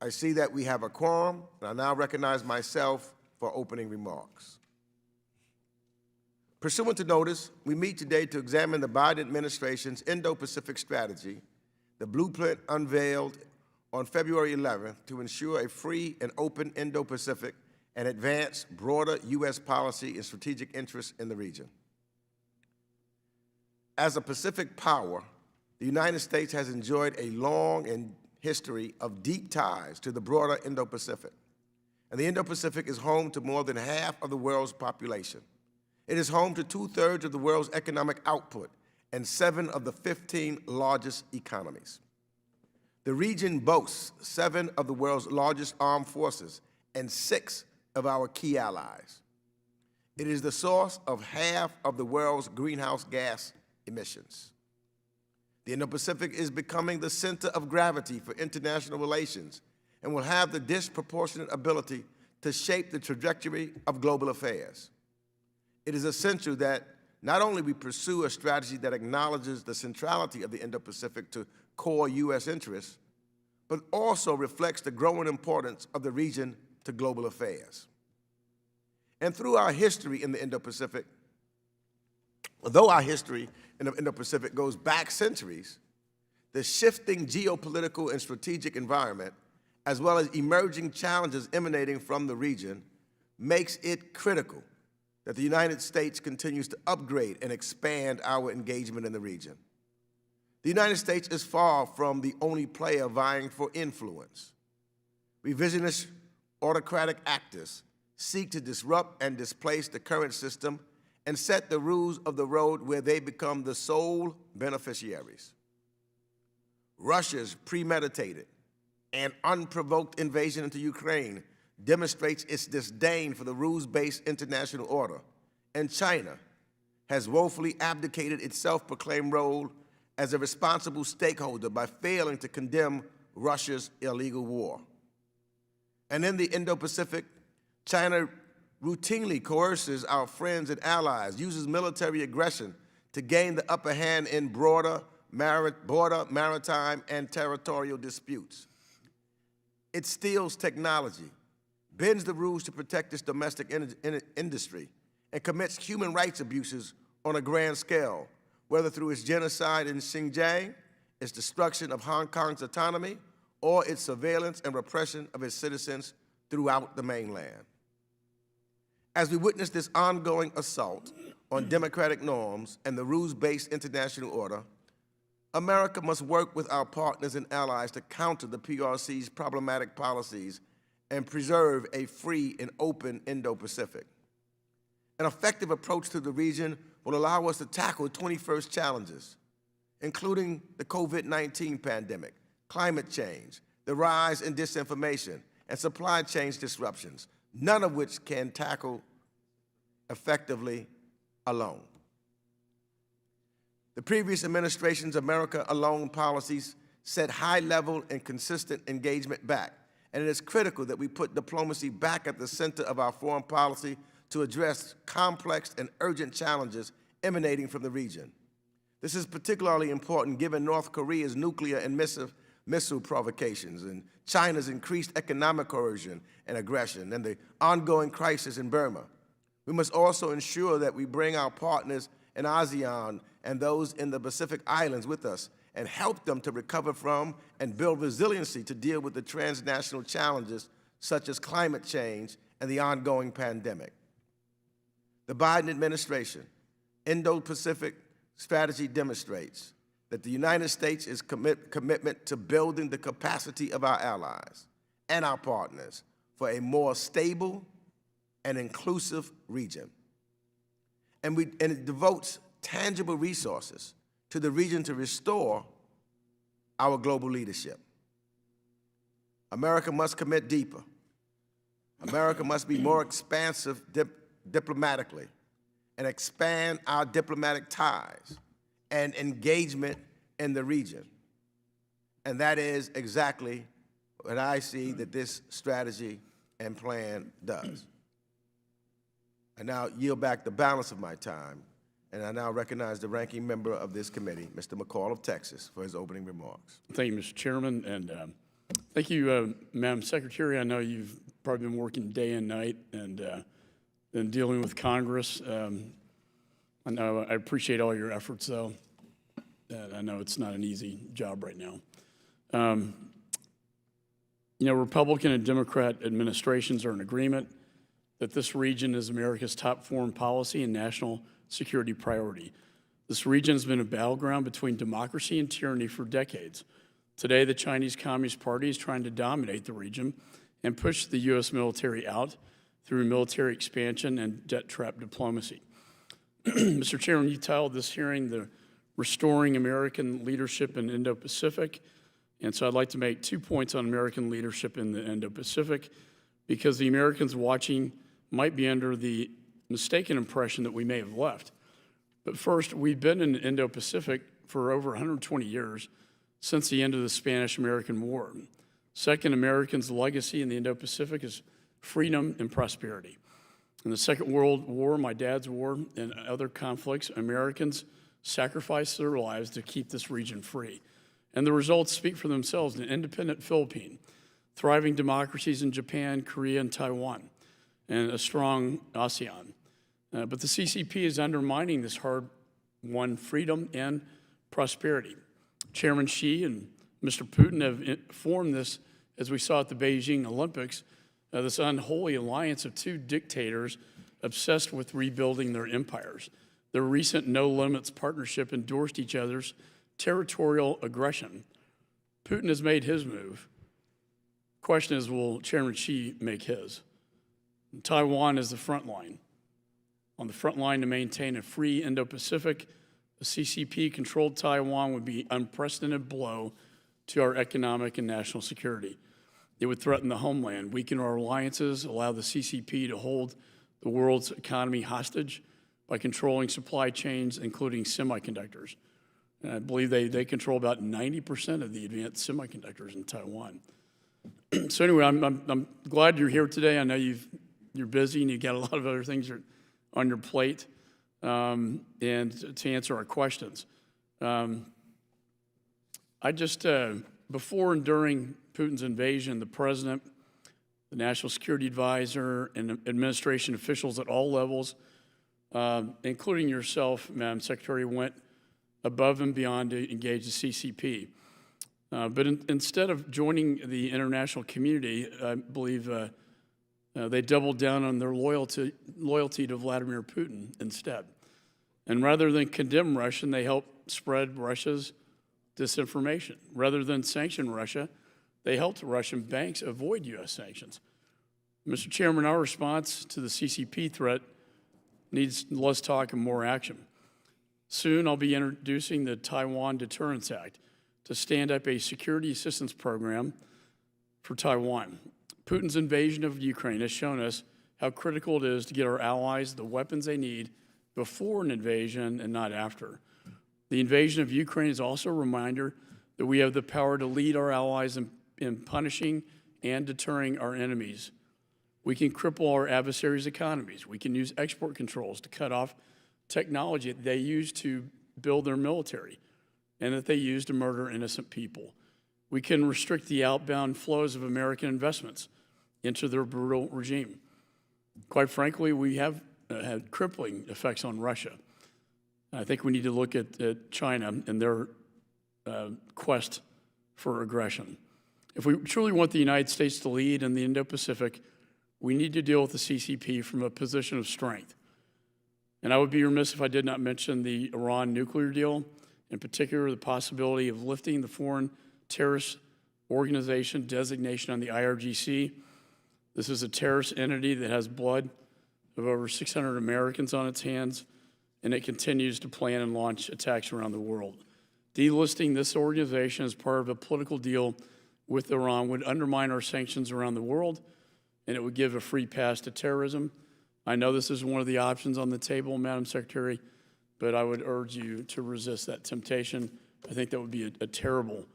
I see that we have a quorum, and I now recognize myself for opening remarks. Pursuant to notice, we meet today to examine the Biden administration's Indo-Pacific strategy, the blueprint unveiled on February 11th to ensure a free and open Indo-Pacific and advance broader U.S. policy and strategic interests in the region. As a Pacific power, the United States has enjoyed a long history of deep ties to the broader Indo-Pacific. And the Indo-Pacific is home to more than half of the world's population. It is home to 2/3 of the world's economic output and 7 of the 15 largest economies. The region boasts 7 of the world's largest armed forces and 6 of our key allies. It is the source of half of the world's greenhouse gas emissions. The Indo-Pacific is becoming the center of gravity for international relations and will have the disproportionate ability to shape the trajectory of global affairs. It is essential that not only we pursue a strategy that acknowledges the centrality of the Indo-Pacific to core U.S. interests, but also reflects the growing importance of the region to global affairs. And through our history in the Indo-Pacific, although our history in the Indo-Pacific goes back centuries, the shifting geopolitical and strategic environment, as well as emerging challenges emanating from the region, makes it critical that the United States continues to upgrade and expand our engagement in the region. The United States is far from the only player vying for influence. Revisionist autocratic actors seek to disrupt and displace the current system and set the rules of the road where they become the sole beneficiaries. Russia's premeditated and unprovoked invasion into Ukraine demonstrates its disdain for the rules-based international order, and China has woefully abdicated its self-proclaimed role as a responsible stakeholder by failing to condemn Russia's illegal war. And in the Indo-Pacific, China routinely coerces our friends and allies, uses military aggression to gain the upper hand in border, maritime, and territorial disputes. It steals technology, bends the rules to protect its domestic industry, and commits human rights abuses on a grand scale, whether through its genocide in Xinjiang, its destruction of Hong Kong's autonomy, or its surveillance and repression of its citizens throughout the mainland. As we witness this ongoing assault on democratic norms and the rules-based international order, America must work with our partners and allies to counter the PRC's problematic policies and preserve a free and open Indo-Pacific. An effective approach to the region will allow us to tackle 21st challenges, including the COVID-19 pandemic, climate change, the rise in disinformation, and supply chain disruptions, none of which can tackle effectively alone. The previous administration's America Alone policies set high-level and consistent engagement back, and it is critical that we put diplomacy back at the center of our foreign policy to address complex and urgent challenges emanating from the region. This is particularly important given North Korea's nuclear and missile provocations and China's increased economic coercion and aggression and the ongoing crisis in Burma. We must also ensure that we bring our partners in ASEAN and those in the Pacific Islands with us and help them to recover from and build resiliency to deal with the transnational challenges such as climate change and the ongoing pandemic. The Biden administration Indo-Pacific strategy demonstrates that the United States is commitment to building the capacity of our allies and our partners for a more stable and inclusive region. And it devotes tangible resources to the region to restore our global leadership. America must commit deeper. America must be more expansive diplomatically and expand our diplomatic ties and engagement in the region. And that is exactly what I see that this strategy and plan does. I now yield back the balance of my time, and I now recognize the ranking member of this committee, Mr. McCall of Texas, for his opening remarks. Thank you, Mr. Chairman, and Thank you, Madam Secretary. I know you've probably been working day and night and been dealing with Congress. I know I appreciate all your efforts, though. I know it's not an easy job right now. You know, Republican and Democrat administrations are in agreement that this region is America's top foreign policy and national security priority. This region has been a battleground between democracy and tyranny for decades. Today, the Chinese Communist Party is trying to dominate the region and push the U.S. military out through military expansion and debt trap diplomacy. Mr. Chairman, you titled this hearing the Restoring American Leadership in Indo-Pacific. And so I'd like to make 2 points on American leadership in the Indo-Pacific, because the Americans watching might be under the mistaken impression that we may have left. But first, we've been in the Indo-Pacific for over 120 years, since the end of the Spanish-American War. Second, Americans' legacy in the Indo-Pacific is freedom and prosperity. In the Second World War, my dad's war, and other conflicts, Americans sacrificed their lives to keep this region free. And the results speak for themselves: an independent Philippines, thriving democracies in Japan, Korea, and Taiwan, and a strong ASEAN. But the CCP is undermining this hard-won freedom and prosperity. Chairman Xi and Mr. Putin have formed this, as we saw at the Beijing Olympics, this unholy alliance of two dictators obsessed with rebuilding their empires. Their recent no-limits partnership endorsed each other's territorial aggression. Putin has made his move. Question is, will Chairman Xi make his? And Taiwan is the front line. On the front line to maintain a free Indo-Pacific, a CCP-controlled Taiwan would be an unprecedented blow to our economic and national security. It would threaten the homeland, weaken our alliances, allow the CCP to hold the world's economy hostage by controlling supply chains, including semiconductors. And I believe they control about 90% of the advanced semiconductors in Taiwan. So anyway, I'm glad you're here today. I know you're busy and you've got a lot of other things on your plate. And to answer our questions. Before and during Putin's invasion, the president, the national security advisor, and administration officials at all levels, including yourself, Madam Secretary, went above and beyond to engage the CCP. But instead of joining the international community, I believe they doubled down on their loyalty to Vladimir Putin instead. And rather than condemn Russia, they helped spread Russia's disinformation. Rather than sanction Russia, they helped Russian banks avoid U.S. sanctions. Mr. Chairman, our response to the CCP threat needs less talk and more action. Soon, I'll be introducing the Taiwan Deterrence Act to stand up a security assistance program for Taiwan. Putin's invasion of Ukraine has shown us how critical it is to get our allies the weapons they need before an invasion and not after. The invasion of Ukraine is also a reminder that we have the power to lead our allies in punishing and deterring our enemies. We can cripple our adversaries' economies. We can use export controls to cut off technology that they use to build their military and that they use to murder innocent people. We can restrict the outbound flows of American investments into their brutal regime. Quite frankly, we have had crippling effects on Russia. I think we need to look at China and their quest for aggression. If we truly want the United States to lead in the Indo-Pacific, we need to deal with the CCP from a position of strength. And I would be remiss if I did not mention the Iran nuclear deal, in particular the possibility of lifting the foreign terrorist organization designation on the IRGC. This is a terrorist entity that has blood of over 600 Americans on its hands, and it continues to plan and launch attacks around the world. Delisting this organization as part of a political deal with Iran would undermine our sanctions around the world, and it would give a free pass to terrorism. I know this is one of the options on the table, Madam Secretary, but I would urge you to resist that temptation. I think that would be a terrible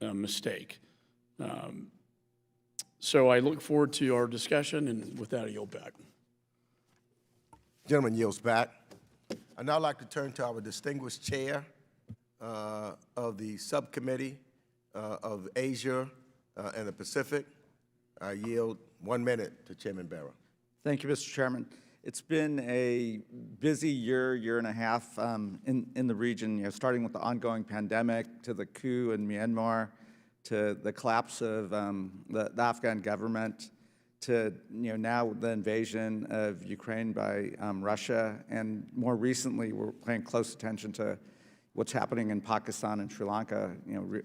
mistake. So I look forward to our discussion, and with that, I yield back. Gentleman yields back. I'd now like to turn to our distinguished chair of the subcommittee of Asia, and the Pacific. I yield 1 minute to Chairman Barrow. Thank you, Mr. Chairman. It's been a busy year and a half in the region, starting with the ongoing pandemic, to the coup in Myanmar, to the collapse of the Afghan government, to now the invasion of Ukraine by Russia, and more recently, we're paying close attention to what's happening in Pakistan and Sri Lanka,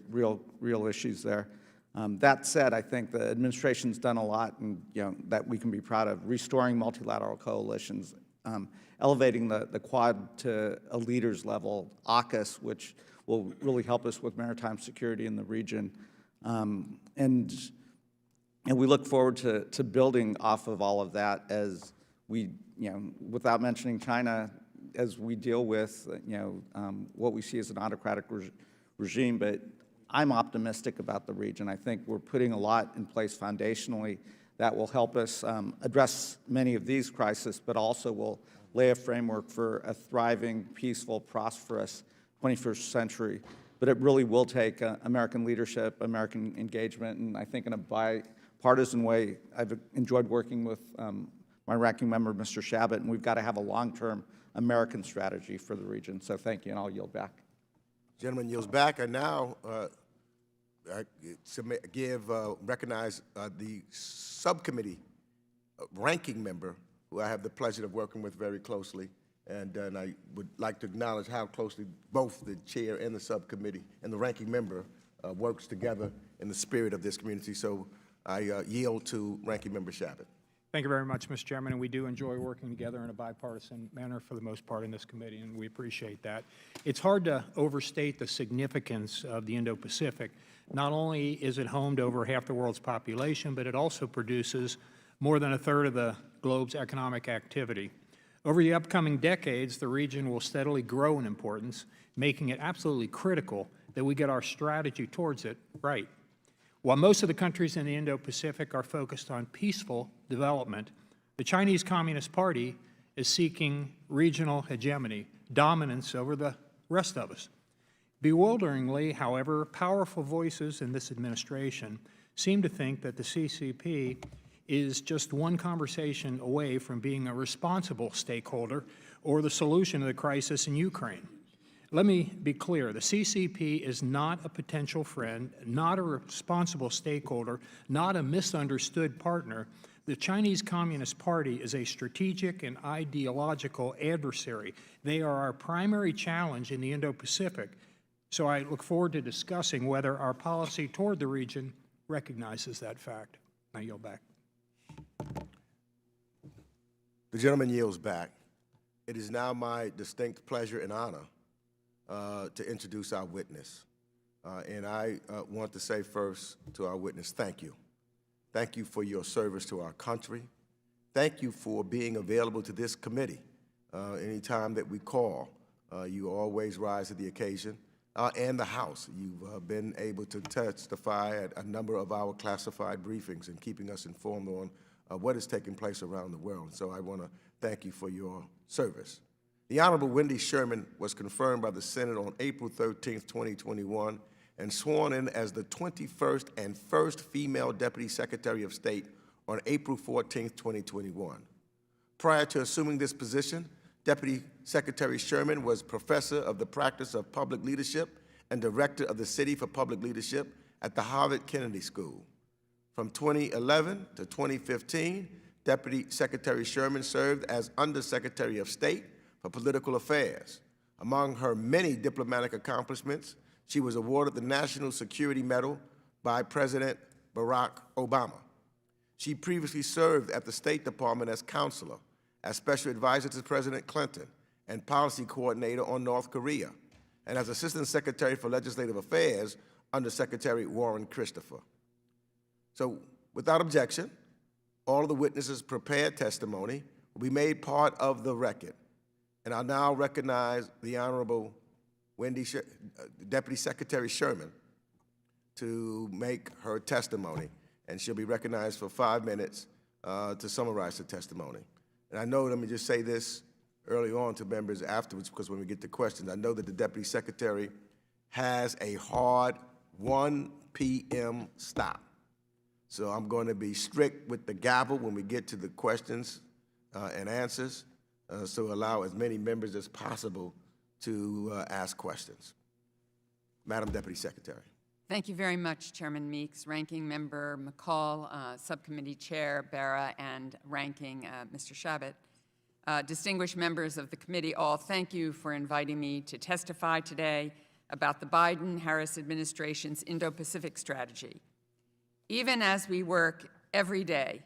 real issues there. That said, I think the administration's done a lot, and that we can be proud of: restoring multilateral coalitions, elevating the Quad to a leaders level, AUKUS, which will really help us with maritime security in the region, and we look forward to building off of all of that as we, without mentioning China, as we deal with what we see as an autocratic regime, but I'm optimistic about the region. I think we're putting a lot in place foundationally that will help us address many of these crises, but also will lay a framework for a thriving, peaceful, prosperous 21st century. But it really will take American leadership, American engagement, and I think in a bipartisan way. I've enjoyed working with my ranking member, Mr. Shabbat, and we've got to have a long-term American strategy for the region. So thank you, and I'll yield back. Gentleman yields back. And now I recognize the subcommittee ranking member, who I have the pleasure of working with very closely. And I would like to acknowledge how closely both the chair and the subcommittee and the ranking member works together in the spirit of this community. So I yield to Ranking Member Shabbat. Thank you very much, Mr. Chairman, and we do enjoy working together in a bipartisan manner for the most part in this committee, and we appreciate that. It's hard to overstate the significance of the Indo-Pacific. Not only is it home to over half the world's population, but it also produces more than a third of the globe's economic activity. Over the upcoming decades, the region will steadily grow in importance, making it absolutely critical that we get our strategy towards it right. While most of the countries in the Indo-Pacific are focused on peaceful development, the Chinese Communist Party is seeking regional hegemony, dominance over the rest of us. Bewilderingly, however, powerful voices in this administration seem to think that the CCP is just one conversation away from being a responsible stakeholder or the solution to the crisis in Ukraine. Let me be clear, the CCP is not a potential friend, not a responsible stakeholder, not a misunderstood partner. The Chinese Communist Party is a strategic and ideological adversary. They are our primary challenge in the Indo-Pacific. So I look forward to discussing whether our policy toward the region recognizes that fact. I yield back. The gentleman yields back. It is now my distinct pleasure and honor to introduce our witness. And I want to say first to our witness, thank you. Thank you for your service to our country. Thank you for being available to this committee anytime that we call. You always rise to the occasion. And the House. You've been able to testify at a number of our classified briefings and keeping us informed on what is taking place around the world. So I want to thank you for your service. The Honorable Wendy Sherman was confirmed by the Senate on April 13th, 2021, and sworn in as the 21st and first female Deputy Secretary of State on April 14th, 2021. Prior to assuming this position, Deputy Secretary Sherman was Professor of the Practice of Public Leadership and Director of the City for Public Leadership at the Harvard Kennedy School. From 2011 to 2015, Deputy Secretary Sherman served as Undersecretary of State for Political Affairs. Among her many diplomatic accomplishments, she was awarded the National Security Medal by President Barack Obama. She previously served at the State Department as counselor, as special advisor to President Clinton, and policy coordinator on North Korea, and as Assistant Secretary for Legislative Affairs under Secretary Warren Christopher. So, without objection, all of the witnesses' prepared testimony will be made part of the record. And I'll now recognize the Honorable Deputy Secretary Sherman to make her testimony, and she'll be recognized for 5 minutes to summarize the testimony. And I know, let me just say this early on to members afterwards, because when we get to questions, I know that the Deputy Secretary has a hard 1 p.m. stop. So I'm going to be strict with the gavel when we get to the questions and answers, so allow as many members as possible to ask questions. Madam Deputy Secretary. Thank you very much, Chairman Meeks, Ranking Member McCall, Subcommittee Chair Barra, and Ranking Mr. Shabbat. Distinguished members of the committee all, thank you for inviting me to testify today about the Biden-Harris administration's Indo-Pacific strategy. Even as we work every day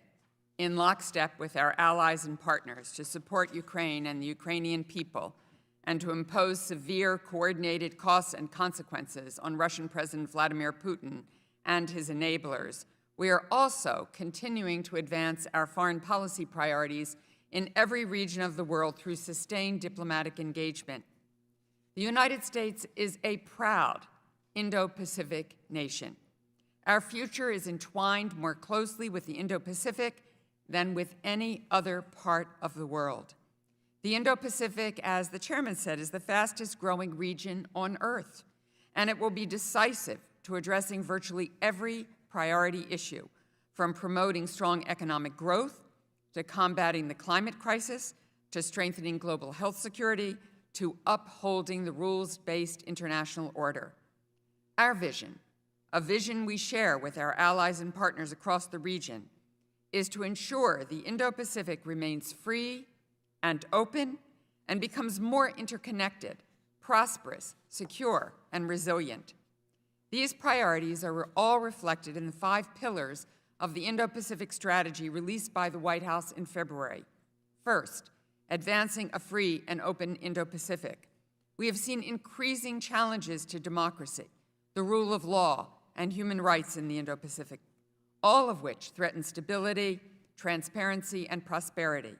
in lockstep with our allies and partners to support Ukraine and the Ukrainian people, and to impose severe coordinated costs and consequences on Russian President Vladimir Putin and his enablers, we are also continuing to advance our foreign policy priorities in every region of the world through sustained diplomatic engagement. The United States is a proud Indo-Pacific nation. Our future is entwined more closely with the Indo-Pacific than with any other part of the world. The Indo-Pacific, as the chairman said, is the fastest growing region on Earth, and it will be decisive to addressing virtually every priority issue, from promoting strong economic growth, to combating the climate crisis, to strengthening global health security, to upholding the rules-based international order. Our vision, a vision we share with our allies and partners across the region, is to ensure the Indo-Pacific remains free and open, and becomes more interconnected, prosperous, secure, and resilient. These priorities are all reflected in the 5 pillars of the Indo-Pacific strategy released by the White House in February. First, advancing a free and open Indo-Pacific. We have seen increasing challenges to democracy, the rule of law, and human rights in the Indo-Pacific, all of which threaten stability, transparency, and prosperity.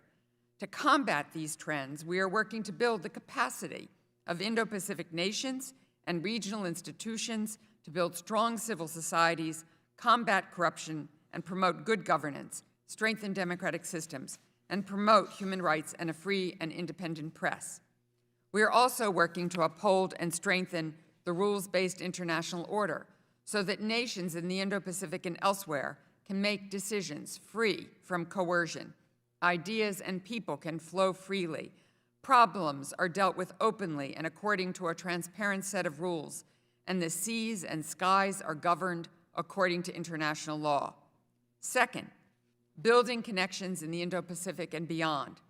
To combat these trends, we are working to build the capacity of Indo-Pacific nations and regional institutions to build strong civil societies, combat corruption, and promote good governance, strengthen democratic systems, and promote human rights and a free and independent press. We are also working to uphold and strengthen the rules-based international order so that nations in the Indo-Pacific and elsewhere can make decisions free from coercion. Ideas and people can flow freely. Problems are dealt with openly and according to a transparent set of rules, and the seas and skies are governed according to international law. Second, building connections in the Indo-Pacific and beyond.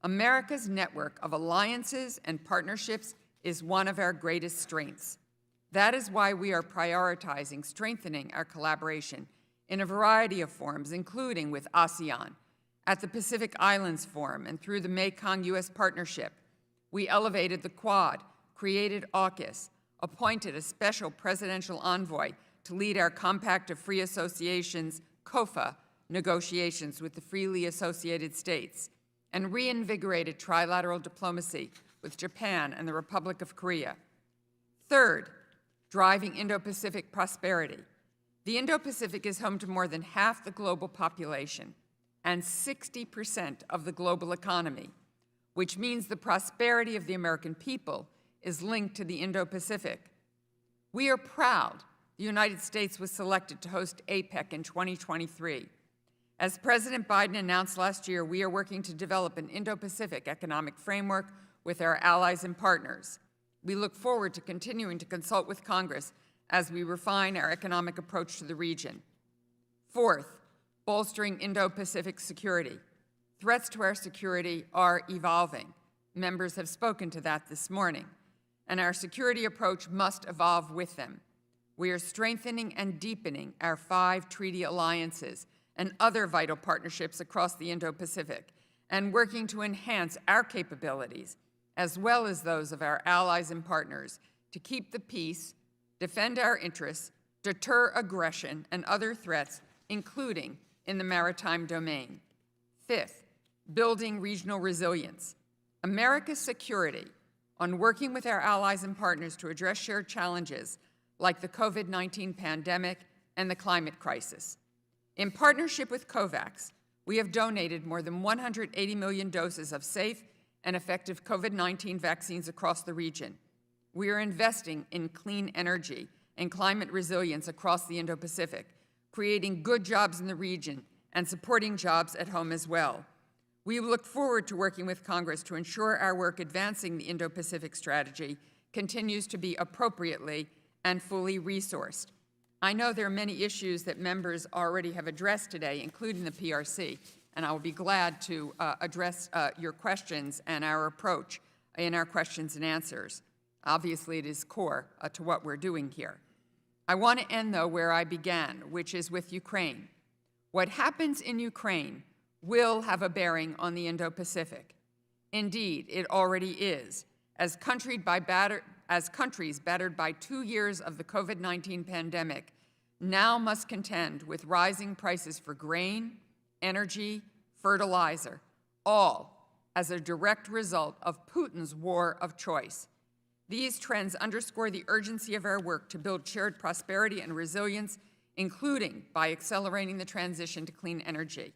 America's network of alliances and partnerships is one of our greatest strengths. That is why we are prioritizing strengthening our collaboration in a variety of forms, including with ASEAN, at the Pacific Islands Forum, and through the Mekong-U.S. Partnership. We elevated the Quad, created AUKUS, appointed a special presidential envoy to lead our Compact of Free Associations, COFA, negotiations with the freely associated states, and reinvigorated trilateral diplomacy with Japan and the Republic of Korea. Third, driving Indo-Pacific prosperity. The Indo-Pacific is home to more than half the global population and 60% of the global economy, which means the prosperity of the American people is linked to the Indo-Pacific. We are proud the United States was selected to host APEC in 2023. As President Biden announced last year, we are working to develop an Indo-Pacific economic framework with our allies and partners. We look forward to continuing to consult with Congress as we refine our economic approach to the region. Fourth, bolstering Indo-Pacific security. Threats to our security are evolving. Members have spoken to that this morning, and our security approach must evolve with them. We are strengthening and deepening our 5 treaty alliances and other vital partnerships across the Indo-Pacific, and working to enhance our capabilities, as well as those of our allies and partners, to keep the peace, defend our interests, deter aggression and other threats, including in the maritime domain. Fifth, building regional resilience. America's security on working with our allies and partners to address shared challenges like the COVID-19 pandemic and the climate crisis. In partnership with COVAX, we have donated more than 180 million doses of safe and effective COVID-19 vaccines across the region. We are investing in clean energy and climate resilience across the Indo-Pacific, creating good jobs in the region, and supporting jobs at home as well. We look forward to working with Congress to ensure our work advancing the Indo-Pacific strategy continues to be appropriately and fully resourced. I know there are many issues that members already have addressed today, including the PRC, and I will be glad to address your questions and our approach in our questions and answers. Obviously, it is core to what we're doing here. I want to end, though, where I began, which is with Ukraine. What happens in Ukraine will have a bearing on the Indo-Pacific. Indeed, it already is, as countries battered by 2 years of the COVID-19 pandemic now must contend with rising prices for grain, energy, fertilizer, all as a direct result of Putin's war of choice. These trends underscore the urgency of our work to build shared prosperity and resilience, including by accelerating the transition to clean energy.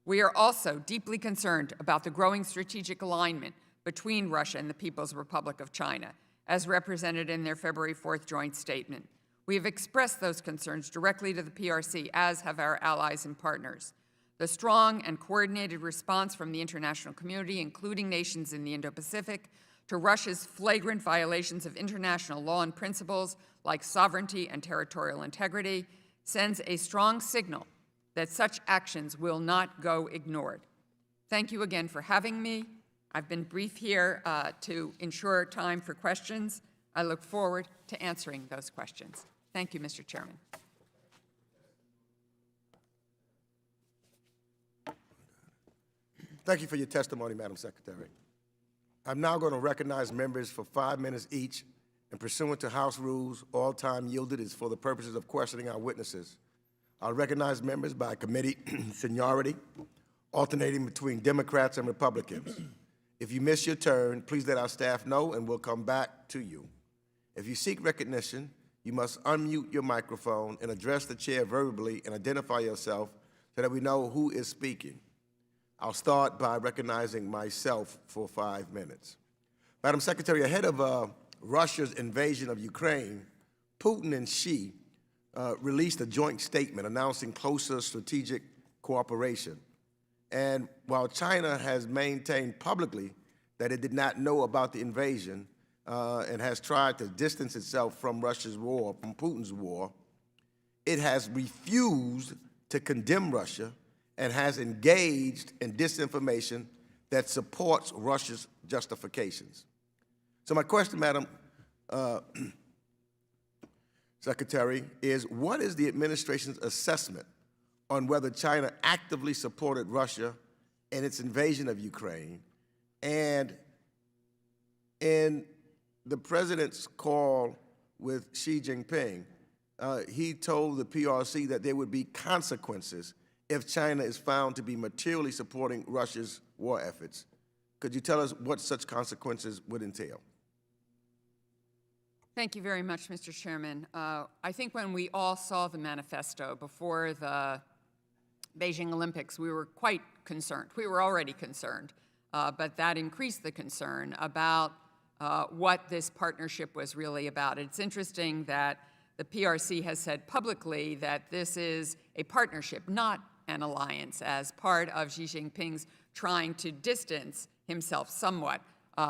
We are also deeply concerned about the growing strategic alignment between Russia and the People's Republic of China, as represented in their February 4th joint statement. We have expressed those concerns directly to the PRC, as have our allies and partners. The strong and coordinated response from the international community, including nations in the Indo-Pacific, to Russia's flagrant violations of international law and principles like sovereignty and territorial integrity sends a strong signal that such actions will not go ignored. Thank you again for having me. I've been brief here to ensure time for questions. I look forward to answering those questions. Thank you, Mr. Chairman. Thank you for your testimony, Madam Secretary. I'm now going to recognize members for 5 minutes each, and pursuant to House rules, all time yielded is for the purposes of questioning our witnesses. I'll recognize members by committee seniority, alternating between Democrats and Republicans. If you miss your turn, please let our staff know and we'll come back to you. If you seek recognition, you must unmute your microphone and address the chair verbally and identify yourself so that we know who is speaking. I'll start by recognizing myself for 5 minutes. Madam Secretary, ahead of Russia's invasion of Ukraine, Putin and Xi released a joint statement announcing closer strategic cooperation. And while China has maintained publicly that it did not know about the invasion and has tried to distance itself from Russia's war, from Putin's war, it has refused to condemn Russia and has engaged in disinformation that supports Russia's justifications. So my question, Madam Secretary, is what is the administration's assessment on whether China actively supported Russia in its invasion of Ukraine? And in the president's call with Xi Jinping, he told the PRC that there would be consequences if China is found to be materially supporting Russia's war efforts. Could you tell us what such consequences would entail? Thank you very much, Mr. Chairman. I think when we all saw the manifesto before the Beijing Olympics, we were quite concerned. We were already concerned, but that increased the concern about what this partnership was really about. It's interesting that the PRC has said publicly that this is a partnership, not an alliance, as part of Xi Jinping's trying to distance himself somewhat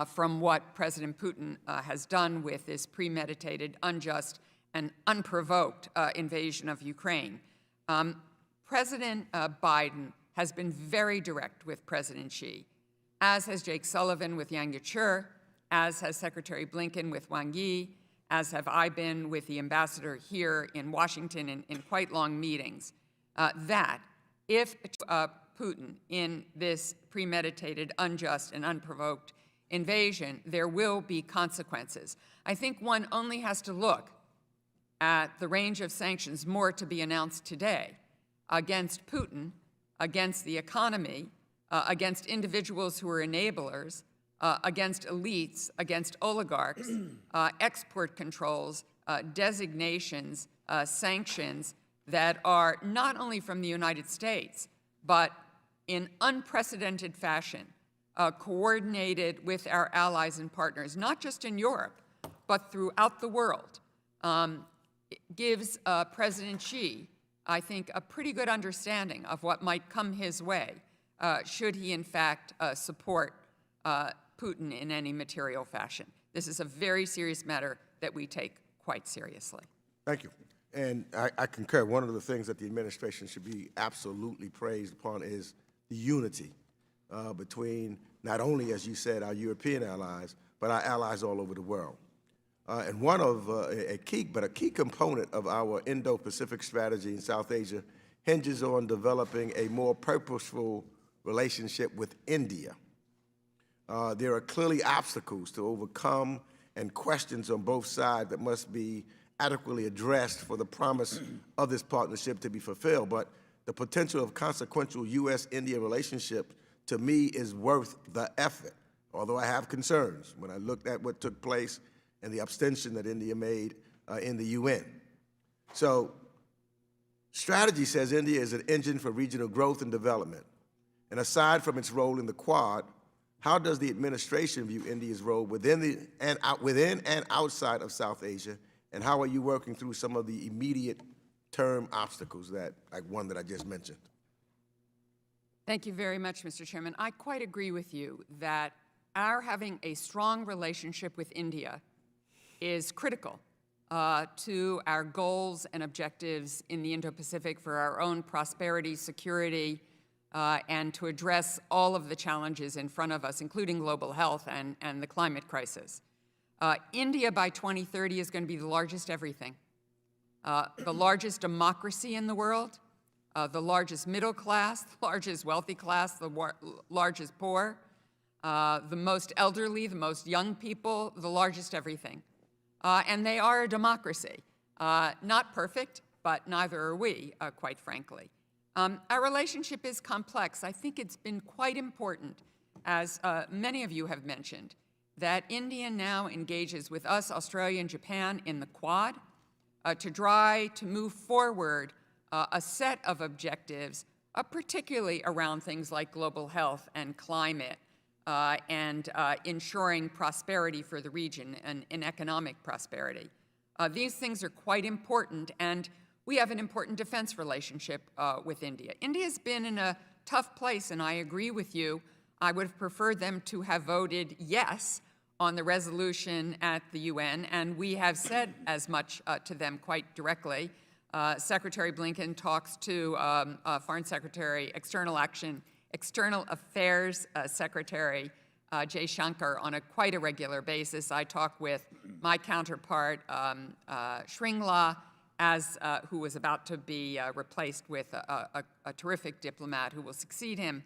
from what President Putin has done with this premeditated, unjust, and unprovoked invasion of Ukraine. President Biden has been very direct with President Xi, as has Jake Sullivan with Yang Jiechi, as has Secretary Blinken with Wang Yi, as have I been with the ambassador here in Washington in quite long meetings, that if Putin in this premeditated, unjust, and unprovoked invasion, there will be consequences. I think one only has to look at the range of sanctions more to be announced today against Putin, against the economy, against individuals who are enablers, against elites, against oligarchs, export controls, designations, sanctions that are not only from the United States, but in unprecedented fashion, coordinated with our allies and partners, not just in Europe, but throughout the world, gives President Xi I think, a pretty good understanding of what might come his way should he, in fact, support Putin in any material fashion. This is a very serious matter that we take quite seriously. Thank you. And I concur. One of the things that the administration should be absolutely praised upon is the unity between not only, as you said, our European allies, but our allies all over the world. And one of a key component of our Indo-Pacific strategy in South Asia hinges on developing a more purposeful relationship with India. There are clearly obstacles to overcome and questions on both sides that must be adequately addressed for the promise of this partnership to be fulfilled. But the potential of consequential U.S.-India relationship, to me, is worth the effort, although I have concerns when I looked at what took place and the abstention that India made in the UN. So strategy says India is an engine for regional growth and development. And aside from its role in the Quad, how does the administration view India's role within and outside of South Asia, and how are you working through some of the immediate term obstacles like one that I just mentioned? Thank you very much, Mr. Chairman. I quite agree with you that our having a strong relationship with India is critical to our goals and objectives in the Indo-Pacific for our own prosperity, security, and to address all of the challenges in front of us, including global health and the climate crisis. India by 2030 is going to be the largest everything, the largest democracy in the world, the largest middle class, the largest wealthy class, the largest poor, the most elderly, the most young people, the largest everything. And they are a democracy. Not perfect, but neither are we, quite frankly. Our relationship is complex. I think it's been quite important, as many of you have mentioned, that India now engages with us, Australia and Japan, in the Quad to try to move forward a set of objectives, particularly around things like global health and climate and ensuring prosperity for the region and economic prosperity. These things are quite important, and we have an important defense relationship with India. India's been in a tough place, and I agree with you. I would have preferred them to have voted yes on the resolution at the UN, and we have said as much to them quite directly. Secretary Blinken talks to Foreign Secretary, External Affairs Secretary Jay Shankar on quite a regular basis. I talk with my counterpart, Shringla, who was about to be replaced with a terrific diplomat who will succeed him.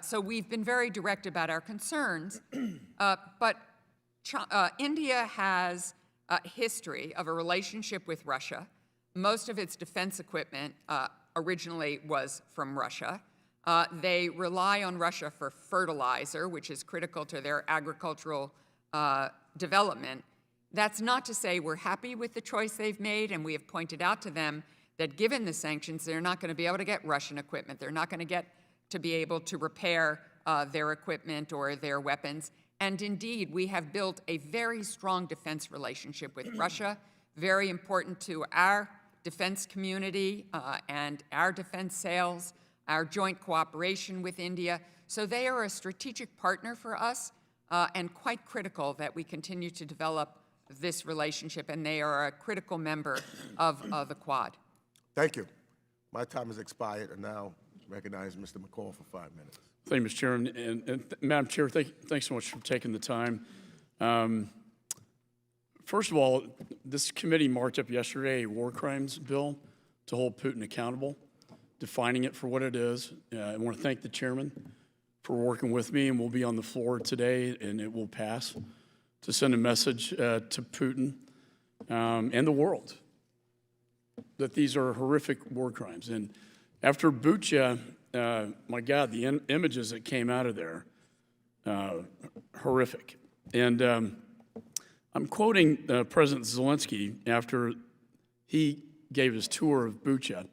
So we've been very direct about our concerns, but India has a history of a relationship with Russia. Most of its defense equipment originally was from Russia. They rely on Russia for fertilizer, which is critical to their agricultural development. That's not to say we're happy with the choice they've made, and we have pointed out to them that given the sanctions, they're not going to be able to get Russian equipment. They're not going to be able to repair their equipment or their weapons. And indeed, we have built a very strong defense relationship with Russia, very important to our defense community and our defense sales, our joint cooperation with India. So they are a strategic partner for us and quite critical that we continue to develop this relationship, and they are a critical member of the Quad. Thank you. My time has expired, and now recognize Mr. McCall for 5 minutes. Thank you, Mr. Chairman. And Madam Chair, thanks so much for taking the time. First of all, this committee marked up yesterday a war crimes bill to hold Putin accountable, defining it for what it is. I want to thank the chairman for working with me, and we'll be on the floor today, and it will pass to send a message to Putin and the world that these are horrific war crimes. And after Bucha, my God, the images that came out of there, horrific. And I'm quoting President Zelensky after he gave his tour of Bucha.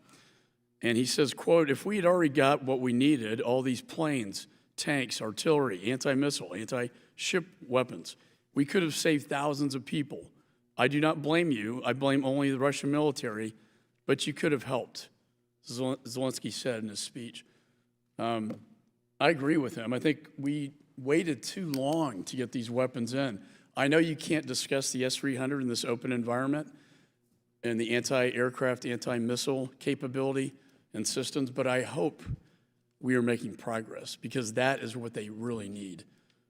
And he says, quote, "If we had already got what we needed, all these planes, tanks, artillery, anti-missile, anti-ship weapons, we could have saved thousands of people. I do not blame you. I blame only the Russian military but you could have helped, Zelensky said in his speech. I agree with him. I think we waited too long to get these weapons in. I know you can't discuss the S-300 in this open environment and the anti-aircraft, anti-missile capability and systems, but I hope we are making progress because that is what they really need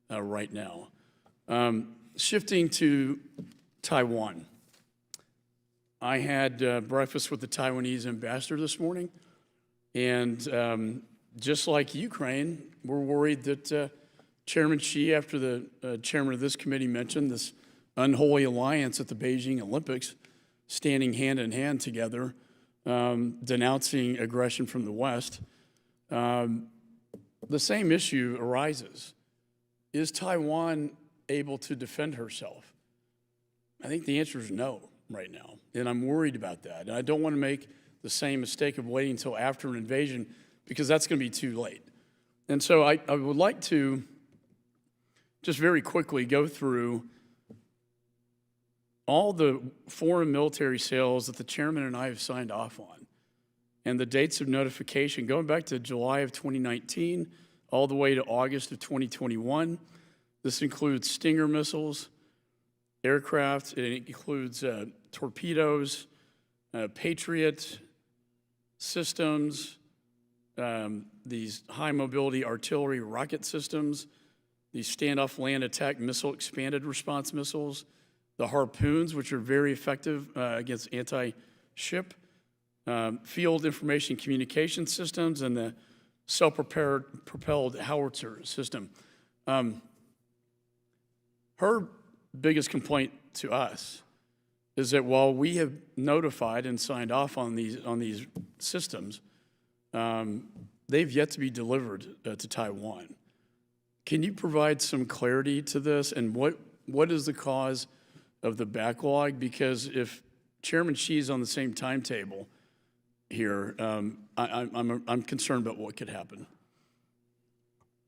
right now. Shifting to Taiwan. I had breakfast with the Taiwanese ambassador this morning, and just like Ukraine, we're worried that Chairman Xi, after the chairman of this committee mentioned this unholy alliance at the Beijing Olympics, standing hand in hand together, denouncing aggression from the West, the same issue arises. Is Taiwan able to defend herself? I think the answer is no right now, and I'm worried about that. And I don't want to make the same mistake of waiting until after an invasion because that's going to be too late. And so I would like to just very quickly go through all the foreign military sales that the chairman and I have signed off on and the dates of notification going back to July of 2019 all the way to August of 2021. This includes Stinger missiles, aircraft, it includes torpedoes, Patriot systems, these high mobility artillery rocket systems, these standoff land attack missile expanded response missiles, the Harpoons, which are very effective against anti-ship, field information communication systems, and the self-propelled howitzer system. Her biggest complaint to us is that while we have notified and signed off on these systems, they've yet to be delivered to Taiwan. Can you provide some clarity to this, and what is the cause of the backlog? Because if Chairman Xi is on the same timetable here, I'm concerned about what could happen.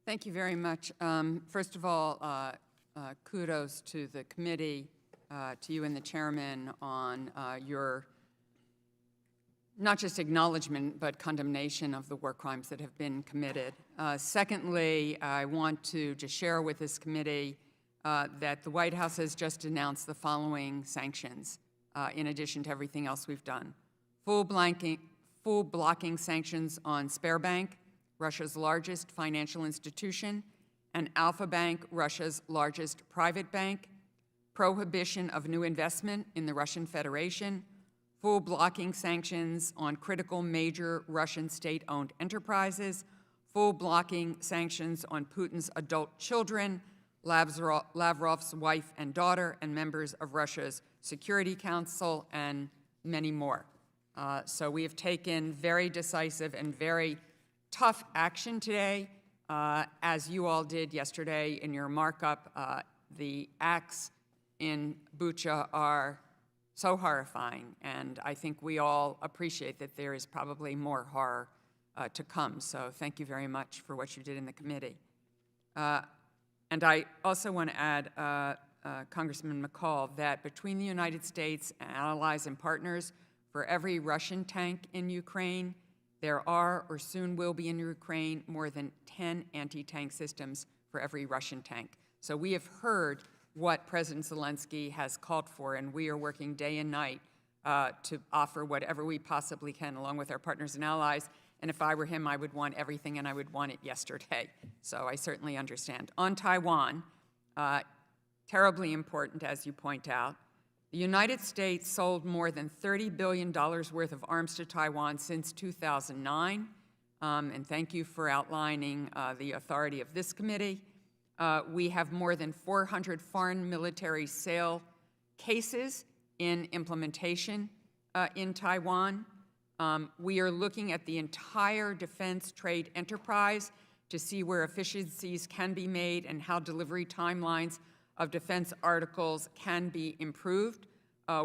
Thank you very much. First of all, kudos to the committee, to you and the chairman on your not just acknowledgement, but condemnation of the war crimes that have been committed. Secondly, I want to just share with this committee that the White House has just announced the following sanctions, in addition to everything else we've done. Full blocking sanctions on Sberbank, Russia's largest financial institution, and Alfa Bank, Russia's largest private bank, prohibition of new investment in the Russian Federation, full blocking sanctions on critical major Russian state-owned enterprises, full blocking sanctions on Putin's adult children, Lavrov's wife and daughter, and members of Russia's Security Council, and many more. So we have taken very decisive and very tough action today. As you all did yesterday in your markup, the acts in Bucha are so horrifying, and I think we all appreciate that there is probably more horror to come. So thank you very much for what you did in the committee. And I also want to add, Congressman McCall, that between the United States and allies and partners, for every Russian tank in Ukraine, there are or soon will be in Ukraine more than 10 anti-tank systems for every Russian tank. So we have heard what President Zelensky has called for, and we are working day and night to offer whatever we possibly can along with our partners and allies. And if I were him, I would want everything, and I would want it yesterday. So I certainly understand. On Taiwan, terribly important, as you point out, the United States sold more than $30 billion worth of arms to Taiwan since 2009. And thank you for outlining the authority of this committee. We have more than 400 foreign military sale cases in implementation in Taiwan. We are looking at the entire defense trade enterprise to see where efficiencies can be made and how delivery timelines of defense articles can be improved.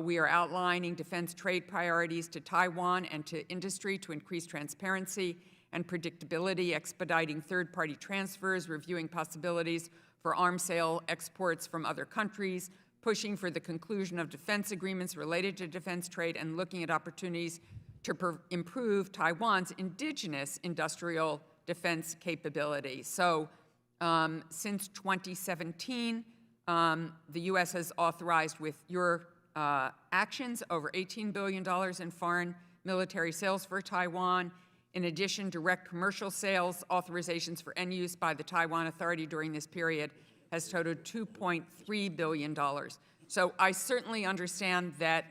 We are outlining defense trade priorities to Taiwan and to industry to increase transparency and predictability, expediting third-party transfers, reviewing possibilities for arms sale exports from other countries, pushing for the conclusion of defense agreements related to defense trade, and looking at opportunities to improve Taiwan's indigenous industrial defense capability. So since 2017, the U.S. has authorized, with your actions, over $18 billion in foreign military sales for Taiwan. In addition, direct commercial sales authorizations for end use by the Taiwan Authority during this period has totaled $2.3 billion. So I certainly understand that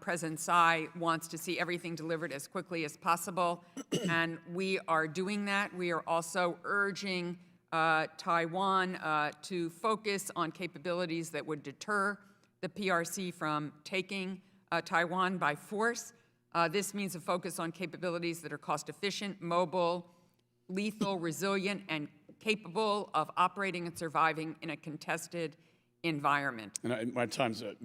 President Tsai wants to see everything delivered as quickly as possible, and we are doing that. We are also urging Taiwan to focus on capabilities that would deter the PRC from taking Taiwan by force. This means a focus on capabilities that are cost-efficient, mobile, lethal, resilient, and capable of operating and surviving in a contested environment. And my time's up.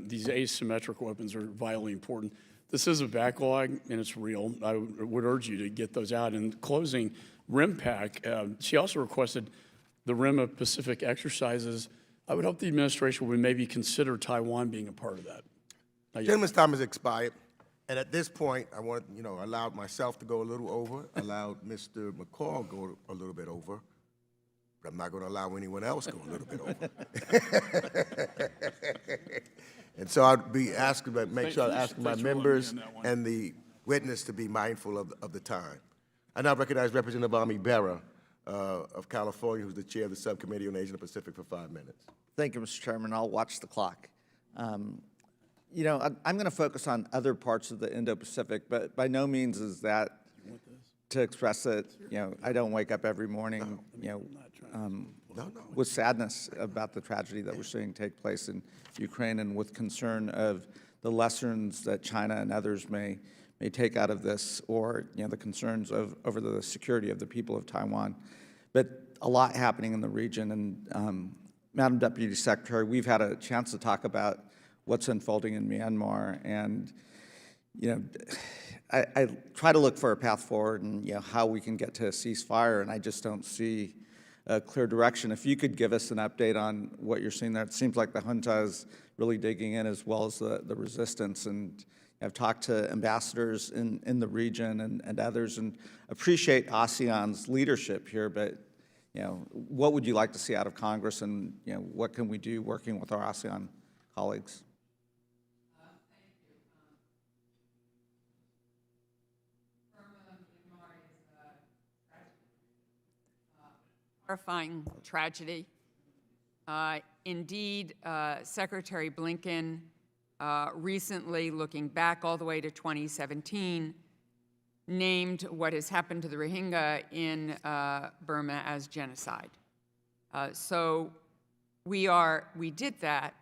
These asymmetrical weapons are vitally important. This is a backlog, and it's real. I would urge you to get those out. In closing, RIMPAC, she also requested the Rim of Pacific exercises. I would hope the administration would maybe consider Taiwan being a part of that. Gentleman's time has expired. And at this point, I want, allowed myself to go a little over, allowed Mr. McCall go a little bit over, but I'm not going to allow anyone else go a little bit over. And so I'd be asking, make sure I ask my members and the witness to be mindful of the time. I now recognize Representative Ami Bera of California, who's the chair of the Subcommittee on Asia and the Pacific, for 5 minutes. Thank you, Mr. Chairman. I'll watch the clock. I'm going to focus on other parts of the Indo-Pacific, but by no means is that to express that, I don't wake up every morning, with sadness about the tragedy that we're seeing take place in Ukraine, and with concern of the lessons that China and others may take out of this, or the concerns over the security of the people of Taiwan. But a lot happening in the region, and Madam Deputy Secretary, we've had a chance to talk about what's unfolding in Myanmar, and I try to look for a path forward and how we can get to a ceasefire, and I just don't see a clear direction. If you could give us an update on what you're seeing there. It seems like the junta is really digging in, as well as the resistance, and I've talked to ambassadors in the region and others, and appreciate ASEAN's leadership here, but what would you like to see out of Congress, and what can we do working with our ASEAN colleagues? Horrifying tragedy. Indeed, Secretary Blinken recently, looking back all the way to 2017, named what has happened to the Rohingya in Burma as genocide. So we did that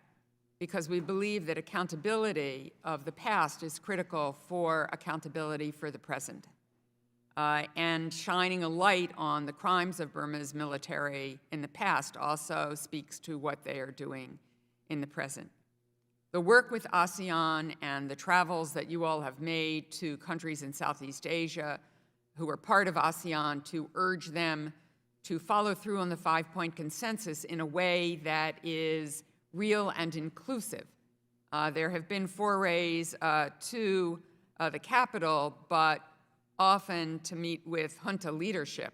because we believe that accountability of the past is critical for accountability for the present. And shining a light on the crimes of Burma's military in the past also speaks to what they are doing in the present. The work with ASEAN and the travels that you all have made to countries in Southeast Asia who are part of ASEAN to urge them to follow through on the 5-point consensus in a way that is real and inclusive. There have been forays to the capital, but often to meet with junta leadership,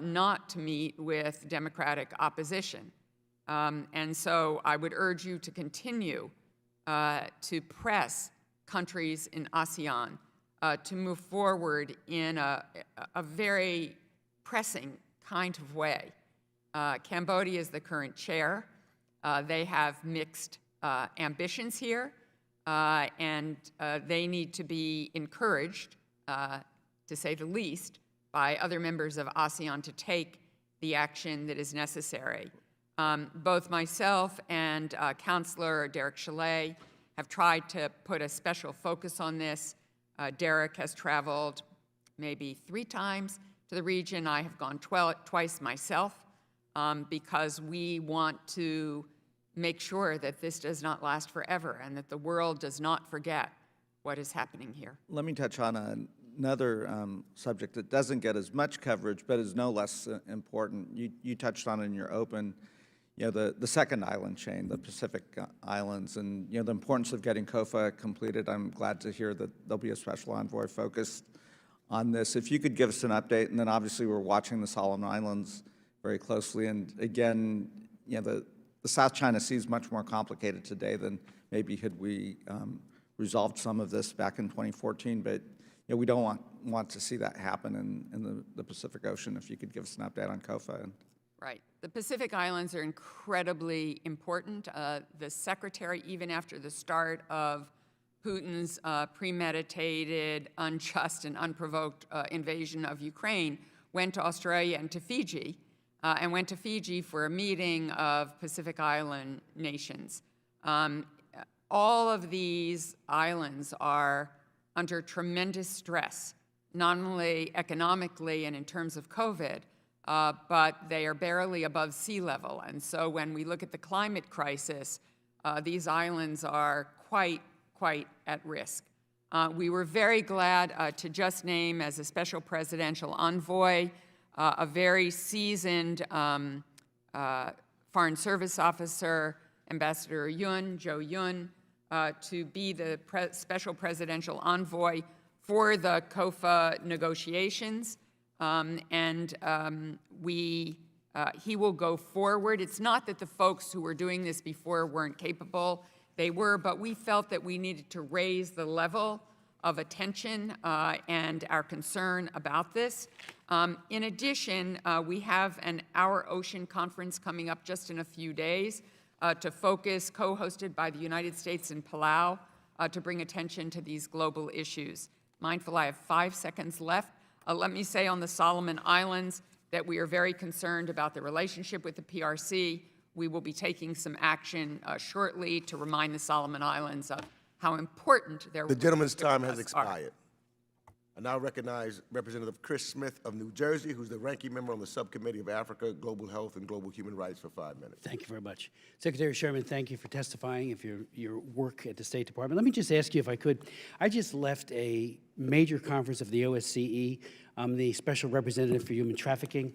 not to meet with democratic opposition. And so I would urge you to continue to press countries in ASEAN to move forward in a very pressing kind of way. Cambodia is the current chair. They have mixed ambitions here, and they need to be encouraged, to say the least, by other members of ASEAN to take the action that is necessary. Both myself and Counselor Derek Chalet have tried to put a special focus on this. Derek has traveled maybe 3 times to the region. I have gone twice myself because we want to make sure that this does not last forever and that the world does not forget what is happening here. Let me touch on another subject that doesn't get as much coverage, but is no less important. You touched on in your open, the second island chain, the Pacific Islands, and the importance of getting COFA completed. I'm glad to hear that there'll be a special envoy focused on this. If you could give us an update, and then obviously we're watching the Solomon Islands very closely, and again, the South China Sea is much more complicated today than maybe had we resolved some of this back in 2014, but we don't want to see that happen in the Pacific Ocean. If you could give us an update on COFA. Right. The Pacific Islands are incredibly important. The Secretary, even after the start of Putin's premeditated, unjust, and unprovoked invasion of Ukraine, went to Australia and to Fiji, and went to Fiji for a meeting of Pacific Island nations. All of these islands are under tremendous stress, not only economically and in terms of COVID, but they are barely above sea level. And so when we look at the climate crisis, these islands are quite at risk. We were very glad to just name as a special presidential envoy a very seasoned Foreign Service officer, Ambassador Joe Yun, to be the special presidential envoy for the COFA negotiations. He will go forward. It's not that the folks who were doing this before weren't capable. They were, but we felt that we needed to raise the level of attention and our concern about this. In addition, we have an Our Ocean conference coming up just in a few days to focus, co-hosted by the United States and Palau, to bring attention to these global issues. Mindful I have 5 seconds left. Let me say on the Solomon Islands that we are very concerned about the relationship with the PRC. We will be taking some action shortly to remind the Solomon Islands of how important their The gentleman's time has interests are. expired. I now recognize Representative Chris Smith of New Jersey, who's the ranking member on the Subcommittee of Africa, Global Health, and Global Human Rights for 5 minutes. Thank you very much. Secretary Sherman, thank you for testifying of your work at the State Department. Let me just ask you if I could. I just left a major conference of the OSCE. I'm the Special Representative for Human Trafficking.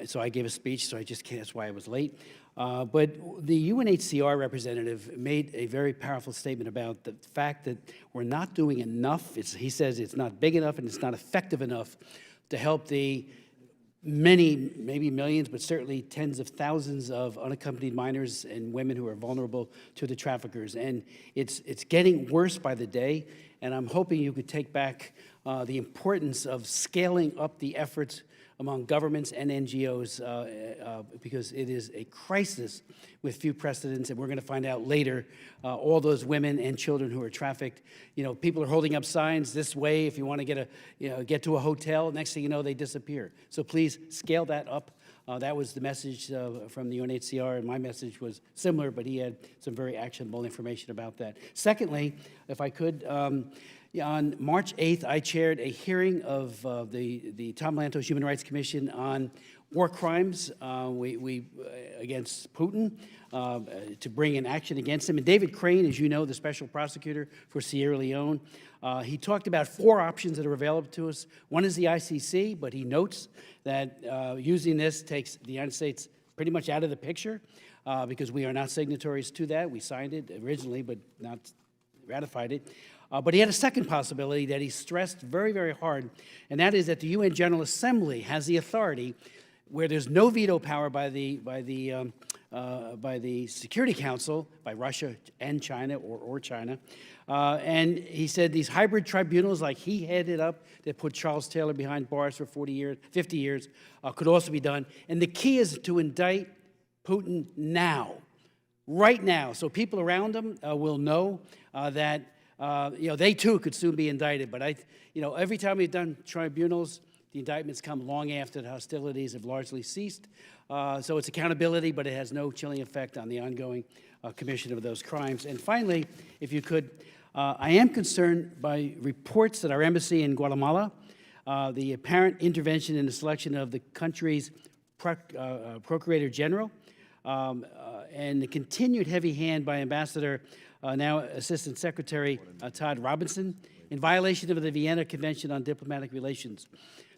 So I gave a speech, so I just can't, that's why I was late. But the UNHCR representative made a very powerful statement about the fact that we're not doing enough. He says it's not big enough and it's not effective enough to help the many, maybe millions, but certainly tens of thousands of unaccompanied minors and women who are vulnerable to the traffickers. And it's getting worse by the day, and I'm hoping you could take back the importance of scaling up the efforts among governments and NGOs because it is a crisis with few precedents, and we're going to find out later all those women and children who are trafficked. People are holding up signs this way if you want to get to a hotel. Next thing you know, they disappear. So please scale that up. That was the message from the UNHCR, and my message was similar, but he had some very actionable information about that. Secondly, if I could, on March 8th, I chaired a hearing of the Tom Lantos Human Rights Commission on war crimes against Putin to bring an action against him. And David Crane, as you know, the special prosecutor for Sierra Leone, he talked about 4 options that are available to us. One is the ICC, but he notes that using this takes the United States pretty much out of the picture because we are not signatories to that. We signed it originally, but not ratified it. But he had a second possibility that he stressed very, very hard, and that is that the UN General Assembly has the authority, where there's no veto power by the Security Council, by Russia and China or China. And he said these hybrid tribunals, like he headed up, that put Charles Taylor behind bars for 50 years, could also be done. And the key is to indict Putin now, right now, so people around him will know that. They too could soon be indicted, but every time we've done tribunals, the indictments come long after the hostilities have largely ceased. So it's accountability, but it has no chilling effect on the ongoing commission of those crimes. And finally, if you could, I am concerned by reports that our embassy in Guatemala, the apparent intervention in the selection of the country's Procurator General, and the continued heavy hand by Ambassador now Assistant Secretary Todd Robinson in violation of the Vienna Convention on Diplomatic Relations.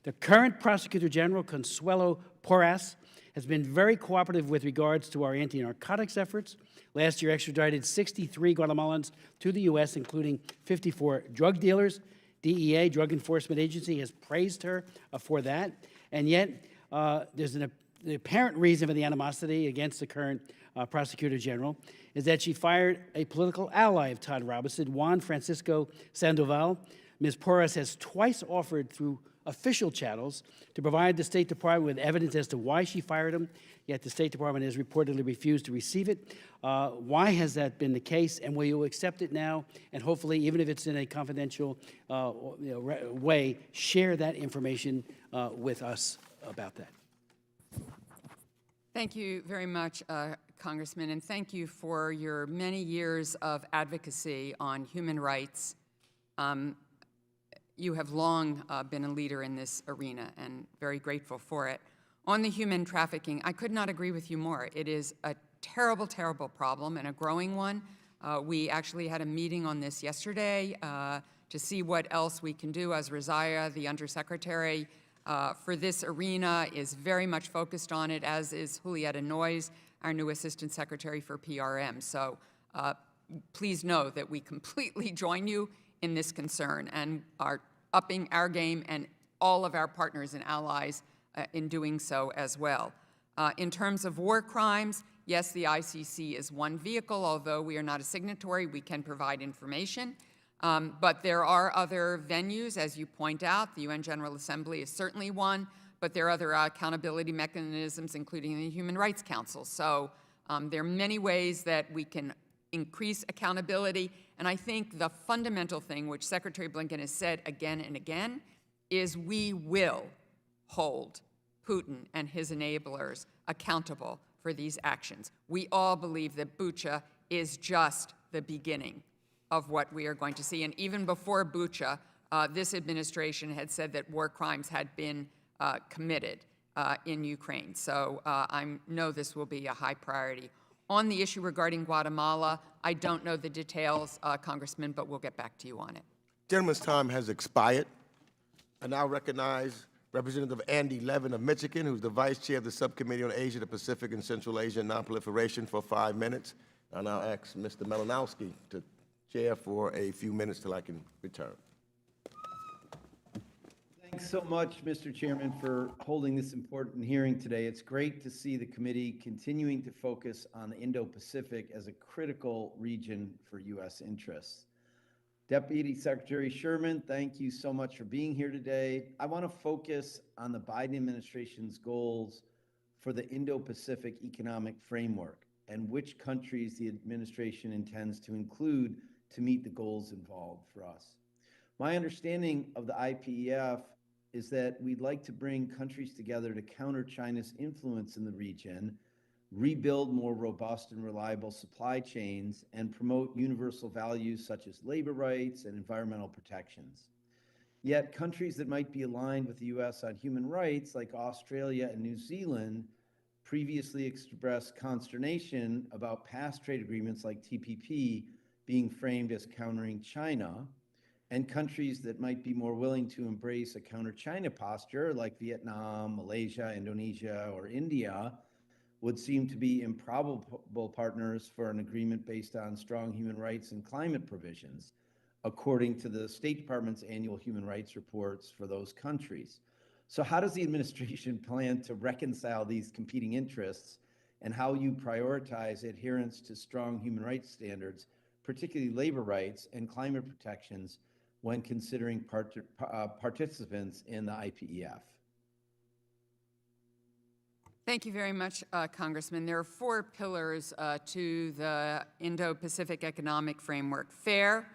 The current Prosecutor General, Consuelo Porras, has been very cooperative with regards to our anti-narcotics efforts. Last year, extradited 63 Guatemalans to the U.S., including 54 drug dealers. DEA, Drug Enforcement Agency, has praised her for that. And yet, there's the apparent reason for the animosity against the current Prosecutor General is that she fired a political ally of Todd Robinson, Juan Francisco Sandoval. Ms. Porras has twice offered through official channels to provide the State Department with evidence as to why she fired him, yet the State Department has reportedly refused to receive it. Why has that been the case, and will you accept it now, and hopefully, even if it's in a confidential way, share that information with us about that? Thank you very much, Congressman, and thank you for your many years of advocacy on human rights. You have long been a leader in this arena, and very grateful for it. On the human trafficking, I could not agree with you more. It is a terrible, terrible problem and a growing one. We actually had a meeting on this yesterday to see what else we can do. As Razaya, the Undersecretary for this arena, is very much focused on it, as is Julieta Noyes, our new Assistant Secretary for PRM. So please know that we completely join you in this concern and are upping our game and all of our partners and allies in doing so as well. In terms of war crimes, yes, the ICC is one vehicle. Although we are not a signatory, we can provide information. But there are other venues, as you point out. The UN General Assembly is certainly one, but there are other accountability mechanisms, including the Human Rights Council. So there are many ways that we can increase accountability. And I think the fundamental thing, which Secretary Blinken has said again and again, is we will hold Putin and his enablers accountable for these actions. We all believe that Bucha is just the beginning of what we are going to see. And even before Bucha, this administration had said that war crimes had been committed in Ukraine. So I know this will be a high priority. On the issue regarding Guatemala, I don't know the details, Congressman, but we'll get back to you on it. Gentleman's time has expired. I now recognize Representative Andy Levin of Michigan, who's the Vice Chair of the Subcommittee on Asia, the Pacific, and Central Asia Nonproliferation, for 5 minutes. I now ask Mr. Malinowski to chair for a few minutes till I can return. Thanks so much, Mr. Chairman, for holding this important hearing today. It's great to see the committee continuing to focus on the Indo-Pacific as a critical region for U.S. interests. Deputy Secretary Sherman, thank you so much for being here today. I want to focus on the Biden administration's goals for the Indo-Pacific economic framework and which countries the administration intends to include to meet the goals involved for us. My understanding of the IPEF is that we'd like to bring countries together to counter China's influence in the region, rebuild more robust and reliable supply chains, and promote universal values such as labor rights and environmental protections. Yet countries that might be aligned with the U.S. on human rights, like Australia and New Zealand, previously expressed consternation about past trade agreements like TPP being framed as countering China, and countries that might be more willing to embrace a counter-China posture, like Vietnam, Malaysia, Indonesia, or India, would seem to be improbable partners for an agreement based on strong human rights and climate provisions, according to the State Department's annual human rights reports for those countries. So how does the administration plan to reconcile these competing interests, and how you prioritize adherence to strong human rights standards, particularly labor rights and climate protections, when considering participants in the IPEF? Thank you very much, Congressman. There are 4 pillars to the Indo-Pacific Economic Framework: fair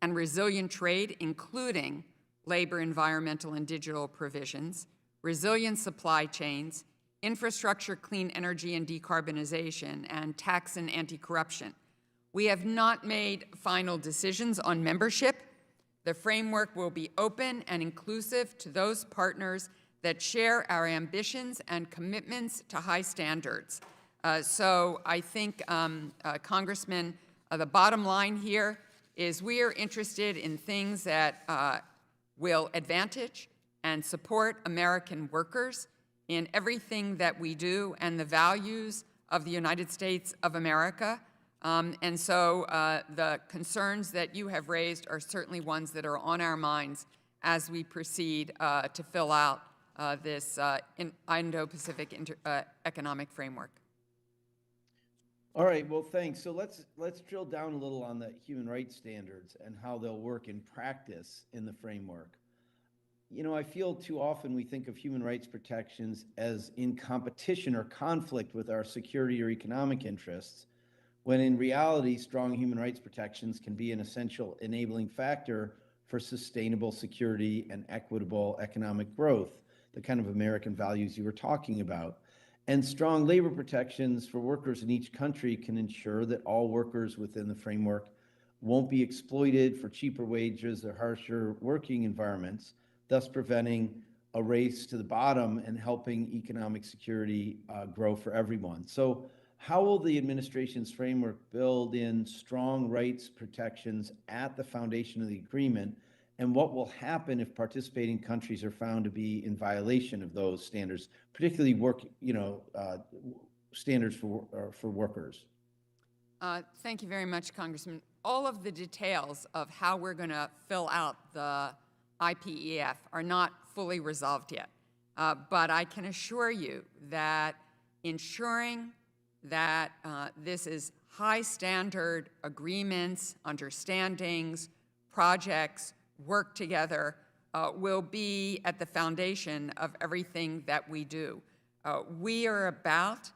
and resilient trade, including labor, environmental, and digital provisions; resilient supply chains; infrastructure, clean energy and decarbonization; and tax and anti-corruption. We have not made final decisions on membership. The framework will be open and inclusive to those partners that share our ambitions and commitments to high standards. So I think, Congressman, the bottom line here is we are interested in things that will advantage and support American workers in everything that we do and the values of the United States of America. And so the concerns that you have raised are certainly ones that are on our minds as we proceed to fill out this Indo-Pacific economic framework. All right, well, thanks. So let's drill down a little on the human rights standards and how they'll work in practice in the framework. You know, I feel too often we think of human rights protections as in competition or conflict with our security or economic interests, when in reality, strong human rights protections can be an essential enabling factor for sustainable security and equitable economic growth, the kind of American values you were talking about. And strong labor protections for workers in each country can ensure that all workers within the framework won't be exploited for cheaper wages or harsher working environments, thus preventing a race to the bottom and helping economic security grow for everyone. So how will the administration's framework build in strong rights protections at the foundation of the agreement? And what will happen if participating countries are found to be in violation of those standards, particularly standards for workers? Thank you very much, Congressman. All of the details of how we're going to fill out the IPEF are not fully resolved yet. But I can assure you that ensuring that this is high standard agreements, understandings, projects, work together will be at the foundation of everything that we do. We are about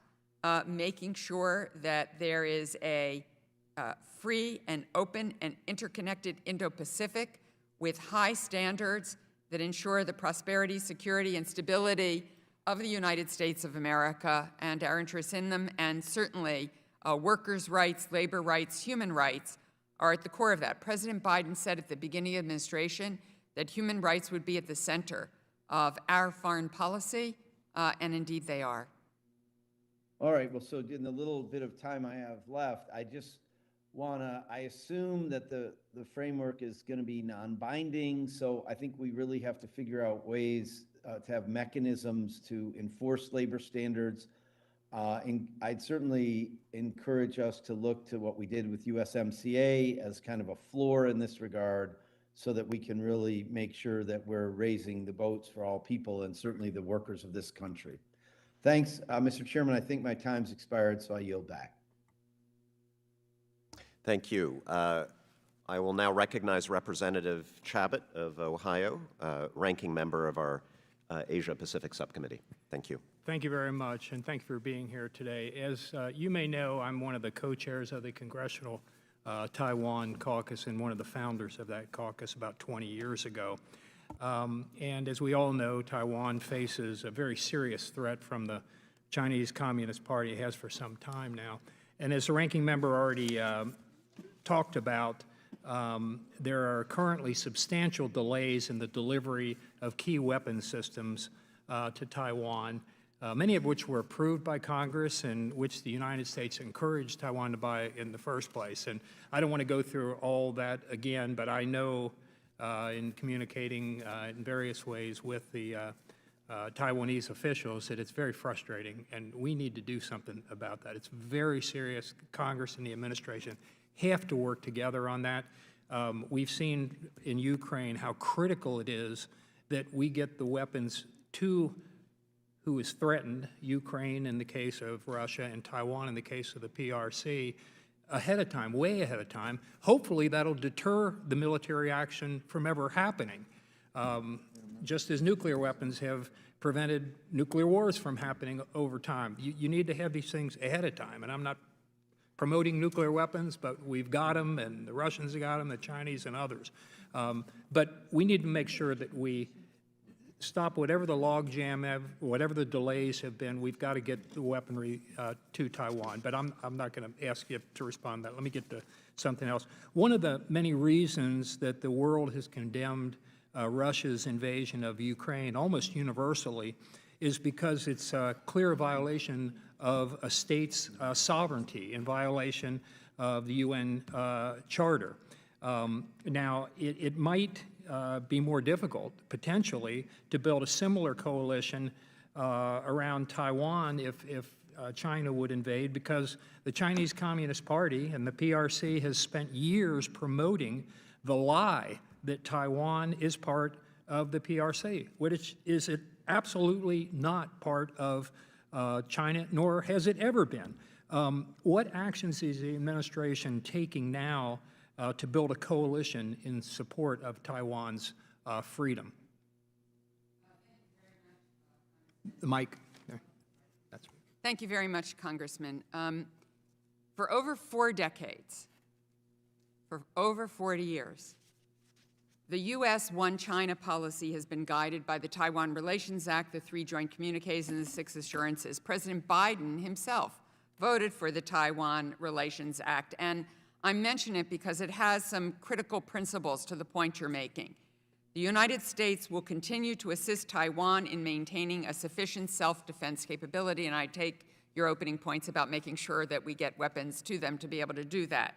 making sure that there is a free and open and interconnected Indo-Pacific with high standards that ensure the prosperity, security, and stability of the United States of America and our interests in them, and certainly workers' rights, labor rights, human rights are at the core of that. President Biden said at the beginning of the administration that human rights would be at the center of our foreign policy, and indeed they are. All right, well, so in the little bit of time I have left, I just I assume that the framework is going to be non-binding, so I think we really have to figure out ways to have mechanisms to enforce labor standards. And I'd certainly encourage us to look to what we did with USMCA as kind of a floor in this regard, so that we can really make sure that we're raising the boats for all people and certainly the workers of this country. Thanks, Mr. Chairman. I think my time's expired, so I yield back. Thank you. I will now recognize Representative Chabot of Ohio, ranking member of our Asia-Pacific Subcommittee. Thank you. Thank you very much, and thank you for being here today. As you may know, I'm one of the co-chairs of the Congressional Taiwan Caucus and one of the founders of that caucus about 20 years ago. And as we all know, Taiwan faces a very serious threat from the Chinese Communist Party. It has for some time now. And as the ranking member already talked about, there are currently substantial delays in the delivery of key weapons systems to Taiwan, many of which were approved by Congress and which the United States encouraged Taiwan to buy in the first place. And I don't want to go through all that again, but I know in communicating in various ways with the Taiwanese officials that it's very frustrating, and we need to do something about that. It's very serious. Congress and the administration have to work together on that. We've seen in Ukraine how critical it is that we get the weapons to who is threatened, Ukraine in the case of Russia and Taiwan in the case of the PRC, ahead of time, way ahead of time. Hopefully that'll deter the military action from ever happening, just as nuclear weapons have prevented nuclear wars from happening over time. You need to have these things ahead of time, and I'm not promoting nuclear weapons, but we've got them, and the Russians have got them, the Chinese and others. But we need to make sure that we stop whatever the logjam have, whatever the delays have been. We've got to get the weaponry to Taiwan. But I'm not going to ask you to respond to that. Let me get to something else. One of the many reasons that the world has condemned Russia's invasion of Ukraine almost universally is because it's a clear violation of a state's sovereignty, in violation of the UN Charter. Now, it might be more difficult, potentially, to build a similar coalition around Taiwan if China would invade, because the Chinese Communist Party and the PRC has spent years promoting the lie that Taiwan is part of the PRC, which is it absolutely not part of China, nor has it ever been. What actions is the administration taking now to build a coalition in support of Taiwan's freedom? The mic. There. That's Thank you very much, Congressman. For over 4 decades, for over 40 years, the U.S. One China policy has been guided by the Taiwan Relations Act, the 3 joint communiques, and the 6 assurances. President Biden himself voted for the Taiwan Relations Act, and I mention it because it has some critical principles to the point you're making. The United States will continue to assist Taiwan in maintaining a sufficient self-defense capability, and I take your opening points about making sure that we get weapons to them to be able to do that.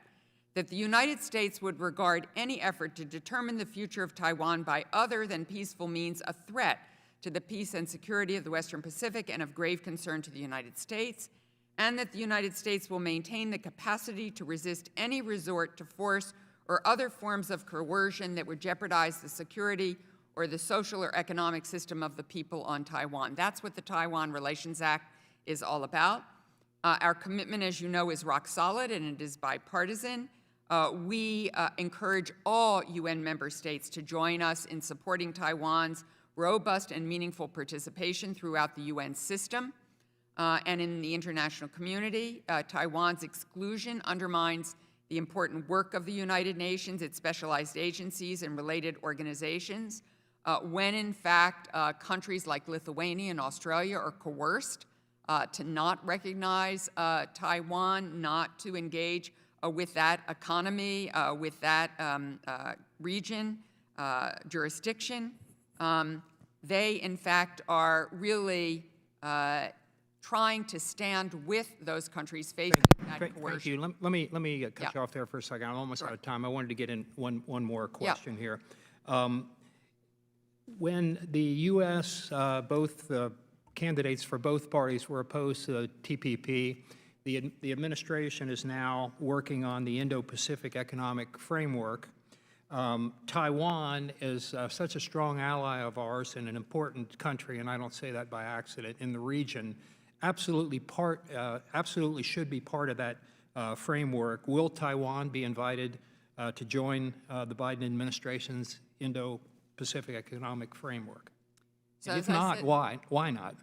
That the United States would regard any effort to determine the future of Taiwan by other than peaceful means a threat to the peace and security of the Western Pacific and of grave concern to the United States, and that the United States will maintain the capacity to resist any resort to force or other forms of coercion that would jeopardize the security or the social or economic system of the people on Taiwan. That's what the Taiwan Relations Act is all about. Our commitment, as you know, is rock solid, and it is bipartisan. We encourage all UN member states to join us in supporting Taiwan's robust and meaningful participation throughout the UN system and in the international community. Taiwan's exclusion undermines the important work of the United Nations, its specialized agencies, and related organizations, when in fact countries like Lithuania and Australia are coerced to not recognize Taiwan, not to engage with that economy, with that region, jurisdiction. They, in fact, are really trying to stand with those countries facing that coercion. Thank you. Let me cut you off there for a second. I'm almost out of time. I wanted to get in one more question here. When the U.S., both the candidates for both parties were opposed to the TPP, the administration is now working on the Indo-Pacific economic framework. Taiwan is such a strong ally of ours and an important country, and I don't say that by accident, in the region, absolutely should be part of that framework. Will Taiwan be invited to join the Biden administration's Indo-Pacific economic framework? So If not, why? Why not?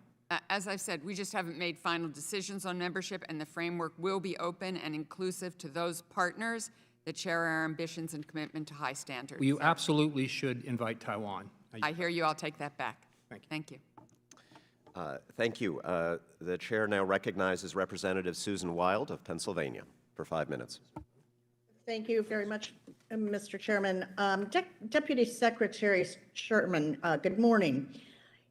As I've said, we just haven't made final decisions on membership, and the framework will be open and inclusive to those partners that share our ambitions and commitment to high standards. Well, you absolutely should invite Taiwan. I hear you. I'll take that back. Thank you. Thank you. Thank you. The chair now recognizes Representative Susan Wild of Pennsylvania for 5 minutes. Thank you very much, Mr. Chairman. Deputy Secretary Sherman, good morning.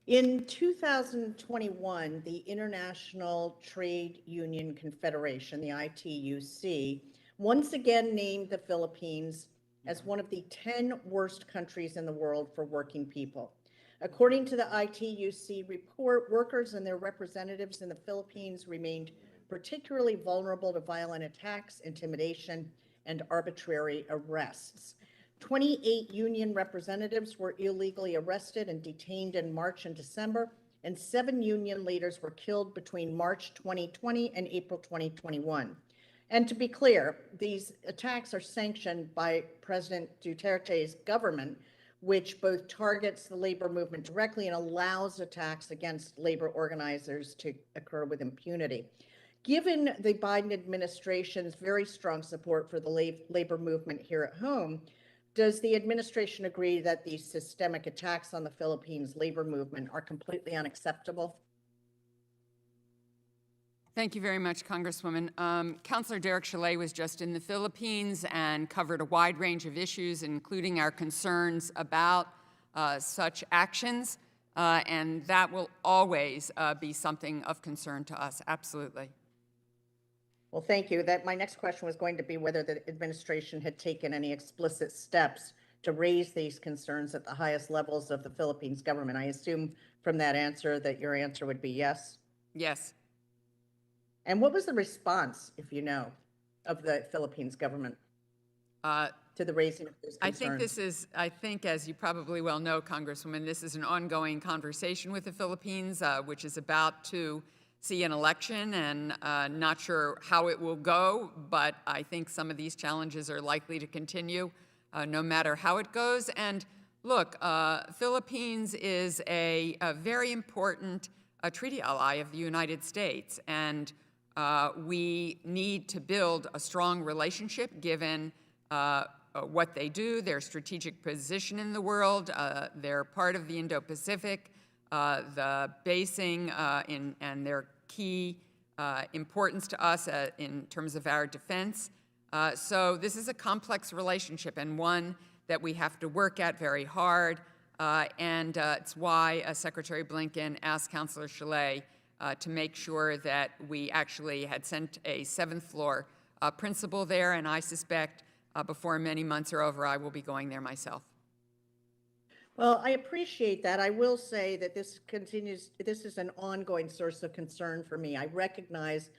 In 2021, the International Trade Union Confederation, the ITUC, once again named the Philippines as one of the 10 worst countries in the world for working people. According to the ITUC report, workers and their representatives in the Philippines remained particularly vulnerable to violent attacks, intimidation, and arbitrary arrests. 28 union representatives were illegally arrested and detained in March and December, and 7 union leaders were killed between March 2020 and April 2021. And to be clear, these attacks are sanctioned by President Duterte's government, which both targets the labor movement directly and allows attacks against labor organizers to occur with impunity. Given the Biden administration's very strong support for the labor movement here at home, does the administration agree that these systemic attacks on the Philippines labor movement are completely unacceptable? Thank you very much, Congresswoman. Councilor Derek Chalet was just in the Philippines and covered a wide range of issues, including our concerns about such actions, and that will always be something of concern to us, absolutely. Well, thank you. My next question was going to be whether the administration had taken any explicit steps to raise these concerns at the highest levels of the Philippines government. I assume from that answer that your answer would be yes. Yes. And what was the response, if you know, of the Philippines government to the raising of those concerns? I think, as you probably well know, Congresswoman, this is an ongoing conversation with the Philippines, which is about to see an election, and not sure how it will go, but I think some of these challenges are likely to continue no matter how it goes. And look, Philippines is a very important treaty ally of the United States, and we need to build a strong relationship given what they do, their strategic position in the world. They're part of the Indo-Pacific, the basing and their key importance to us in terms of our defense. So this is a complex relationship and one that we have to work at very hard. And it's why Secretary Blinken asked Councilor Chalet to make sure that we actually had sent a seventh floor principal there. And I suspect before many months are over, I will be going there myself. Well, I appreciate that. I will say that this is an ongoing source of concern for me. I recognize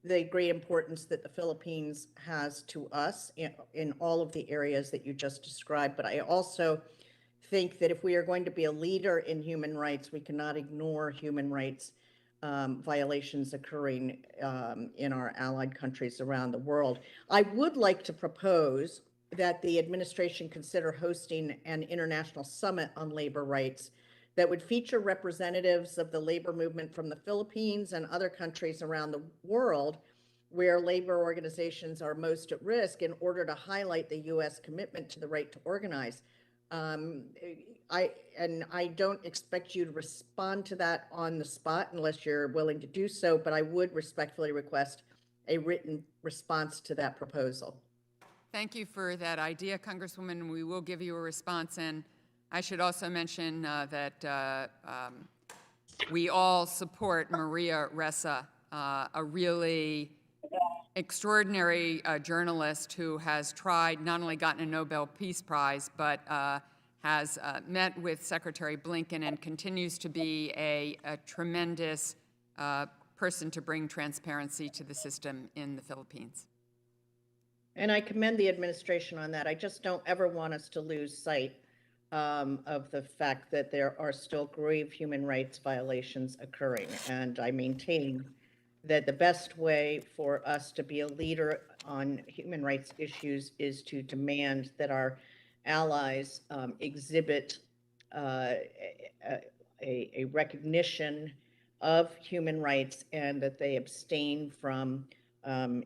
the great importance that the Philippines has to us in all of the areas that you just described, but I also think that if we are going to be a leader in human rights, we cannot ignore human rights violations occurring in our allied countries around the world. I would like to propose that the administration consider hosting an international summit on labor rights that would feature representatives of the labor movement from the Philippines and other countries around the world where labor organizations are most at risk, in order to highlight the U.S. commitment to the right to organize. I don't expect you to respond to that on the spot unless you're willing to do so, but I would respectfully request a written response to that proposal. Thank you for that idea, Congresswoman. We will give you a response. And I should also mention that we all support Maria Ressa, a really extraordinary journalist who has tried, not only gotten a Nobel Peace Prize, but has met with Secretary Blinken and continues to be a tremendous person to bring transparency to the system in the Philippines. And I commend the administration on that. I just don't ever want us to lose sight of the fact that there are still grave human rights violations occurring. And I maintain that the best way for us to be a leader on human rights issues is to demand that our allies exhibit a recognition of human rights, and that they abstain from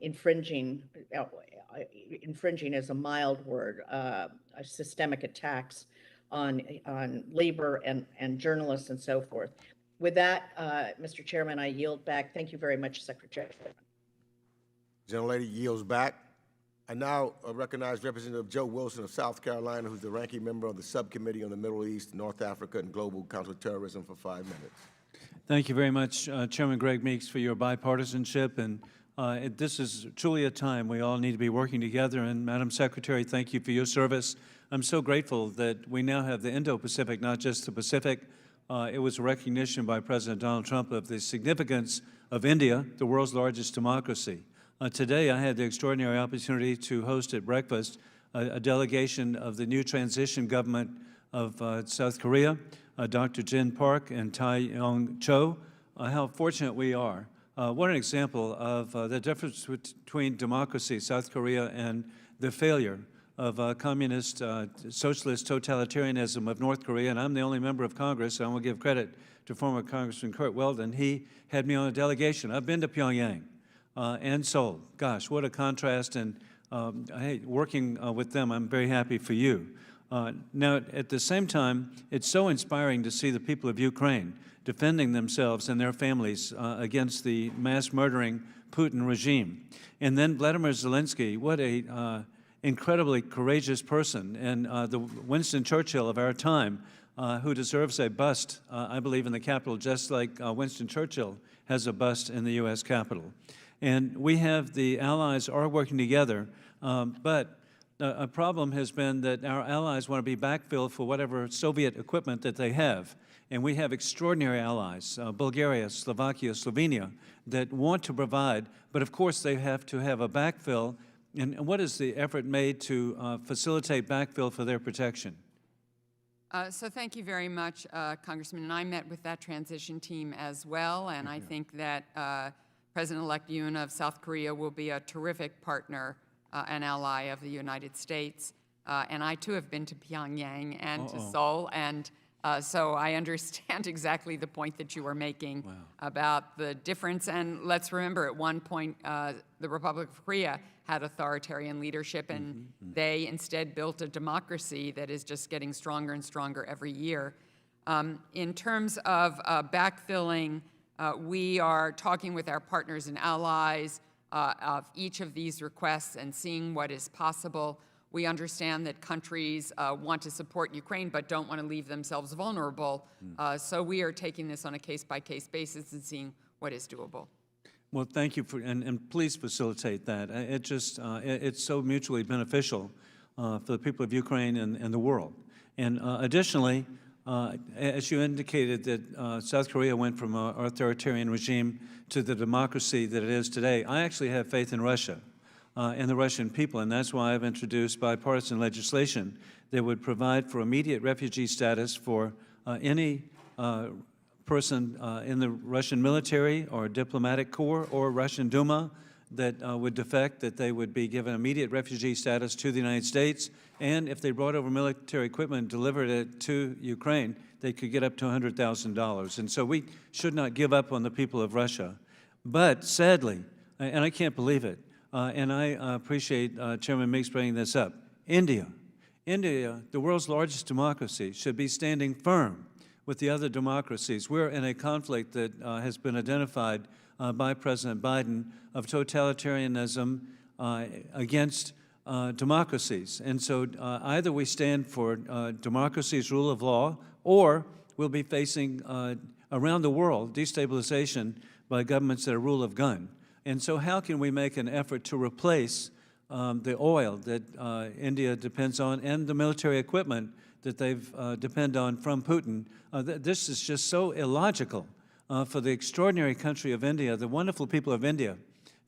infringing is a mild word, systemic attacks on labor and journalists and so forth. With that, Mr. Chairman, I yield back. Thank you very much, Secretary. Gentlelady yields back. I now recognize Representative Joe Wilson of South Carolina, who's the ranking member of the Subcommittee on the Middle East, North Africa, and Global Counterterrorism, for 5 minutes. Thank you very much, Chairman Greg Meeks, for your bipartisanship. And this is truly a time we all need to be working together. And Madam Secretary, thank you for your service. I'm so grateful that we now have the Indo-Pacific, not just the Pacific. It was a recognition by President Donald Trump of the significance of India, the world's largest democracy. Today, I had the extraordinary opportunity to host at breakfast a delegation of the new transition government of South Korea, Dr. Jin Park and Tai Yong Cho. How fortunate we are. What an example of the difference between democracy, South Korea, and the failure of communist, socialist totalitarianism of North Korea. And I'm the only member of Congress, so I want to give credit to former Congressman Kurt Weldon. He had me on a delegation. I've been to Pyongyang and Seoul. Gosh, what a contrast. And hey, working with them, I'm very happy for you. Now, at the same time, it's so inspiring to see the people of Ukraine defending themselves and their families against the mass murdering Putin regime. And then Vladimir Zelensky, what a incredibly courageous person, and the Winston Churchill of our time, who deserves a bust, I believe, in the Capitol, just like Winston Churchill has a bust in the U.S. Capitol. And we have the allies are working together, but a problem has been that our allies want to be backfilled for whatever Soviet equipment that they have. And we have extraordinary allies, Bulgaria, Slovakia, Slovenia, that want to provide, but of course they have to have a backfill. And what is the effort made to facilitate backfill for their protection? So thank you very much, Congressman. And I met with that transition team as well, and I think that President-elect Yoon of South Korea will be a terrific partner and ally of the United States. And I, too, have been to Pyongyang and to Seoul, and so I understand exactly the point that you were making about the difference. And let's remember, at one point, the Republic of Korea had authoritarian leadership, and they instead built a democracy that is just getting stronger and stronger every year. In terms of backfilling, we are talking with our partners and allies of each of these requests and seeing what is possible. We understand that countries want to support Ukraine but don't want to leave themselves vulnerable. So we are taking this on a case-by-case basis and seeing what is doable. Well, thank you for, and please facilitate that. It's so mutually beneficial for the people of Ukraine and the world. And additionally, as you indicated that South Korea went from an authoritarian regime to the democracy that it is today, I actually have faith in Russia and the Russian people, and that's why I've introduced bipartisan legislation that would provide for immediate refugee status for any person in the Russian military or diplomatic corps or Russian Duma that would defect, that they would be given immediate refugee status to the United States. And if they brought over military equipment and delivered it to Ukraine, they could get up to $100,000. And so we should not give up on the people of Russia. But sadly, and I can't believe it, and I appreciate Chairman Meeks bringing this up, India, the world's largest democracy, should be standing firm with the other democracies. We're in a conflict that has been identified by President Biden of totalitarianism against democracies. And so either we stand for democracy's rule of law, or we'll be facing around the world destabilization by governments that are rule of gun. And so how can we make an effort to replace the oil that India depends on and the military equipment that they've depend on from Putin? This is just so illogical for the extraordinary country of India, the wonderful people of India,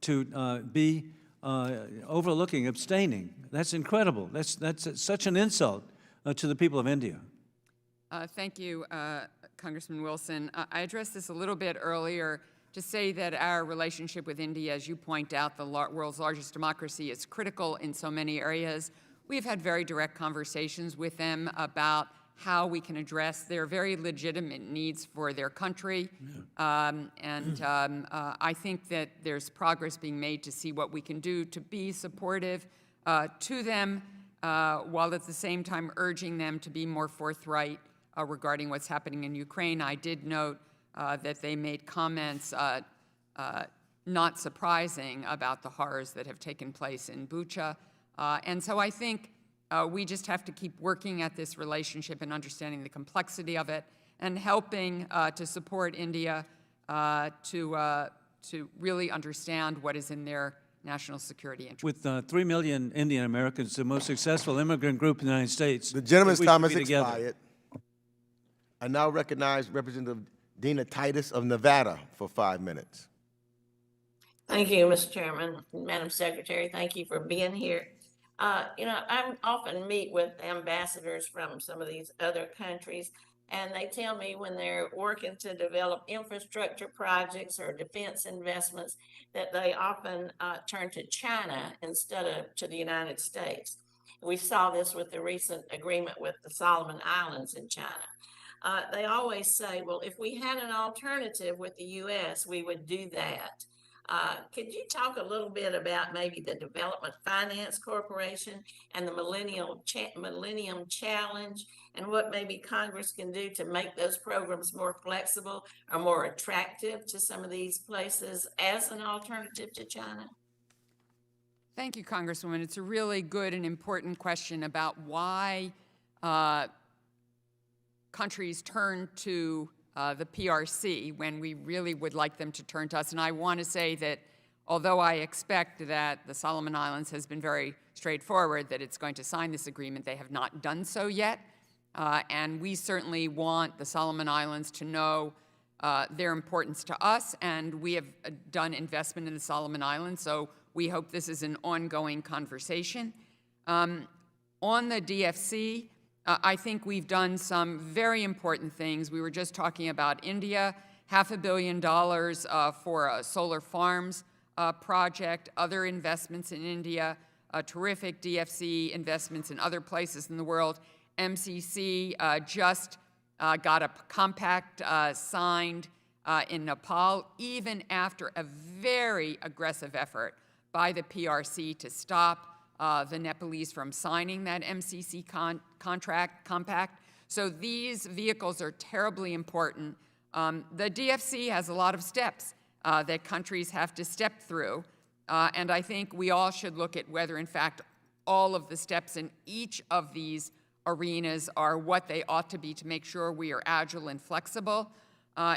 to be overlooking, abstaining. That's incredible. That's such an insult to the people of India. Thank you, Congressman Wilson. I addressed this a little bit earlier to say that our relationship with India, as you point out, the world's largest democracy, is critical in so many areas. We've had very direct conversations with them about how we can address their very legitimate needs for their country. I think that there's progress being made to see what we can do to be supportive to them, while at the same time urging them to be more forthright regarding what's happening in Ukraine. I did note that they made comments not surprising about the horrors that have taken place in Bucha. And so I think we just have to keep working at this relationship and understanding the complexity of it and helping to support India to really understand what is in their national security interest. With 3 million Indian Americans, the most successful immigrant group in the United States. The gentleman's we time should has be together. expired. I now recognize Representative Dina Titus of Nevada for 5 minutes. Thank you, Mr. Chairman. Madam Secretary, thank you for being here. I often meet with ambassadors from some of these other countries, and they tell me when they're working to develop infrastructure projects or defense investments that they often turn to China instead of to the United States. We saw this with the recent agreement with the Solomon Islands in China. They always say, well, if we had an alternative with the U.S., we would do that. Could you talk a little bit about maybe the Development Finance Corporation and the Millennium Challenge, and what maybe Congress can do to make those programs more flexible or more attractive to some of these places as an alternative to China? Thank you, Congresswoman. It's a really good and important question about why countries turn to the PRC when we really would like them to turn to us. And I want to say that although I expect that the Solomon Islands has been very straightforward that it's going to sign this agreement, they have not done so yet. And we certainly want the Solomon Islands to know their importance to us, and we have done investment in the Solomon Islands, so we hope this is an ongoing conversation. On the DFC, I think we've done some very important things. We were just talking about India, $500 million for a solar farms project, other investments in India, terrific DFC investments in other places in the world. MCC just got a compact signed in Nepal, even after a very aggressive effort by the PRC to stop the Nepalese from signing that MCC compact. So these vehicles are terribly important. The DFC has a lot of steps that countries have to step through, and I think we all should look at whether, in fact, all of the steps in each of these arenas are what they ought to be to make sure we are agile and flexible.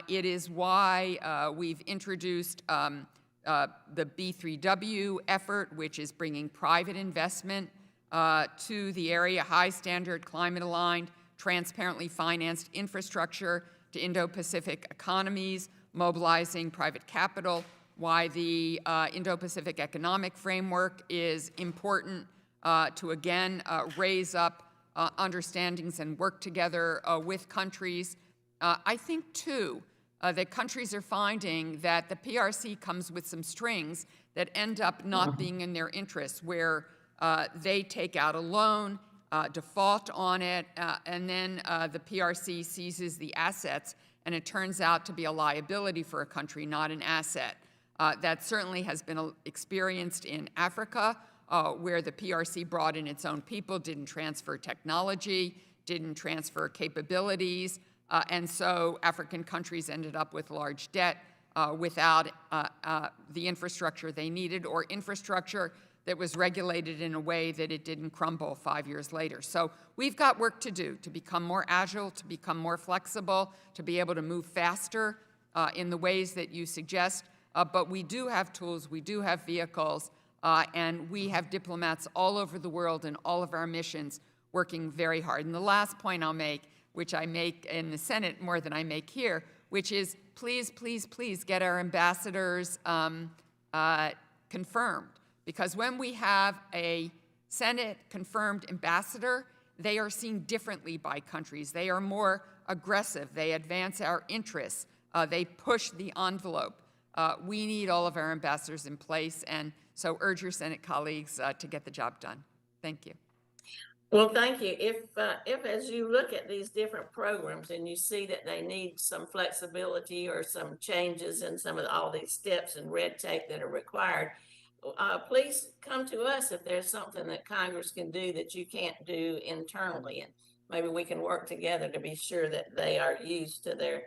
It is why we've introduced the B3W effort, which is bringing private investment to the area, high standard, climate aligned, transparently financed infrastructure to Indo-Pacific economies, mobilizing private capital, why the Indo-Pacific economic framework is important to again raise up understandings and work together with countries. I think too, that countries are finding that the PRC comes with some strings that end up not being in their interests, where they take out a loan, default on it, and then the PRC seizes the assets, and it turns out to be a liability for a country, not an asset. That certainly has been experienced in Africa, where the PRC brought in its own people, didn't transfer technology, didn't transfer capabilities, and so African countries ended up with large debt without the infrastructure they needed, or infrastructure that was regulated in a way that it didn't crumble 5 years later. So we've got work to do to become more agile, to become more flexible, to be able to move faster in the ways that you suggest. But we do have tools, we do have vehicles, and we have diplomats all over the world in all of our missions working very hard. And the last point I'll make, which I make in the Senate more than I make here, which is please, please, please get our ambassadors confirmed. Because when we have a Senate-confirmed ambassador, they are seen differently by countries. They are more aggressive. They advance our interests. They push the envelope. We need all of our ambassadors in place, and so urge your Senate colleagues to get the job done. Thank you. Well, thank you. If as you look at these different programs and you see that they need some flexibility or some changes in some of all these steps and red tape that are required, please come to us if there's something that Congress can do that you can't do internally, and maybe we can work together to be sure that they are used to their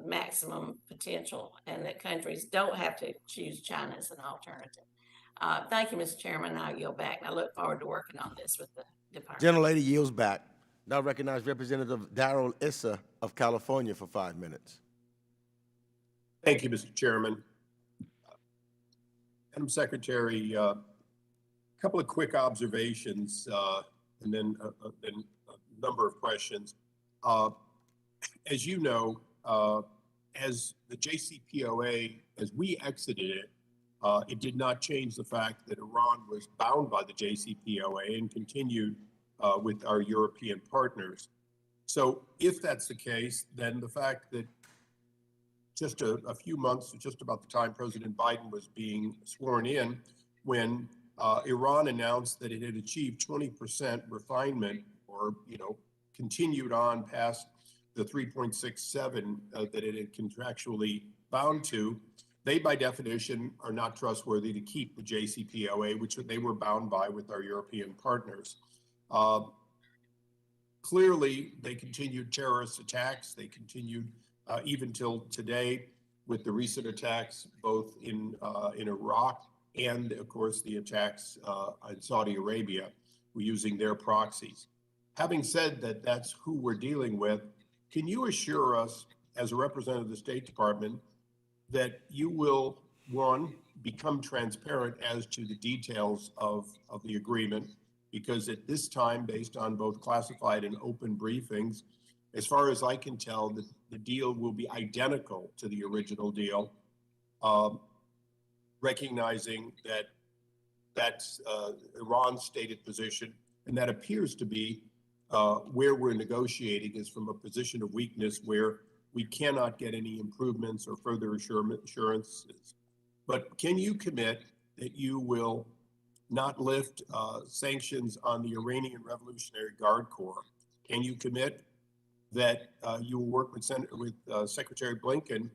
maximum potential, and that countries don't have to choose China as an alternative. Thank you, Mr. Chairman. I yield back. I look forward to working on this with the department. Gentlelady yields back. Now recognize Representative Darrell Issa of California for 5 minutes. Thank you, Mr. Chairman. Madam Secretary, a couple of quick observations and then a number of questions. As you know, as the JCPOA, as we exited it, it did not change the fact that Iran was bound by the JCPOA and continued with our European partners. So if that's the case, then the fact that just a few months, just about the time President Biden was being sworn in, when Iran announced that it had achieved 20% refinement, or continued on past the 3.67 that it had contractually bound to, they by definition are not trustworthy to keep the JCPOA, which they were bound by with our European partners. Clearly, they continued terrorist attacks. They continued even till today with the recent attacks both in Iraq and, of course, the attacks in Saudi Arabia using their proxies. Having said that, that's who we're dealing with. Can you assure us, as a representative of the State Department, that you will one, become transparent as to the details of the agreement, because at this time, based on both classified and open briefings, as far as I can tell, the deal will be identical to the original deal, recognizing that that's Iran's stated position, and that appears to be where we're negotiating is from a position of weakness where we cannot get any improvements or further assurances. But can you commit that you will not lift sanctions on the Iranian Revolutionary Guard Corps? Can you commit that you will work with Secretary Blinken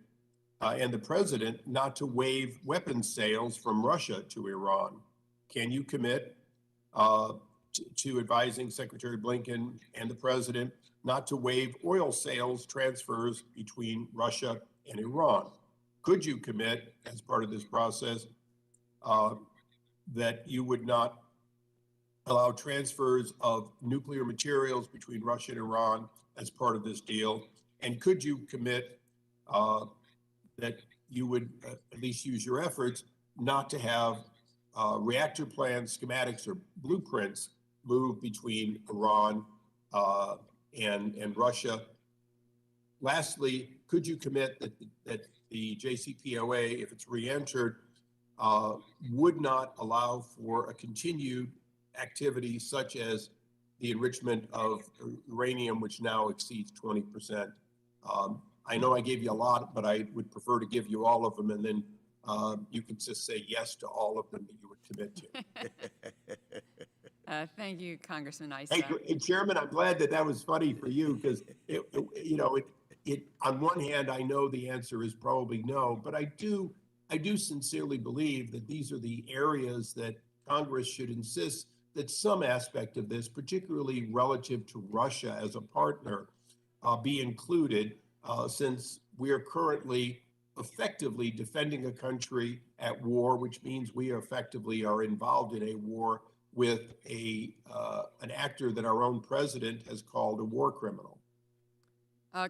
and the president not to waive weapons sales from Russia to Iran? Can you commit to advising Secretary Blinken and the president not to waive oil sales transfers between Russia and Iran? Could you commit, as part of this process, that you would not allow transfers of nuclear materials between Russia and Iran as part of this deal? And could you commit that you would at least use your efforts not to have reactor plans, schematics, or blueprints move between Iran and Russia? Lastly, could you commit that the JCPOA, if it's re-entered, would not allow for a continued activity such as the enrichment of uranium, which now exceeds 20%? I know I gave you a lot, but I would prefer to give you all of them, and then you can just say yes to all of them that you would commit to. Thank you, Congressman Issa. Hey, Chairman, I'm glad that was funny for you, because on one hand, I know the answer is probably no, but I do sincerely believe that these are the areas that Congress should insist that some aspect of this, particularly relative to Russia as a partner, be included, since we are currently effectively defending a country at war, which means we effectively are involved in a war with an actor that our own president has called a war criminal.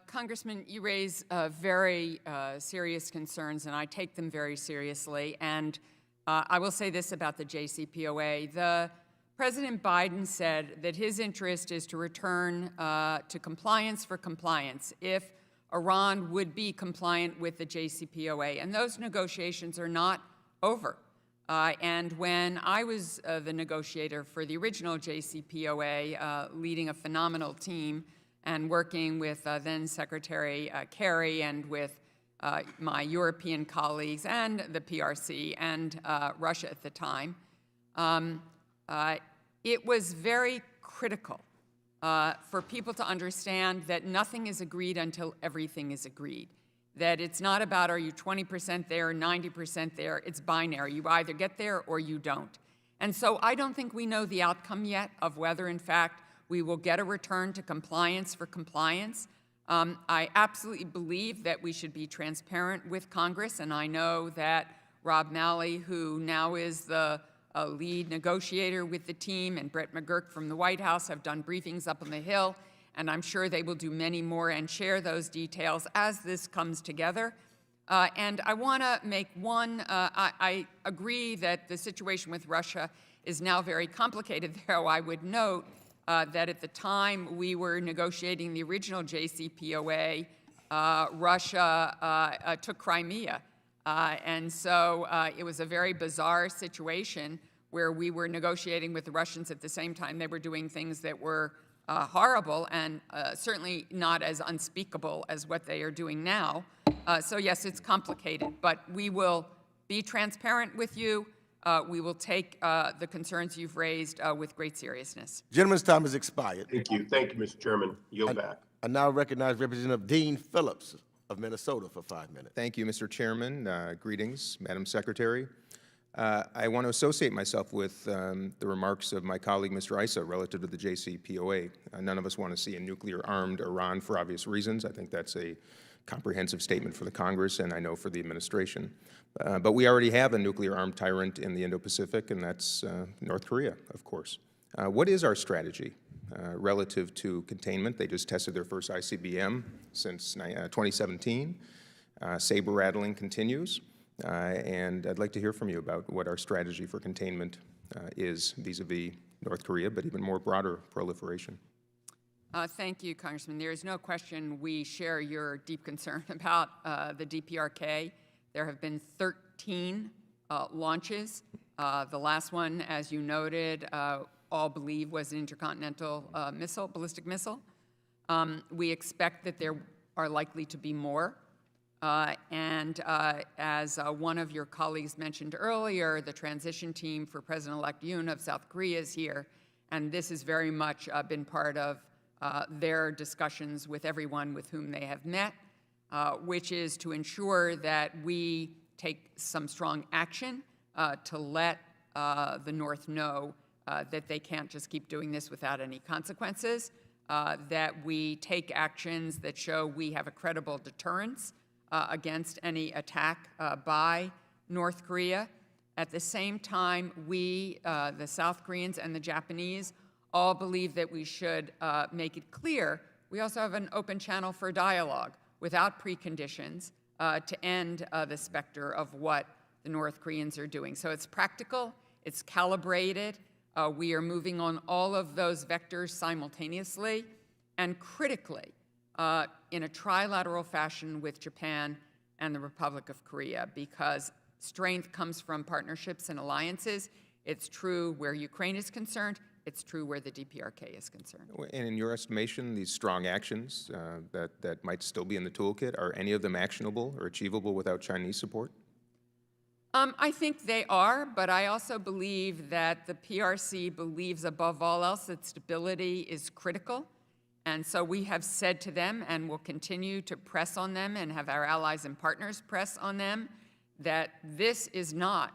Congressman, you raise very serious concerns, and I take them very seriously. And I will say this about the JCPOA. President Biden said that his interest is to return to compliance for compliance if Iran would be compliant with the JCPOA. And those negotiations are not over. And when I was the negotiator for the original JCPOA, leading a phenomenal team and working with then Secretary Kerry and with my European colleagues and the PRC and Russia at the time, it was very critical for people to understand that nothing is agreed until everything is agreed. That it's not about, are you 20% there, 90% there? It's binary. You either get there or you don't. And so I don't think we know the outcome yet of whether, in fact, we will get a return to compliance for compliance. I absolutely believe that we should be transparent with Congress, and I know that Rob Malley, who now is the lead negotiator with the team, and Brett McGurk from the White House have done briefings up on the Hill, and I'm sure they will do many more and share those details as this comes together. And I want to make one, I agree that the situation with Russia is now very complicated, though I would note that at the time we were negotiating the original JCPOA, Russia took Crimea. And so it was a very bizarre situation where we were negotiating with the Russians at the same time they were doing things that were horrible and certainly not as unspeakable as what they are doing now. So yes, it's complicated, but we will be transparent with you. We will take the concerns you've raised with great seriousness. Gentleman's time has expired. Thank you, Mr. Chairman. Yield back. I now recognize Representative Dean Phillips of Minnesota for 5 minutes. Thank you, Mr. Chairman. Greetings, Madam Secretary. I want to associate myself with the remarks of my colleague, Mr. Issa, relative to the JCPOA. None of us want to see a nuclear-armed Iran for obvious reasons. I think that's a comprehensive statement for the Congress, and I know for the administration. But we already have a nuclear-armed tyrant in the Indo-Pacific, and that's North Korea, of course. What is our strategy relative to containment? They just tested their first ICBM since 2017. Saber rattling continues. And I'd like to hear from you about what our strategy for containment is vis-a-vis North Korea, but even more broader proliferation. Thank you, Congressman. There is no question we share your deep concern about the DPRK. There have been 13 launches. The last one, as you noted, all believe was an intercontinental missile, ballistic missile. We expect that there are likely to be more. As one of your colleagues mentioned earlier, the transition team for President-elect Yoon of South Korea is here, and this has very much been part of their discussions with everyone with whom they have met, which is to ensure that we take some strong action to let the North know that they can't just keep doing this without any consequences, that we take actions that show we have a credible deterrence against any attack by North Korea. At the same time, we, the South Koreans and the Japanese, all believe that we should make it clear we also have an open channel for dialogue without preconditions to end the specter of what the North Koreans are doing. So it's practical, it's calibrated. We are moving on all of those vectors simultaneously and critically in a trilateral fashion with Japan and the Republic of Korea, because strength comes from partnerships and alliances. It's true where Ukraine is concerned. It's true where the DPRK is concerned. And in your estimation, these strong actions that might still be in the toolkit, are any of them actionable or achievable without Chinese support? I think they are, but I also believe that the PRC believes above all else that stability is critical. And so we have said to them, and will continue to press on them and have our allies and partners press on them, that this is not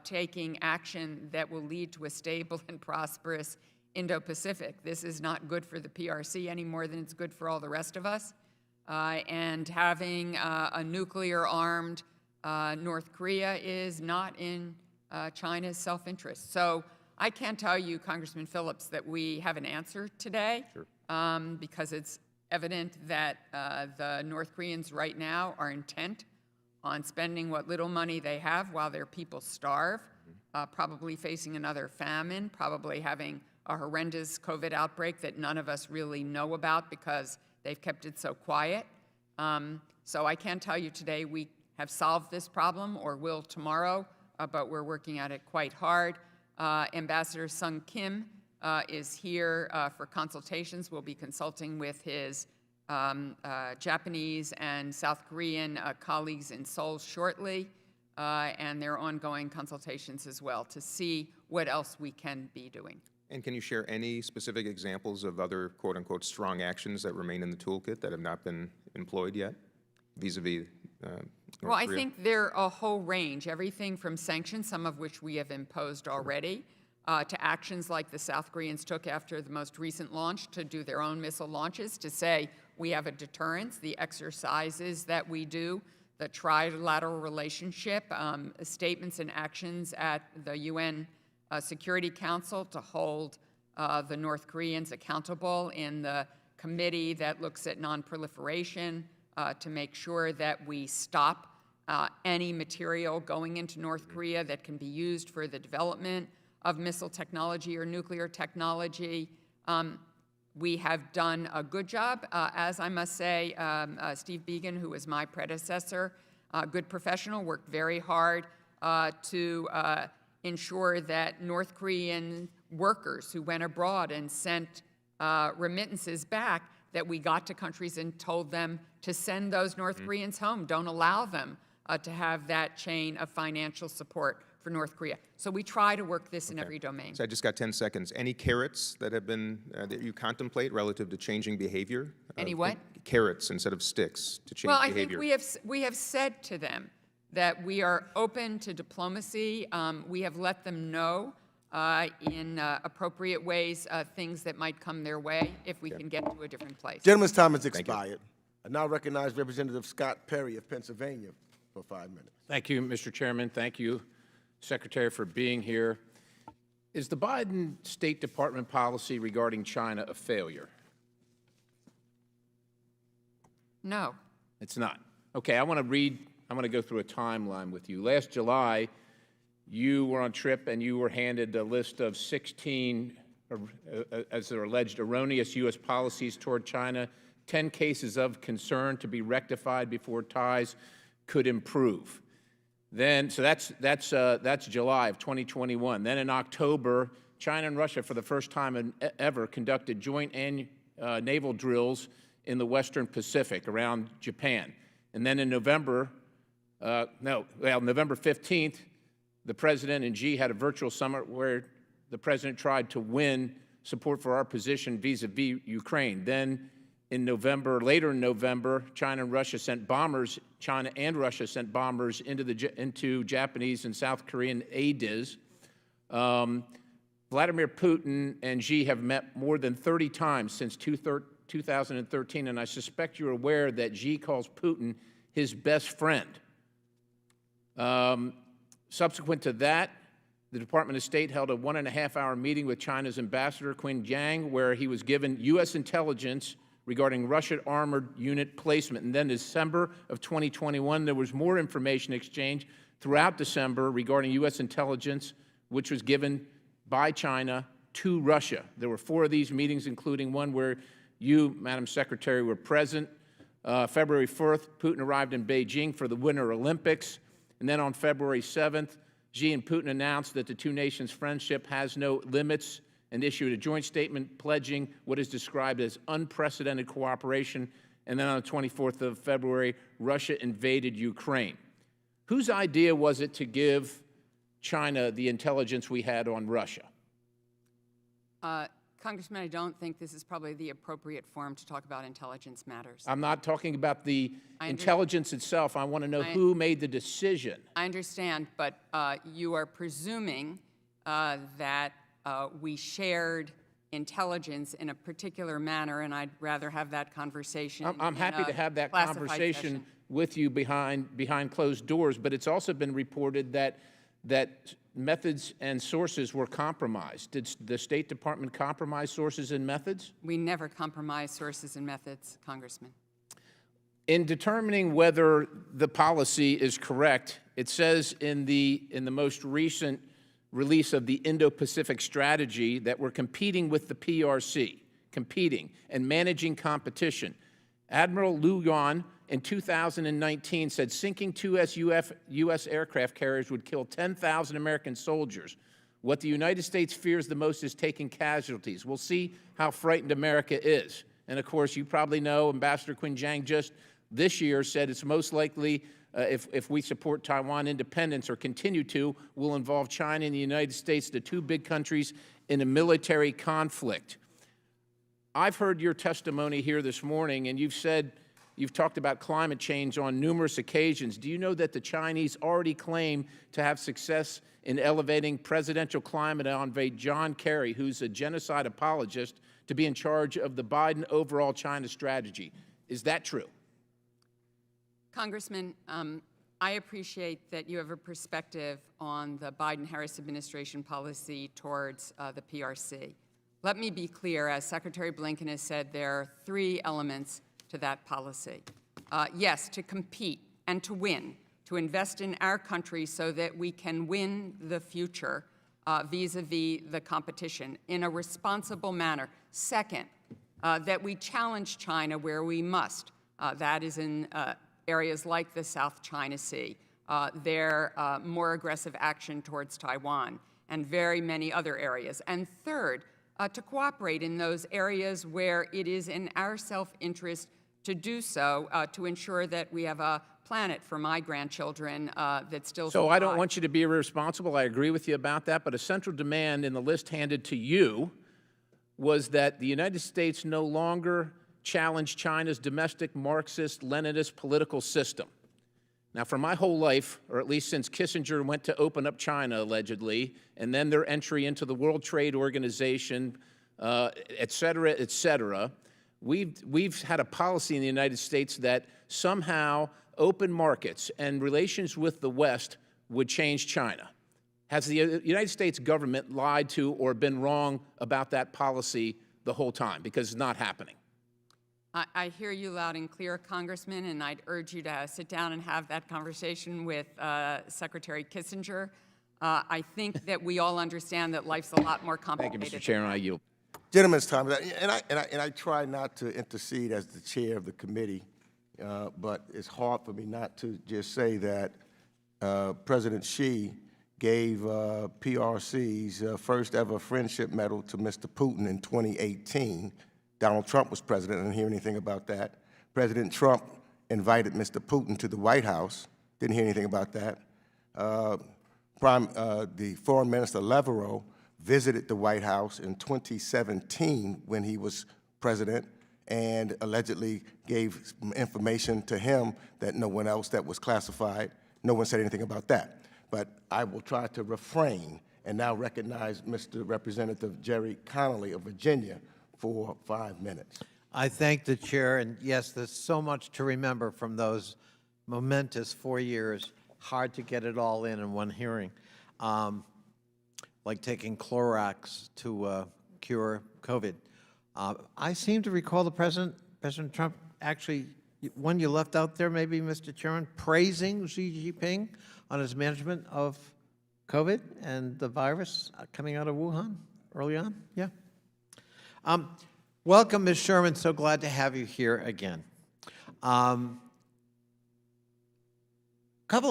taking action that will lead to a stable and prosperous Indo-Pacific. This is not good for the PRC any more than it's good for all the rest of us. And having a nuclear-armed North Korea is not in China's self-interest. So I can't tell you, Congressman Phillips, that we have an answer today, Sure. Because it's evident that the North Koreans right now are intent on spending what little money they have while their people starve, probably facing another famine, probably having a horrendous COVID outbreak that none of us really know about because they've kept it so quiet. So I can't tell you today we have solved this problem or will tomorrow, but we're working at it quite hard. Ambassador Sung Kim is here for consultations. We'll be consulting with his Japanese and South Korean colleagues in Seoul shortly, and their ongoing consultations as well to see what else we can be doing. And can you share any specific examples of other quote-unquote strong actions that remain in the toolkit that have not been employed yet, vis-a-vis North Well, I Korea? think there are a whole range, everything from sanctions, some of which we have imposed already, to actions like the South Koreans took after the most recent launch to do their own missile launches, to say we have a deterrence, the exercises that we do, the trilateral relationship, statements and actions at the UN Security Council to hold the North Koreans accountable in the committee that looks at nonproliferation, to make sure that we stop any material going into North Korea that can be used for the development of missile technology or nuclear technology. We have done a good job, as I must say. Steve Biegun, who was my predecessor, a good professional, worked very hard to ensure that North Korean workers who went abroad and sent remittances back, that we got to countries and told them to send those North Koreans home. Don't allow them to have that chain of financial support for North Korea. So we try to work this in every domain. So I just got 10 seconds. Any carrots that have been, that you contemplate relative to changing behavior? Any what? Carrots instead of sticks to change Well, I behavior. think we have said to them that we are open to diplomacy. We have let them know in appropriate ways things that might come their way if we can get to a different place. Gentleman's time has expired. I now recognize Representative Scott Perry of Pennsylvania for 5 minutes. Thank you, Mr. Chairman. Thank you, Secretary, for being here. Is the Biden State Department policy regarding China a failure? No. It's not. Okay, I want to read I'm going to go through a timeline with you. Last July, you were on trip and you were handed a list of 16, as they're alleged, erroneous U.S. policies toward China, 10 cases of concern to be rectified before ties could improve. Then, so that's July of 2021. Then in October, China and Russia, for the first time ever, conducted joint naval drills in the Western Pacific around Japan. And then in November 15th, the President and Xi had a virtual summit where the President tried to win support for our position vis-a-vis Ukraine. Then in November, later in November, China and Russia sent bombers into Japanese and South Korean ADIZ. Vladimir Putin and Xi have met more than 30 times since 2013, and I suspect you're aware that Xi calls Putin his best friend. Subsequent to that, the Department of State held a 1.5-hour meeting with China's ambassador, Qin Jiang, where he was given U.S. intelligence regarding Russian armored unit placement. And then December of 2021, there was more information exchange throughout December regarding U.S. intelligence, which was given by China to Russia. There were 4 of these meetings, including one where you, Madam Secretary, were present. February 4th, Putin arrived in Beijing for the Winter Olympics. And then on February 7th, Xi and Putin announced that the two nations' friendship has no limits and issued a joint statement pledging what is described as unprecedented cooperation. And then on the 24th of February, Russia invaded Ukraine. Whose idea was it to give China the intelligence we had on Russia? Congressman, I don't think this is probably the appropriate forum to talk about intelligence matters. I'm not talking about the intelligence itself. I want to know who made the decision. I understand, but you are presuming that we shared intelligence in a particular manner, and I'd rather have that conversation. I'm happy to have that conversation with you behind closed doors, but it's also been reported that methods and sources were compromised. Did the State Department compromise sources and methods? We never compromise sources and methods, Congressman. In determining whether the policy is correct, it says in the most recent release of the Indo-Pacific strategy that we're competing with the PRC, competing and managing competition. Admiral Lu Yuan in 2019 said sinking 2 U.S. aircraft carriers would kill 10,000 American soldiers. What the United States fears the most is taking casualties. We'll see how frightened America is. And of course, you probably know Ambassador Qin Jiang just this year said it's most likely if we support Taiwan independence or continue to, will involve China and the United States, the 2 big countries, in a military conflict. I've heard your testimony here this morning, and you've talked about climate change on numerous occasions. Do you know that the Chinese already claim to have success in elevating presidential climate envoy John Kerry, who's a genocide apologist, to be in charge of the Biden overall China strategy? Is that true? Congressman, I appreciate that you have a perspective on the Biden-Harris administration policy towards the PRC. Let me be clear, as Secretary Blinken has said, there are 3 elements to that policy. Yes, to compete and to win, to invest in our country so that we can win the future vis-a-vis the competition in a responsible manner. Second, that we challenge China where we must. That is in areas like the South China Sea, their more aggressive action towards Taiwan, and very many other areas. And third, to cooperate in those areas where it is in our self-interest to do so, to ensure that we have a planet for my grandchildren that still So I don't want you to be irresponsible. I agree with you about that. But a central demand in the list handed to you was that the United States no longer challenge China's domestic Marxist, Leninist political system. Now, for my whole life, or at least since Kissinger went to open up China, allegedly, and then their entry into the World Trade Organization, et cetera, we've had a policy in the United States that somehow open markets and relations with the West would change China. Has the United States government lied to or been wrong about that policy the whole time? Because it's not happening. I hear you loud and clear, Congressman, and I'd urge you to sit down and have that conversation with Secretary Kissinger. I think that we all understand that life's a lot more Thank complicated. you, Mr. Chairman. I yield. Gentleman's time, and I try not to intercede as the chair of the committee, but it's hard for me not to just say that President Xi gave PRC's first ever friendship medal to Mr. Putin in 2018. Donald Trump was president. I didn't hear anything about that. President Trump invited Mr. Putin to the White House. Didn't hear anything about that. The Foreign Minister Lavrov visited the White House in 2017 when he was president and allegedly gave information to him that no one else that was classified. No one said anything about that. But I will try to refrain and now recognize Mr. Representative Jerry Connolly of Virginia for 5 minutes. I thank the chair, and yes, there's so much to remember from those momentous 4 years. Hard to get it all in one hearing. Like taking Clorox to cure COVID. I seem to recall the President Trump, actually, one you left out there maybe, Mr. Chairman, praising Xi Jinping on his management of COVID and the virus coming out of Wuhan early on. Yeah. Welcome, Ms. Sherman. So glad to have you here again. Couple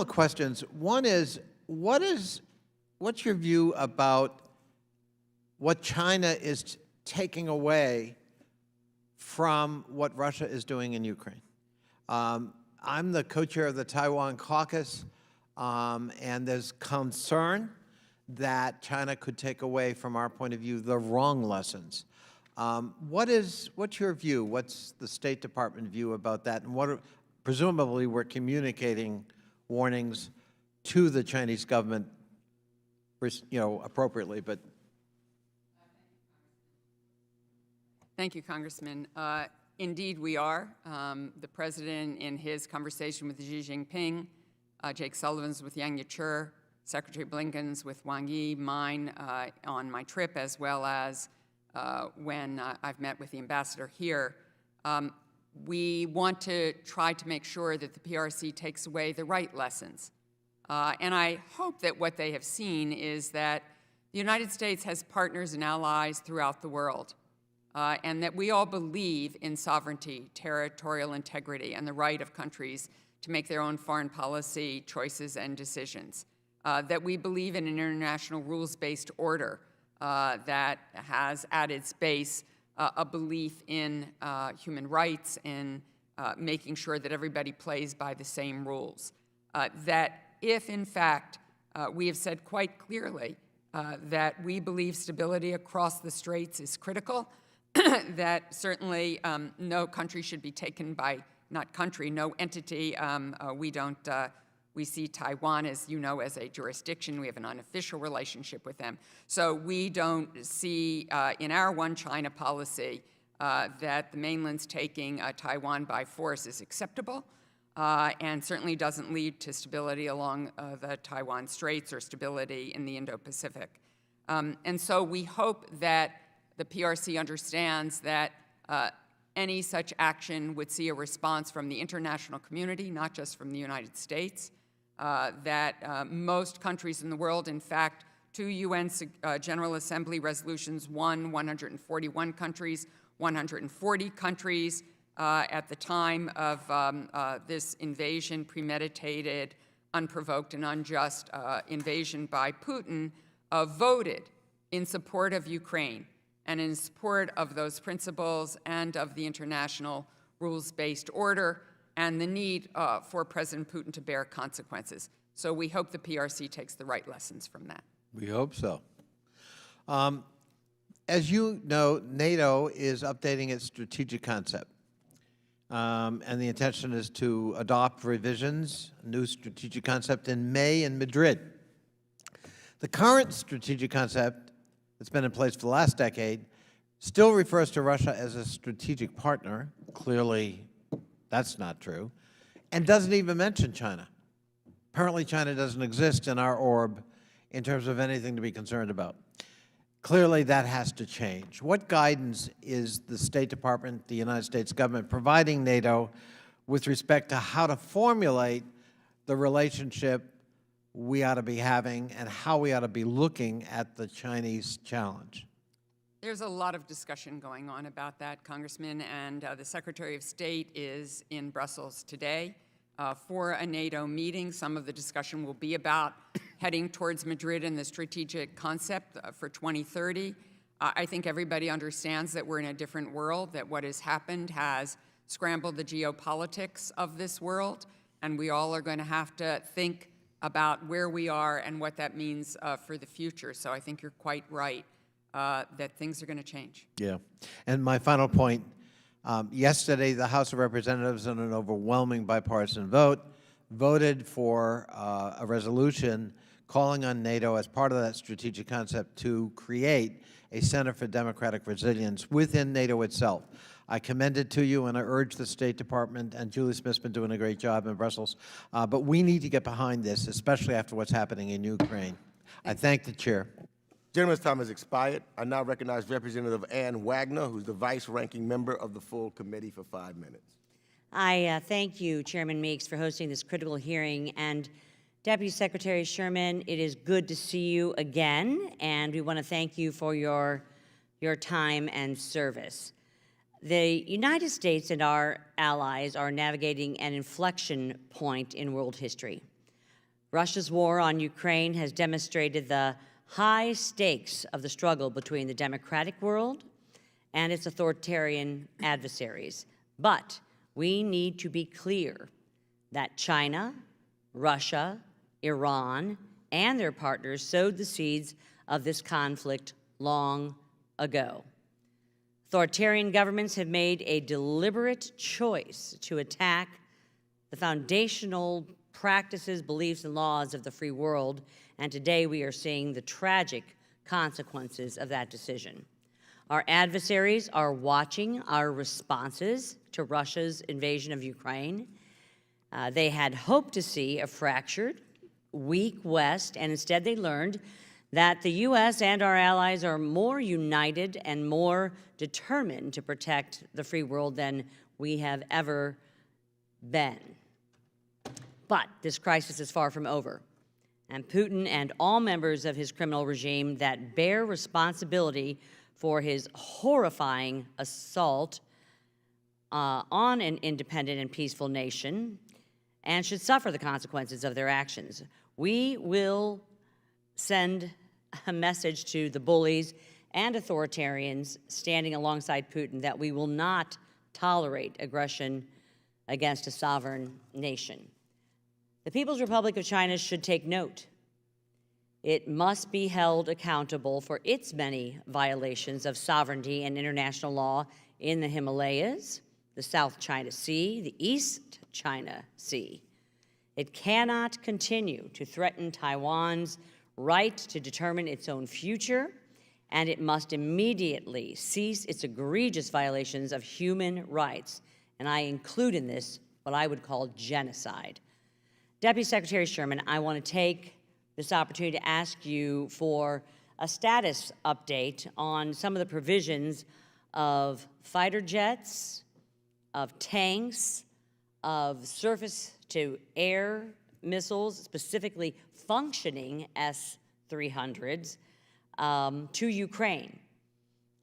of questions. One is, what's your view about what China is taking away from what Russia is doing in Ukraine? I'm the co-chair of the Taiwan caucus, and there's concern that China could take away, from our point of view, the wrong lessons. What's your view? What's the State Department view about that? And presumably we're communicating warnings to the Chinese government, appropriately, but. Thank you, Congressman. Indeed, we are. The President, in his conversation with Xi Jinping, Jake Sullivan's with Yang Yichur, Secretary Blinken's with Wang Yi, mine on my trip, as well as when I've met with the ambassador here. We want to try to make sure that the PRC takes away the right lessons. And I hope that what they have seen is that the United States has partners and allies throughout the world, and that we all believe in sovereignty, territorial integrity, and the right of countries to make their own foreign policy choices and decisions. That we believe in an international rules-based order that has at its base a belief in human rights and making sure that everybody plays by the same rules. That if, in fact, we have said quite clearly that we believe stability across the straits is critical, that certainly no country should be taken by, not country, no entity. We see Taiwan, as you know, as a jurisdiction. We have an unofficial relationship with them. So we don't see in our one China policy that the mainland's taking Taiwan by force is acceptable, and certainly doesn't lead to stability along the Taiwan Straits or stability in the Indo-Pacific. And so we hope that the PRC understands that any such action would see a response from the international community, not just from the United States. That most countries in the world, in fact, 2 UN General Assembly resolutions, 141 countries, 140 countries at the time of this invasion, premeditated, unprovoked, and unjust invasion by Putin, voted in support of Ukraine and in support of those principles and of the international rules-based order and the need for President Putin to bear consequences. So we hope the PRC takes the right lessons from that. We hope so. As you know, NATO is updating its strategic concept. And the intention is to adopt revisions, a new strategic concept in May in Madrid. The current strategic concept that's been in place for the last decade still refers to Russia as a strategic partner. Clearly, that's not true, and doesn't even mention China. Apparently, China doesn't exist in our orb in terms of anything to be concerned about. Clearly, that has to change. What guidance is the State Department, the United States government, providing NATO with respect to how to formulate the relationship we ought to be having and how we ought to be looking at the Chinese challenge? There's a lot of discussion going on about that, Congressman, and the Secretary of State is in Brussels today for a NATO meeting. Some of the discussion will be about heading towards Madrid and the strategic concept for 2030. I think everybody understands that we're in a different world, that what has happened has scrambled the geopolitics of this world, and we all are going to have to think about where we are and what that means for the future. So I think you're quite right that things are going to change. Yeah. And my final point, yesterday the House of Representatives, in an overwhelming bipartisan vote, voted for a resolution calling on NATO as part of that strategic concept to create a Center for Democratic Resilience within NATO itself. I commend it to you, and I urge the State Department, and Julie Smith's been doing a great job in Brussels, but we need to get behind this, especially after what's happening in Ukraine. I thank the chair. Gentleman's time has expired. I now recognize Representative Ann Wagner, who's the vice-ranking member of the full committee, for 5 minutes. I thank you, Chairman Meeks, for hosting this critical hearing. And Deputy Secretary Sherman, it is good to see you again, and we want to thank you for your time and service. The United States and our allies are navigating an inflection point in world history. Russia's war on Ukraine has demonstrated the high stakes of the struggle between the democratic world and its authoritarian adversaries. But we need to be clear that China, Russia, Iran, and their partners sowed the seeds of this conflict long ago. Authoritarian governments have made a deliberate choice to attack the foundational practices, beliefs, and laws of the free world, and today we are seeing the tragic consequences of that decision. Our adversaries are watching our responses to Russia's invasion of Ukraine. They had hoped to see a fractured, weak West, and instead they learned that the U.S. and our allies are more united and more determined to protect the free world than we have ever been. But this crisis is far from over, and Putin and all members of his criminal regime that bear responsibility for his horrifying assault on an independent and peaceful nation and should suffer the consequences of their actions. We will send a message to the bullies and authoritarians standing alongside Putin that we will not tolerate aggression against a sovereign nation. The People's Republic of China should take note. It must be held accountable for its many violations of sovereignty and international law in the Himalayas, the South China Sea, the East China Sea. It cannot continue to threaten Taiwan's right to determine its own future, and it must immediately cease its egregious violations of human rights, and I include in this what I would call genocide. Deputy Secretary Sherman, I want to take this opportunity to ask you for a status update on some of the provisions of fighter jets, of tanks, of surface-to-air missiles, specifically functioning S-300s, to Ukraine.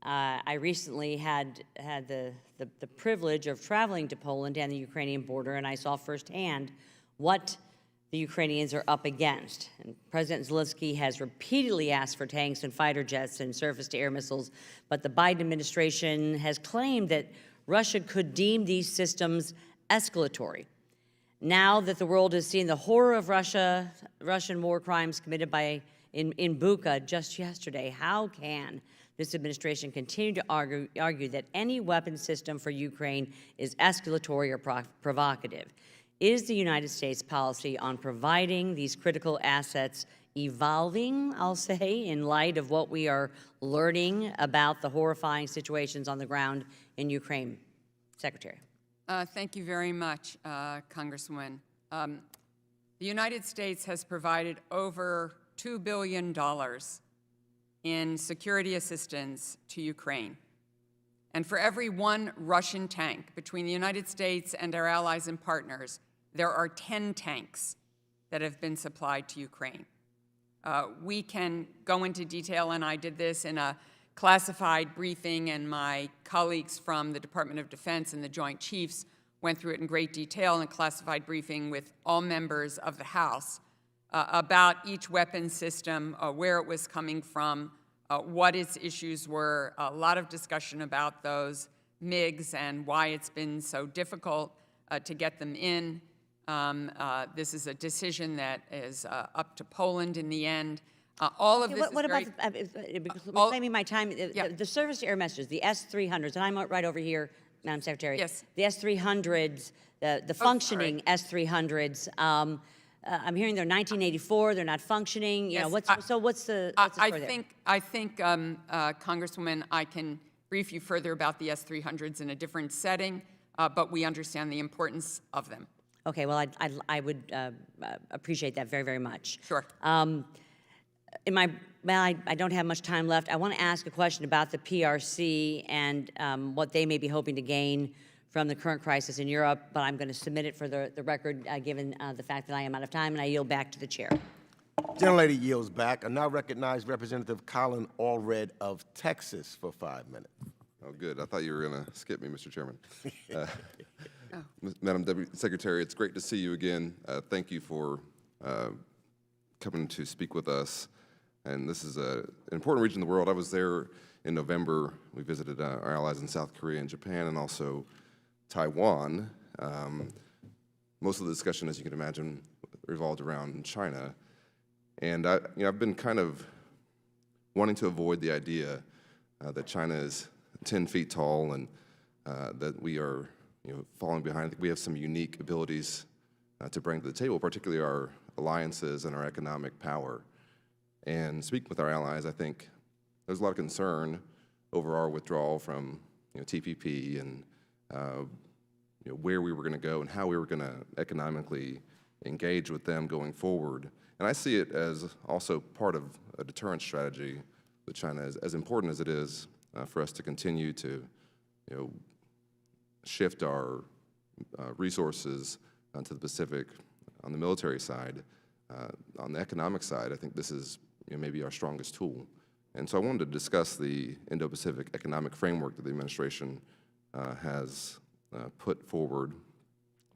I recently had the privilege of traveling to Poland and the Ukrainian border, and I saw firsthand what the Ukrainians are up against. And President Zelensky has repeatedly asked for tanks and fighter jets and surface-to-air missiles, but the Biden administration has claimed that Russia could deem these systems escalatory. Now that the world has seen the horror of Russian war crimes committed in Bucha just yesterday, how can this administration continue to argue that any weapon system for Ukraine is escalatory or provocative? Is the United States policy on providing these critical assets evolving, I'll say, in light of what we are learning about the horrifying situations on the ground in Ukraine? Secretary. Thank you very much, Congresswoman. The United States has provided over $2 billion in security assistance to Ukraine. And for every one Russian tank between the United States and our allies and partners, there are 10 tanks that have been supplied to Ukraine. We can go into detail, and I did this in a classified briefing, and my colleagues from the Department of Defense and the Joint Chiefs went through it in great detail in a classified briefing with all members of the House about each weapon system, where it was coming from, what its issues were, a lot of discussion about those MiGs and why it's been so difficult to get them in. This is a decision that is up to Poland in the end. All of this What is about, reclaiming my time, the surface-to-air messages, the S-300s, and I'm right over here, Madam Secretary. Yes. The S-300s, the functioning S-300s, I'm hearing they're 1984, they're not functioning, you know, what's the story there? I think, Congresswoman, I can brief you further about the S-300s in a different setting, but we understand the importance of them. Okay, well, I would appreciate that very, very much. Sure. I don't have much time left. I want to ask a question about the PRC and what they may be hoping to gain from the current crisis in Europe, but I'm going to submit it for the record, given the fact that I am out of time, and I yield back to the chair. Gentlelady yields back. I now recognize Representative Colin Allred of Texas for 5 minutes. Oh, good. I thought you were going to skip me, Mr. Chairman. Madam Deputy Secretary, it's great to see you again. Thank you for coming to speak with us. And this is an important region of the world. I was there in November. We visited our allies in South Korea and Japan, and also Taiwan. Most of the discussion, as you can imagine, revolved around China. And I've been kind of wanting to avoid the idea that China is 10 feet tall and that we are falling behind. I think we have some unique abilities to bring to the table, particularly our alliances and our economic power. And speaking with our allies, I think there's a lot of concern over our withdrawal from TPP and where we were going to go and how we were going to economically engage with them going forward. And I see it as also part of a deterrence strategy with China, as important as it is for us to continue to shift our resources to the Pacific on the military side. On the economic side, I think this is maybe our strongest tool. And so I wanted to discuss the Indo-Pacific economic framework that the administration has put forward,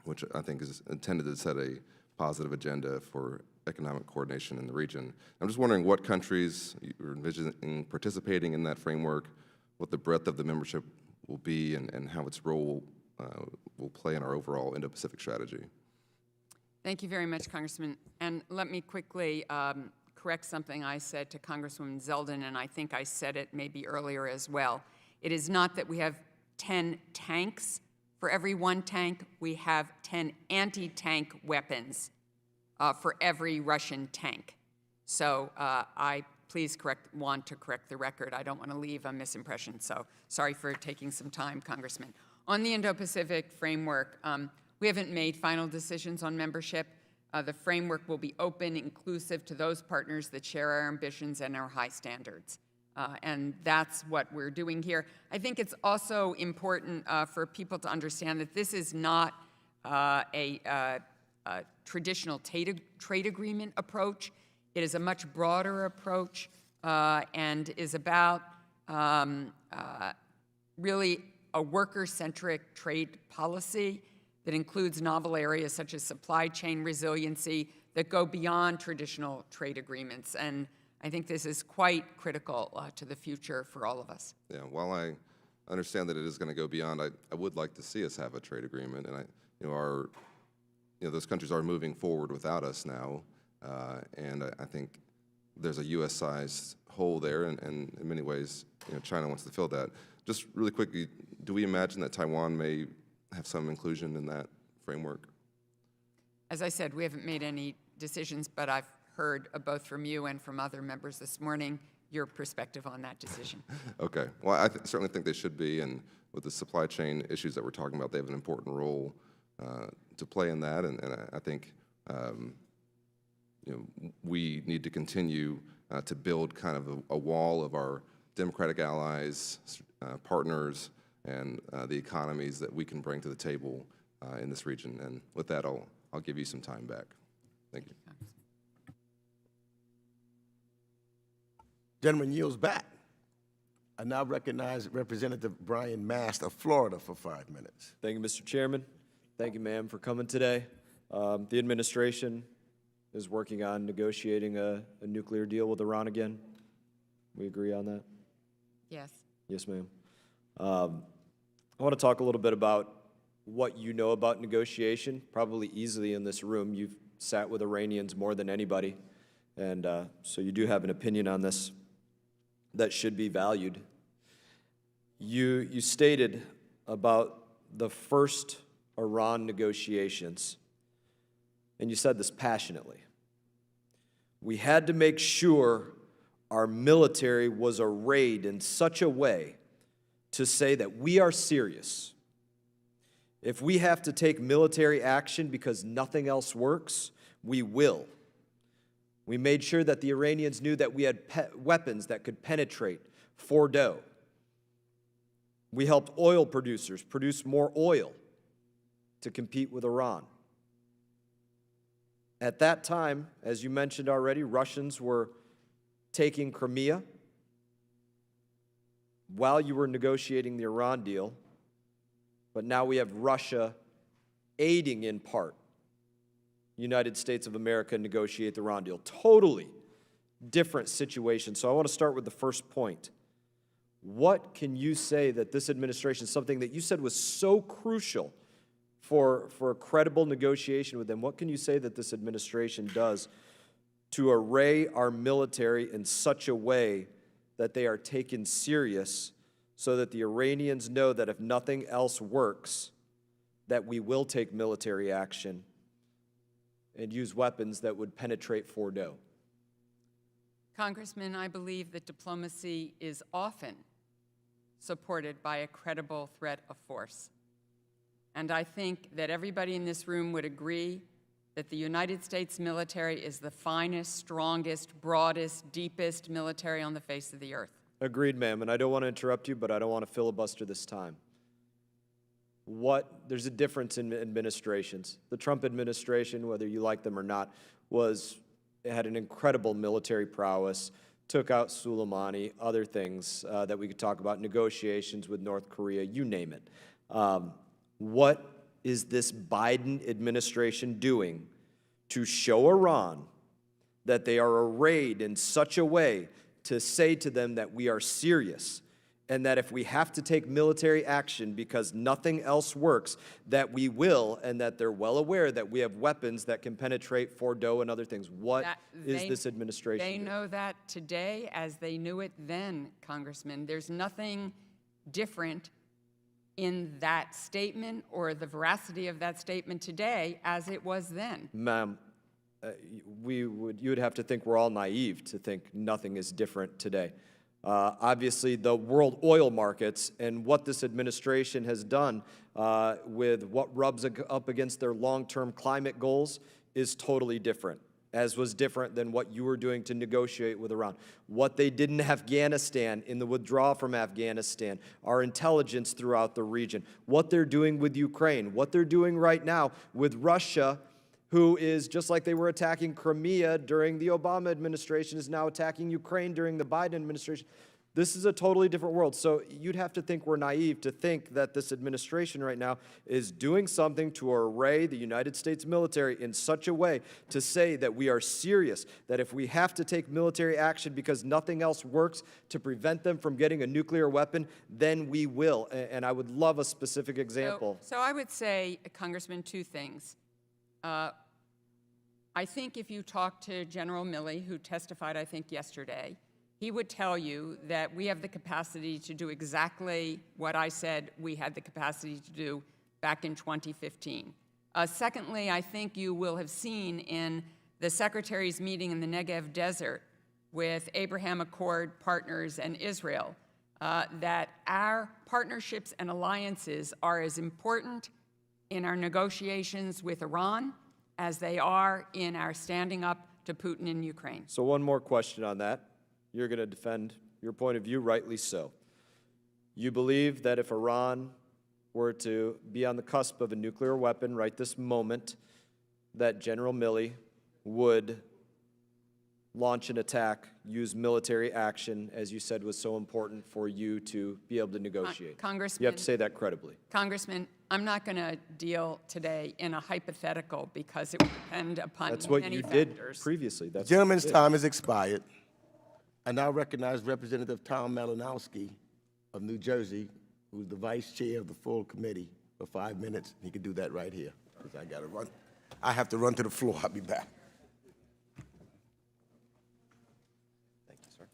which I think is intended to set a positive agenda for economic coordination in the region. I'm just wondering what countries you're envisioning participating in that framework, what the breadth of the membership will be, and how its role will play in our overall Indo-Pacific strategy. Thank you very much, Congressman. And let me quickly correct something I said to Congresswoman Zeldin, and I think I said it maybe earlier as well. It is not that we have 10 tanks. For every one tank, we have 10 anti-tank weapons for every Russian tank. So I want to correct the record. I don't want to leave a misimpression, so sorry for taking some time, Congressman. On the Indo-Pacific framework, we haven't made final decisions on membership. The framework will be open, inclusive to those partners that share our ambitions and our high standards. And that's what we're doing here. I think it's also important for people to understand that this is not a traditional trade agreement approach. It is a much broader approach and is about really a worker-centric trade policy that includes novel areas such as supply chain resiliency that go beyond traditional trade agreements. And I think this is quite critical to the future for all of us. Yeah, while I understand that it is going to go beyond, I would like to see us have a trade agreement. And those countries are moving forward without us now. And I think there's a U.S.-sized hole there, and in many ways, China wants to fill that. Just really quickly, do we imagine that Taiwan may have some inclusion in that framework? As I said, we haven't made any decisions, but I've heard both from you and from other members this morning your perspective on that decision. Okay. Well, I certainly think they should be, and with the supply chain issues that we're talking about, they have an important role to play in that, and I think we need to continue to build kind of a wall of our democratic allies, partners, and the economies that we can bring to the table in this region. And with that, I'll give you some time back. Thank you. Gentleman yields back. I now recognize Representative Brian Mast of Florida for 5 minutes. Thank you, Mr. Chairman. Thank you, ma'am, for coming today. The administration is working on negotiating a nuclear deal with Iran again. We agree on that? Yes. Yes, ma'am. I want to talk a little bit about what you know about negotiation. Probably easily in this room, you've sat with Iranians more than anybody, and so you do have an opinion on this that should be valued. You stated about the first Iran negotiations, and you said this passionately. We had to make sure our military was arrayed in such a way to say that we are serious. If we have to take military action because nothing else works, we will. We made sure that the Iranians knew that we had weapons that could penetrate Fordo. We helped oil producers produce more oil to compete with Iran. At that time, as you mentioned already, Russians were taking Crimea while you were negotiating the Iran deal, but now we have Russia aiding in part United States of America negotiate the Iran deal. Totally different situation. So I want to start with the first point. What can you say that this administration, something that you said was so crucial for a credible negotiation with them, what can you say that this administration does to array our military in such a way that they are taken serious so that the Iranians know that if nothing else works, that we will take military action and use weapons that would penetrate Fordo? Congressman, I believe that diplomacy is often supported by a credible threat of force. And I think that everybody in this room would agree that the United States military is the finest, strongest, broadest, deepest military on the face of the earth. Agreed, ma'am, and I don't want to interrupt you, but I don't want to filibuster this time. There's a difference in administrations. The Trump administration, whether you like them or not, had an incredible military prowess, took out Soleimani, other things that we could talk about, negotiations with North Korea, you name it. What is this Biden administration doing to show Iran that they are arrayed in such a way to say to them that we are serious, and that if we have to take military action because nothing else works, that we will, and that they're well aware that we have weapons that can penetrate Fordo and other things? What is this administration They doing? know that today as they knew it then, Congressman. There's nothing different in that statement or the veracity of that statement today as it was then. Ma'am, you would have to think we're all naive to think nothing is different today. Obviously, the world oil markets and what this administration has done with what rubs up against their long-term climate goals is totally different, as was different than what you were doing to negotiate with Iran. What they did in Afghanistan, in the withdrawal from Afghanistan, our intelligence throughout the region, what they're doing with Ukraine, what they're doing right now with Russia, who is, just like they were attacking Crimea during the Obama administration, is now attacking Ukraine during the Biden administration. This is a totally different world. So you'd have to think we're naive to think that this administration right now is doing something to array the United States military in such a way to say that we are serious, that if we have to take military action because nothing else works to prevent them from getting a nuclear weapon, then we will. And I would love a specific example. So I would say, Congressman, two things. I think if you talk to General Milley, who testified, I think, yesterday, he would tell you that we have the capacity to do exactly what I said we had the capacity to do back in 2015. Secondly, I think you will have seen in the Secretary's meeting in the Negev Desert with Abraham Accord partners and Israel that our partnerships and alliances are as important in our negotiations with Iran as they are in our standing up to Putin in Ukraine. So one more question on that. You're going to defend your point of view, rightly so. You believe that if Iran were to be on the cusp of a nuclear weapon right this moment, that General Milley would launch an attack, use military action, as you said was so important for you to be able to negotiate. Congressman, you have to say that credibly. Congressman, I'm not going to deal today in a hypothetical because it would depend upon That's what many you factors. did previously. That's Gentleman's it. time has expired. I now recognize Representative Tom Malinowski of New Jersey, who's the vice chair of the full committee, for 5 minutes. He can do that right here, because I got to run. I have to run to the floor. I'll be back. Thank you, sir.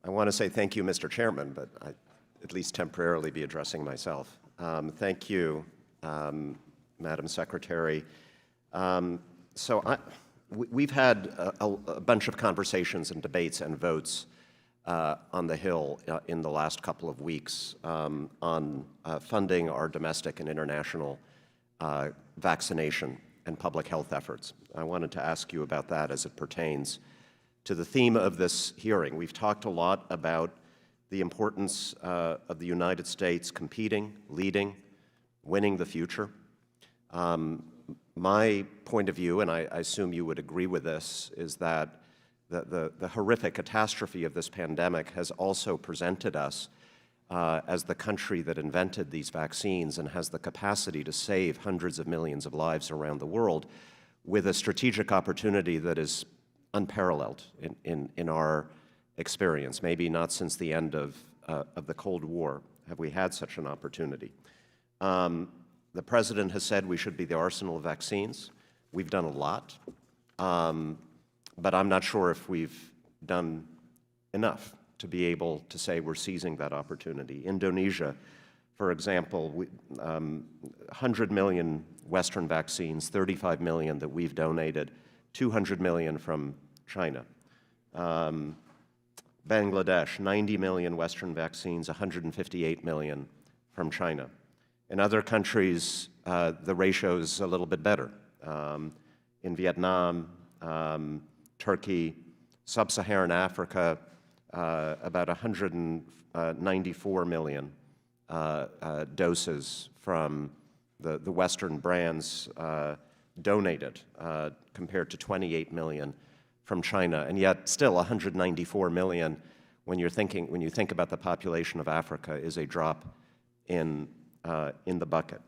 I want to say thank you, Mr. Chairman, but I at least temporarily be addressing myself. Thank you, Madam Secretary. We've had a bunch of conversations and debates and votes on the Hill in the last couple of weeks on funding our domestic and international vaccination and public health efforts. I wanted to ask you about that as it pertains to the theme of this hearing. We've talked a lot about the importance of the United States competing, leading, winning the future. My point of view, and I assume you would agree with this, is that the horrific catastrophe of this pandemic has also presented us as the country that invented these vaccines and has the capacity to save hundreds of millions of lives around the world with a strategic opportunity that is unparalleled in our experience. Maybe not since the end of the Cold War have we had such an opportunity. The President has said we should be the arsenal of vaccines. We've done a lot, but I'm not sure if we've done enough to be able to say we're seizing that opportunity. Indonesia, for example, 100 million Western vaccines, 35 million that we've donated, 200 million from China. Bangladesh, 90 million Western vaccines, 158 million from China. In other countries, the ratio is a little bit better. In Vietnam, Turkey, Sub-Saharan Africa, about 194 million doses from the Western brands donated, compared to 28 million from China, and yet still 194 million when you think about the population of Africa is a drop in the bucket.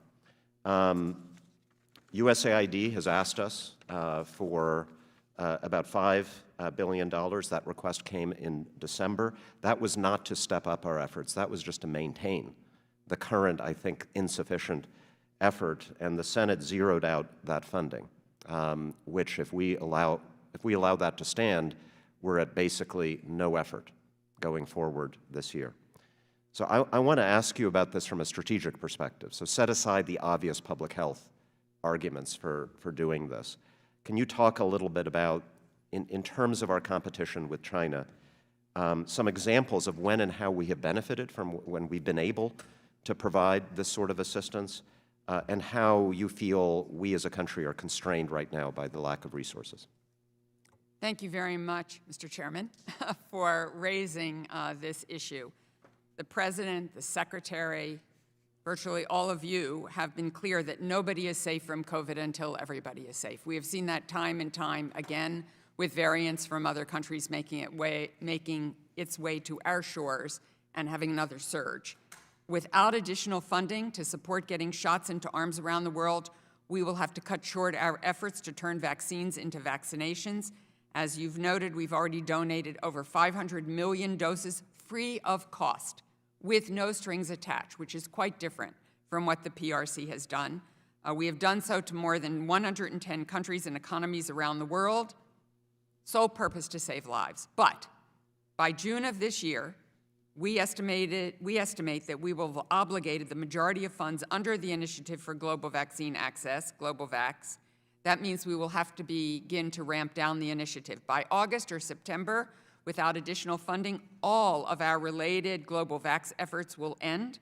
USAID has asked us for about $5 billion. That request came in December. That was not to step up our efforts. That was just to maintain the current, I think, insufficient effort, and the Senate zeroed out that funding, which if we allow that to stand, we're at basically no effort going forward this year. So I want to ask you about this from a strategic perspective. So set aside the obvious public health arguments for doing this. Can you talk a little bit about, in terms of our competition with China, some examples of when and how we have benefited from when we've been able to provide this sort of assistance, and how you feel we as a country are constrained right now by the lack of resources? Thank you very much, Mr. Chairman, for raising this issue. The President, the Secretary, virtually all of you have been clear that nobody is safe from COVID until everybody is safe. We have seen that time and time again with variants from other countries making its way to our shores and having another surge. Without additional funding to support getting shots into arms around the world, we will have to cut short our efforts to turn vaccines into vaccinations. As you've noted, we've already donated over 500 million doses free of cost, with no strings attached, which is quite different from what the PRC has done. We have done so to more than 110 countries and economies around the world, sole purpose to save lives. But by June of this year, we estimate that we will have obligated the majority of funds under the Initiative for Global Vaccine Access, GlobalVax. That means we will have to begin to ramp down the initiative. By August or September, without additional funding, all of our related GlobalVax efforts will end.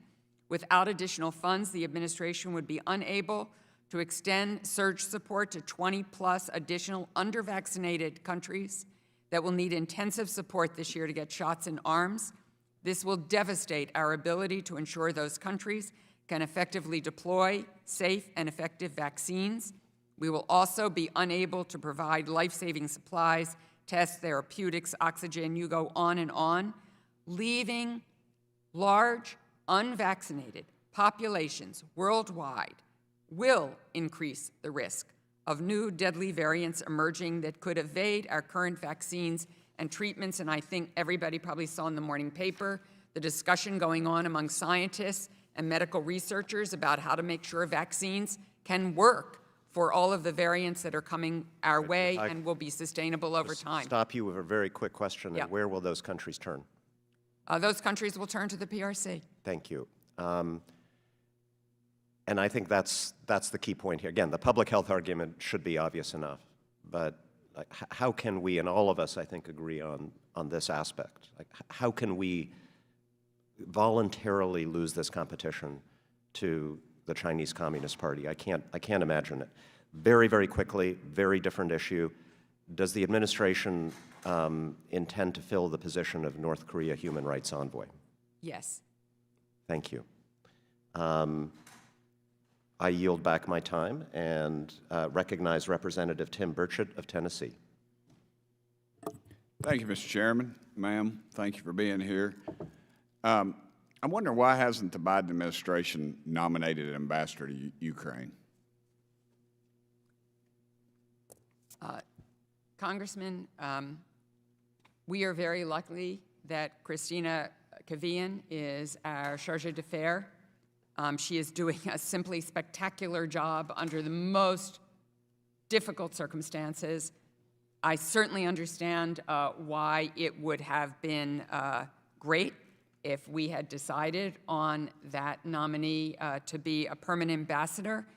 Without additional funds, the administration would be unable to extend surge support to 20-plus additional under-vaccinated countries that will need intensive support this year to get shots in arms. This will devastate our ability to ensure those countries can effectively deploy safe and effective vaccines. We will also be unable to provide life-saving supplies, tests, therapeutics, oxygen, you go on, leaving large, unvaccinated populations worldwide will increase the risk of new deadly variants emerging that could evade our current vaccines and treatments. And I think everybody probably saw in the morning paper the discussion going on among scientists and medical researchers about how to make sure vaccines can work for all of the variants that are coming our way and will be sustainable over time. Stop you with a very quick question. Yeah. And where will those countries turn? Those countries will turn to the PRC. Thank you. And I think that's the key point here. Again, the public health argument should be obvious enough, but like, how can we, and all of us, I think, agree on this aspect? Like, how can we voluntarily lose this competition to the Chinese Communist Party? I can't imagine it. Very, very quickly, very different issue. Does the administration intend to fill the position of North Korea human rights envoy? Yes. Thank you. I yield back my time and recognize Representative Tim Burchett of Tennessee. Thank you, Mr. Chairman. Ma'am, thank you for being here. I'm wondering why hasn't the Biden administration nominated an ambassador to Ukraine? Congressman, we are very lucky that Christina Kavian is our charge d'affaires. She is doing a simply spectacular job under the most difficult circumstances. I certainly understand why it would have been great if we had decided on that nominee to be a permanent ambassador.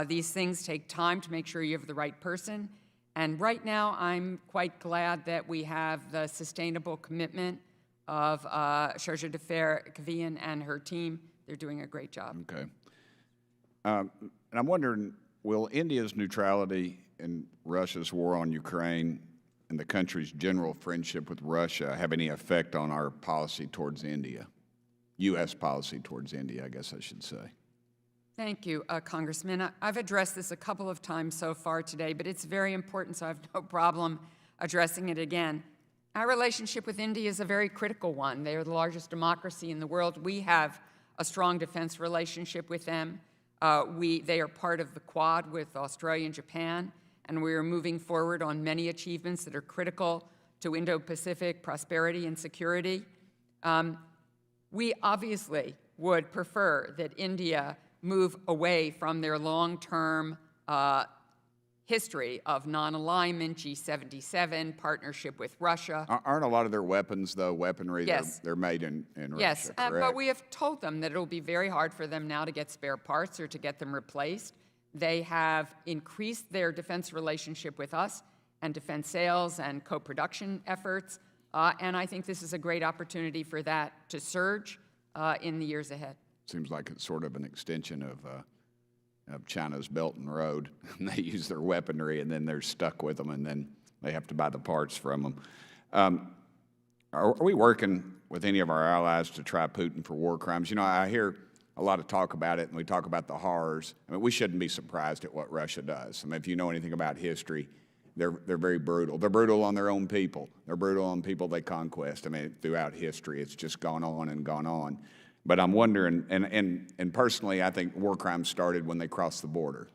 These things take time to make sure you have the right person. And right now, I'm quite glad that we have the sustainable commitment of Charge d'Affaires Kavian and her team. They're doing a great job. Okay. And I'm wondering, will India's neutrality in Russia's war on Ukraine and the country's general friendship with Russia have any effect on our policy towards India? U.S. policy towards India, I guess I should say. Thank you, Congressman. I've addressed this a couple of times so far today, but it's very important, so I have no problem addressing it again. Our relationship with India is a very critical one. They are the largest democracy in the world. We have a strong defense relationship with them. They are part of the Quad with Australia and Japan, and we are moving forward on many achievements that are critical to Indo-Pacific prosperity and security. We obviously would prefer that India move away from their long-term history of non-alignment, G77, partnership with Russia. Aren't a lot of their weapons, though, weaponry, Yes. they're made in Russia, Yes, correct? but we have told them that it will be very hard for them now to get spare parts or to get them replaced. They have increased their defense relationship with us and defense sales and co-production efforts, and I think this is a great opportunity for that to surge in the years ahead. Seems like it's sort of an extension of China's Belt and Road. They use their weaponry, and then they're stuck with them, and then they have to buy the parts from them. Are we working with any of our allies to try Putin for war crimes? You know, I hear a lot of talk about it, and we talk about the horrors. I mean, we shouldn't be surprised at what Russia does. I mean, if you know anything about history, they're very brutal. They're brutal on their own people. They're brutal on people they conquest. I mean, throughout history, it's just gone on and gone on. But I'm wondering, and personally, I think war crimes started when they crossed the border.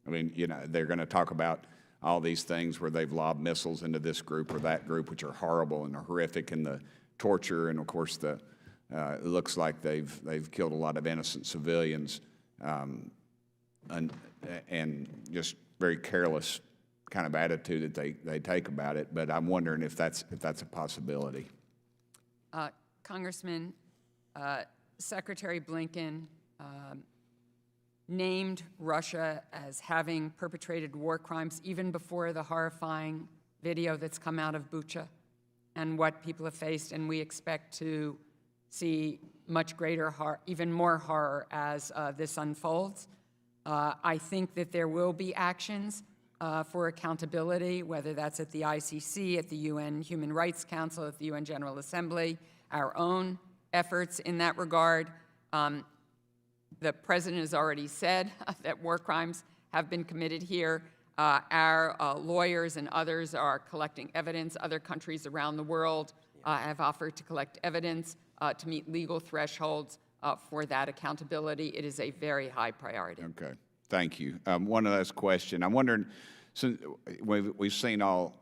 I mean, you know, they're going to talk about all these things where they've lobbed missiles into this group or that group, which are horrible and horrific, and the torture, and of course, it looks like they've killed a lot of innocent civilians, and just very careless kind of attitude that they take about it. But I'm wondering if that's a possibility. Congressman, Secretary Blinken named Russia as having perpetrated war crimes even before the horrifying video that's come out of Bucha and what people have faced, and we expect to see much greater horror, even more horror as this unfolds. I think that there will be actions for accountability, whether that's at the ICC, at the UN Human Rights Council, at the UN General Assembly, our own efforts in that regard. The President has already said that war crimes have been committed here. Our lawyers and others are collecting evidence. Other countries around the world have offered to collect evidence to meet legal thresholds for that accountability. It is a very high priority. Okay, thank you. One last question. I'm wondering, since we've seen all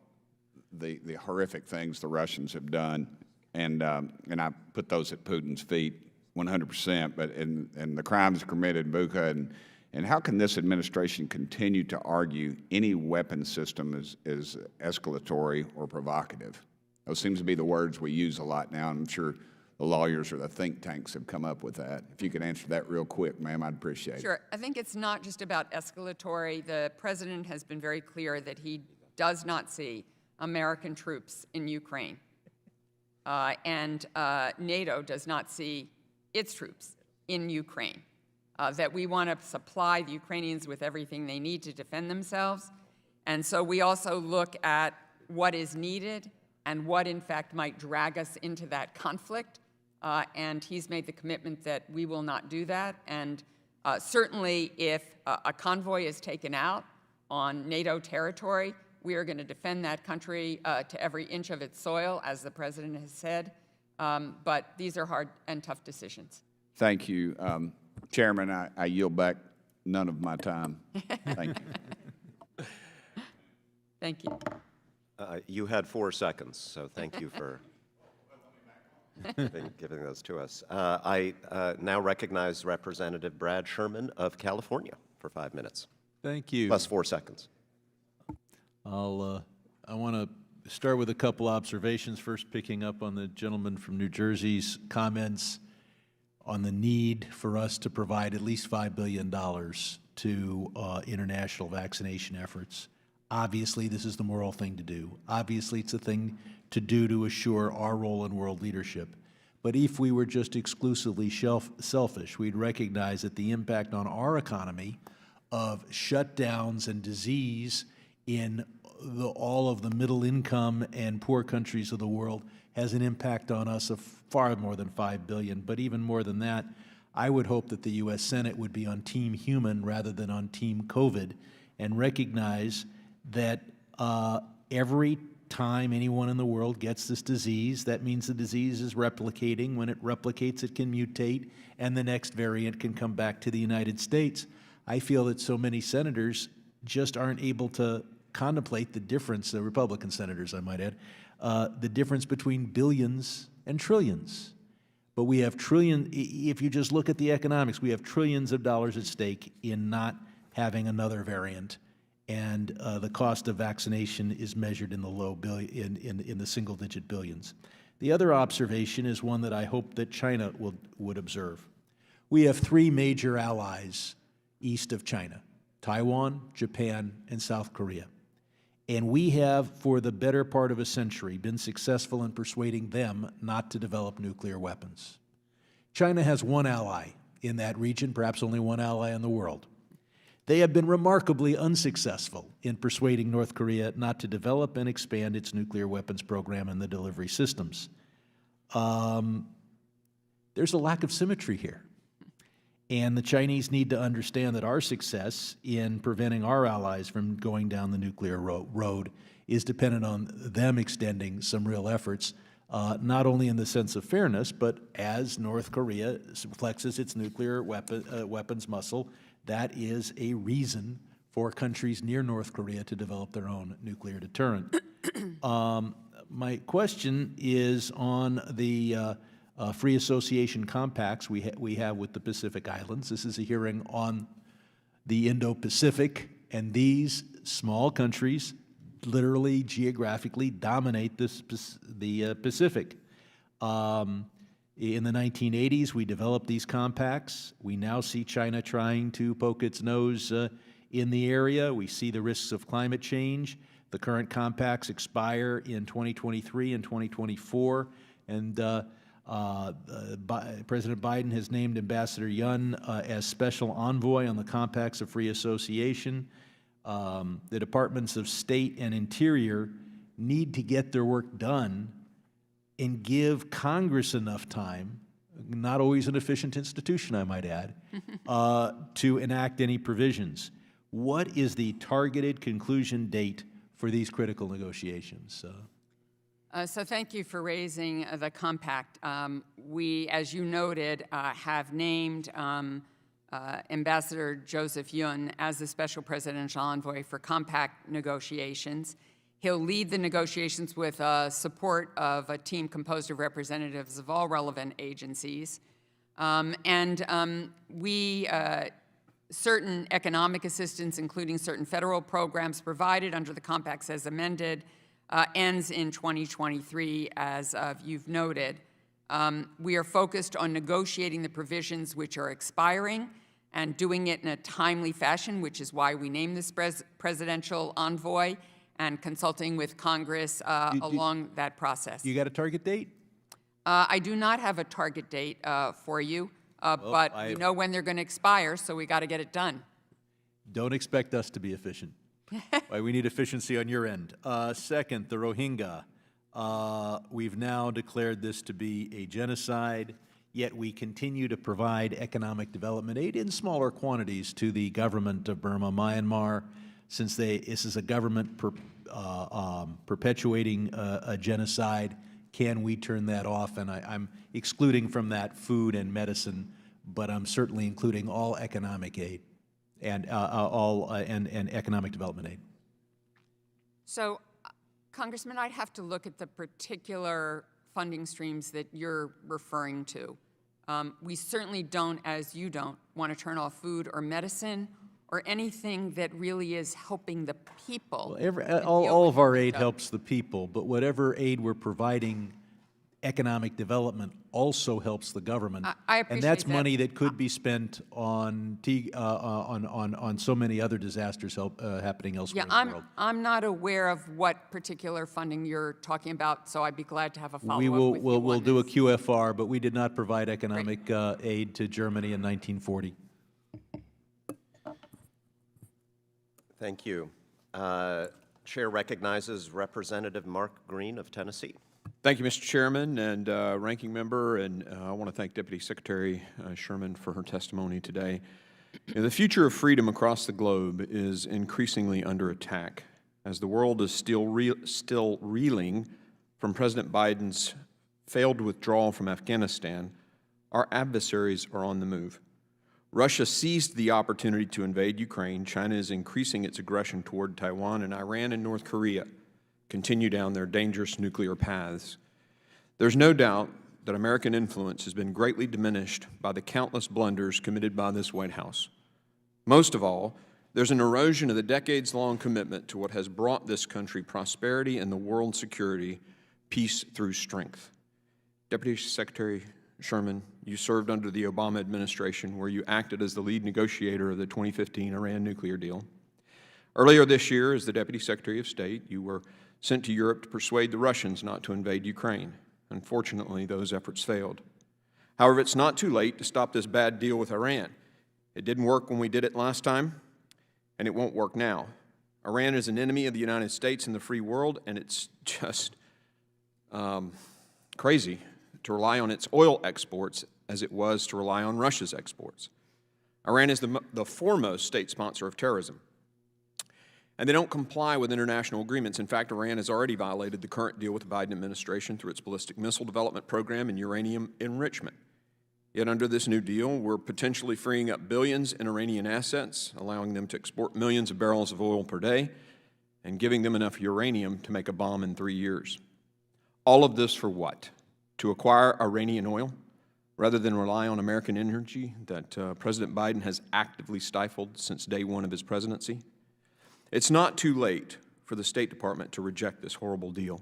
the horrific things the Russians have done, and I put those at Putin's feet 100%, but and the crimes committed in Bucha, and how can this administration continue to argue any weapon system is escalatory or provocative? Those seems to be the words we use a lot now, and I'm sure the lawyers or the think tanks have come up with that. If you could answer that real quick, ma'am, I'd appreciate it. Sure. I think it's not just about escalatory. The President has been very clear that he does not see American troops in Ukraine. And NATO does not see its troops in Ukraine. That we want to supply the Ukrainians with everything they need to defend themselves. And so we also look at what is needed and what, in fact, might drag us into that conflict. And he's made the commitment that we will not do that. And certainly, if a convoy is taken out on NATO territory, we are going to defend that country to every inch of its soil, as the President has said. But these are hard and tough decisions. Thank you. Chairman, I yield back none of my time. Thank you. Thank you. You had 4 seconds, so thank you for giving those to us. I now recognize Representative Brad Sherman of California for 5 minutes. Thank you. Plus 4 seconds. I want to start with a couple observations. First, picking up on the gentleman from New Jersey's comments on the need for us to provide at least $5 billion to international vaccination efforts. Obviously, this is the moral thing to do. Obviously, it's a thing to do to assure our role in world leadership. But if we were just exclusively selfish, we'd recognize that the impact on our economy of shutdowns and disease in all of the middle income and poor countries of the world has an impact on us of far more than $5 billion. But even more than that, I would hope that the U.S. Senate would be on Team Human rather than on Team COVID and recognize that every time anyone in the world gets this disease, that means the disease is replicating. When it replicates, it can mutate, and the next variant can come back to the United States. I feel that so many senators just aren't able to contemplate the difference, the Republican senators, I might add, the difference between billions and trillions. But we have if you just look at the economics, we have trillions of dollars at stake in not having another variant. And the cost of vaccination is measured in the low billion, in the single-digit billions. The other observation is one that I hope that China would observe. We have 3 major allies east of China: Taiwan, Japan, and South Korea. And we have, for the better part of a century, been successful in persuading them not to develop nuclear weapons. China has 1 ally in that region, perhaps only 1 ally in the world. They have been remarkably unsuccessful in persuading North Korea not to develop and expand its nuclear weapons program and the delivery systems. There's a lack of symmetry here. And the Chinese need to understand that our success in preventing our allies from going down the nuclear road is dependent on them extending some real efforts, not only in the sense of fairness, but as North Korea flexes its nuclear weapons muscle, that is a reason for countries near North Korea to develop their own nuclear deterrent. My question is on the free association compacts we have with the Pacific Islands. This is a hearing on the Indo-Pacific, and these small countries literally geographically dominate the Pacific. In the 1980s, we developed these compacts. We now see China trying to poke its nose in the area. We see the risks of climate change. The current compacts expire in 2023 and 2024. And President Biden has named Ambassador Yun as special envoy on the Compacts of Free Association. The Departments of State and Interior need to get their work done and give Congress enough time, not always an efficient institution, I might add, to enact any provisions. What is the targeted conclusion date for these critical negotiations? So thank you for raising the compact. We, as you noted, have named Ambassador Joseph Yun as the Special Presidential Envoy for compact negotiations. He'll lead the negotiations with support of a team composed of representatives of all relevant agencies. Certain economic assistance, including certain federal programs provided under the compacts as amended, ends in 2023, as you've noted. We are focused on negotiating the provisions which are expiring and doing it in a timely fashion, which is why we named this presidential envoy, and consulting with Congress along that process. You got a target date? I do not have a target date for you, but we know when they're going to expire, so we got to get it done. Don't expect us to be efficient. We need efficiency on your end. Second, the Rohingya. We've now declared this to be a genocide, yet we continue to provide economic development aid in smaller quantities to the government of Burma, Myanmar, since this is a government perpetuating a genocide. Can we turn that off? And I'm excluding from that food and medicine, but I'm certainly including all economic aid and economic development aid. So, Congressman, I'd have to look at the particular funding streams that you're referring to. We certainly don't, as you don't, want to turn off food or medicine or anything that really is helping the people. Well, all of our aid helps the people, but whatever aid we're providing, economic development also helps the government. I appreciate and that's that. money that could be spent on so many other disasters happening elsewhere in the world. I'm not aware of what particular funding you're talking about, so I'd be glad to have a follow-up with you We'll on do a this. QFR, but we did not provide economic aid to Germany in 1940. Thank you. Chair recognizes Representative Mark Green of Tennessee. Thank you, Mr. Chairman and Ranking Member, and I want to thank Deputy Secretary Sherman for her testimony today. The future of freedom across the globe is increasingly under attack as the world is still reeling from President Biden's failed withdrawal from Afghanistan. Our adversaries are on the move. Russia seized the opportunity to invade Ukraine. China is increasing its aggression toward Taiwan, and Iran and North Korea continue down their dangerous nuclear paths. There's no doubt that American influence has been greatly diminished by the countless blunders committed by this White House. Most of all, there's an erosion of the decades-long commitment to what has brought this country prosperity and the world security, peace through strength. Deputy Secretary Sherman, you served under the Obama administration, where you acted as the lead negotiator of the 2015 Iran nuclear deal. Earlier this year, as the Deputy Secretary of State, you were sent to Europe to persuade the Russians not to invade Ukraine. Unfortunately, those efforts failed. However, it's not too late to stop this bad deal with Iran. It didn't work when we did it last time, and it won't work now. Iran is an enemy of the United States and the free world, and it's just crazy to rely on its oil exports as it was to rely on Russia's exports. Iran is the foremost state sponsor of terrorism, and they don't comply with international agreements. In fact, Iran has already violated the current deal with the Biden administration through its ballistic missile development program and uranium enrichment. Yet under this new deal, we're potentially freeing up billions in Iranian assets, allowing them to export millions of barrels of oil per day, and giving them enough uranium to make a bomb in 3 years. All of this for what? To acquire Iranian oil, rather than rely on American energy that President Biden has actively stifled since day one of his presidency? It's not too late for the State Department to reject this horrible deal.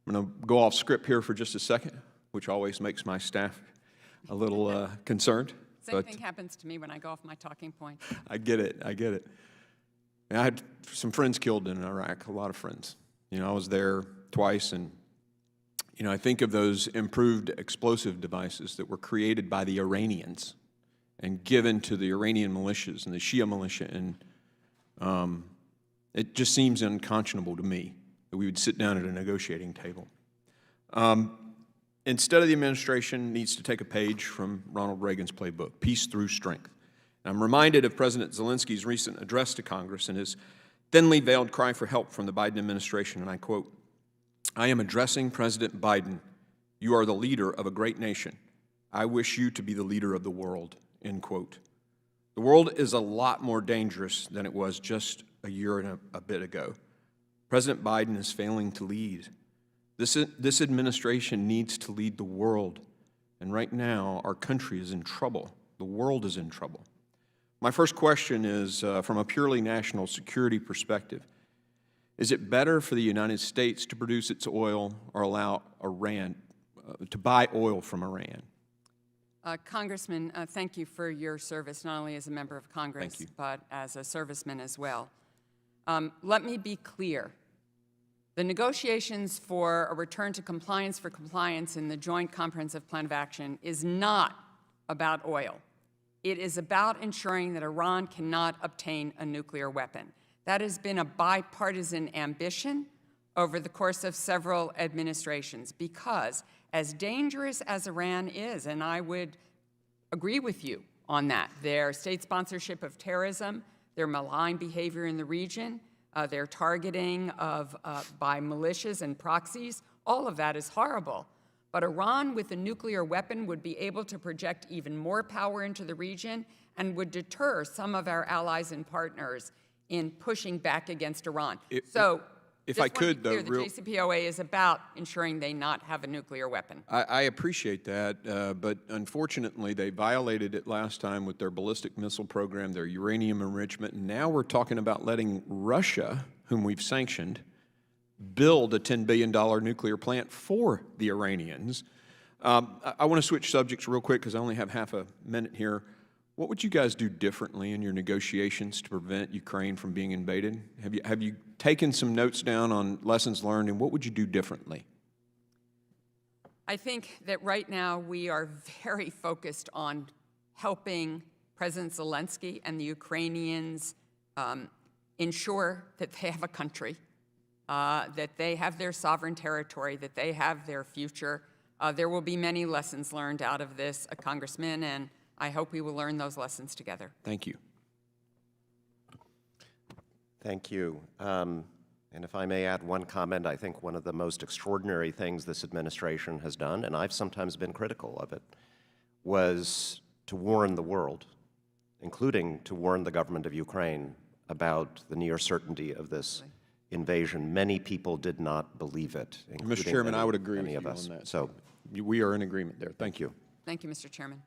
I'm going to go off script here for just a second, which always makes my staff a little concerned. Same thing happens to me when I go off my talking point. I get it. I get it. And I had some friends killed in Iraq, a lot of friends. You know, I was there twice, and You know, I think of those improved explosive devices that were created by the Iranians and given to the Iranian militias and the Shia militia, and it just seems unconscionable to me that we would sit down at a negotiating table. Instead, the administration needs to take a page from Ronald Reagan's playbook, Peace Through Strength. And I'm reminded of President Zelensky's recent address to Congress and his thinly veiled cry for help from the Biden administration, and I quote, "I am addressing President Biden. You are the leader of a great nation. I wish you to be the leader of the world," end quote. The world is a lot more dangerous than it was just a year and a bit ago. President Biden is failing to lead. This administration needs to lead the world, and right now our country is in trouble. The world is in trouble. My first question is, from a purely national security perspective, is it better for the United States to produce its oil or allow Iran to buy oil from Iran? Congressman, thank you for your service, not only as a member of Congress, but as a serviceman as well. Let me be clear. The negotiations for a return to compliance for compliance in the Joint Comprehensive Plan of Action is not about oil. It is about ensuring that Iran cannot obtain a nuclear weapon. That has been a bipartisan ambition over the course of several administrations, because as dangerous as Iran is, and I would agree with you on that, their state sponsorship of terrorism, their malign behavior in the region, their targeting by militias and proxies, all of that is horrible. But Iran with a nuclear weapon would be able to project even more power into the region and would deter some of our allies and partners in pushing back against Iran. If I could, though, the JCPOA is about ensuring they not have a nuclear weapon. I appreciate that, but unfortunately they violated it last time with their ballistic missile program, their uranium enrichment, and now we're talking about letting Russia, whom we've sanctioned, build a $10 billion nuclear plant for the Iranians. I want to switch subjects real quick because I only have half a minute here. What would you guys do differently in your negotiations to prevent Ukraine from being invaded? Have you taken some notes down on lessons learned, and what would you do differently? I think that right now we are very focused on helping President Zelensky and the Ukrainians ensure that they have a country, that they have their sovereign territory, that they have their future. There will be many lessons learned out of this, Congressman, and I hope we will learn those lessons together. Thank you. Thank you. And if I may add one comment, I think one of the most extraordinary things this administration has done, and I've sometimes been critical of it, was to warn the world, including to warn the government of Ukraine about the near certainty of this invasion. Many people did not believe it, including Mr. Chairman, I would agree with many you of us. on that. So we are in agreement there. Thank you. Thank you, Mr. Chairman.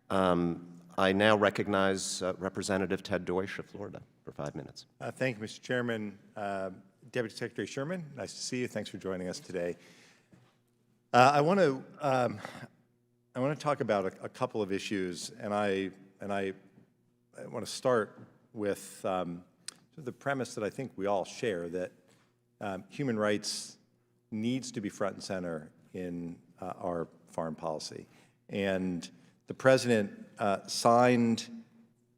I now recognize Representative Ted Deutsch of Florida for 5 minutes. Thank you, Mr. Chairman. Deputy Secretary Sherman, nice to see you. Thanks for joining us today. I want to talk about a couple of issues, and I want to start with the premise that I think we all share, that human rights needs to be front and center in our foreign policy. And the President signed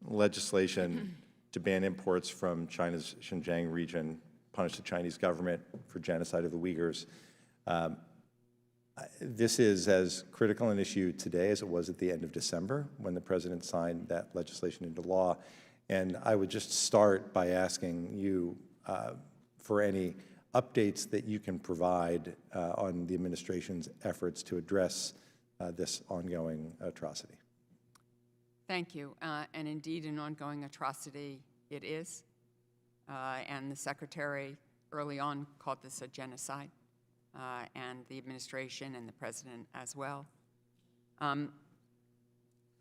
legislation to ban imports from China's Xinjiang region, punish the Chinese government for genocide of the Uyghurs. This is as critical an issue today as it was at the end of December when the President signed that legislation into law. And I would just start by asking you for any updates that you can provide on the administration's efforts to address this ongoing atrocity. Thank you. And indeed, an ongoing atrocity it is. And the Secretary early on called this a genocide, and the administration and the President as well.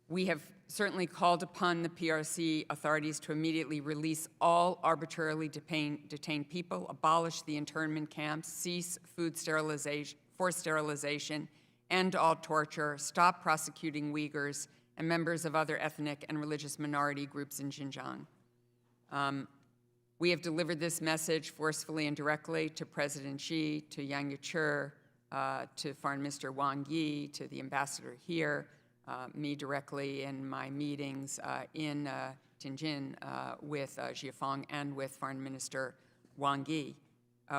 We have certainly called upon the PRC authorities to immediately release all arbitrarily detained people, abolish the internment camps, cease forced sterilization, end all torture, stop prosecuting Uyghurs and members of other ethnic and religious minority groups in Xinjiang. We have delivered this message forcefully and directly to President Xi, to Yang Yuchur, to Foreign Minister Wang Yi, to the ambassador here, me directly in my meetings in Tianjin with Jiafeng and with Foreign Minister Wang Yi.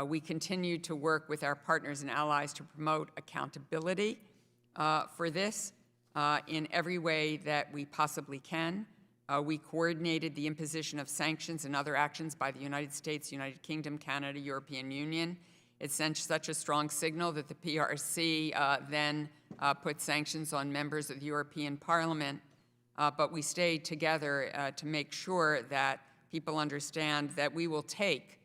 We continue to work with our partners and allies to promote accountability for this in every way that we possibly can. We coordinated the imposition of sanctions and other actions by the United States, United Kingdom, Canada, European Union. It sent such a strong signal that the PRC then put sanctions on members of the European Parliament. But we stayed together to make sure that people understand that we will take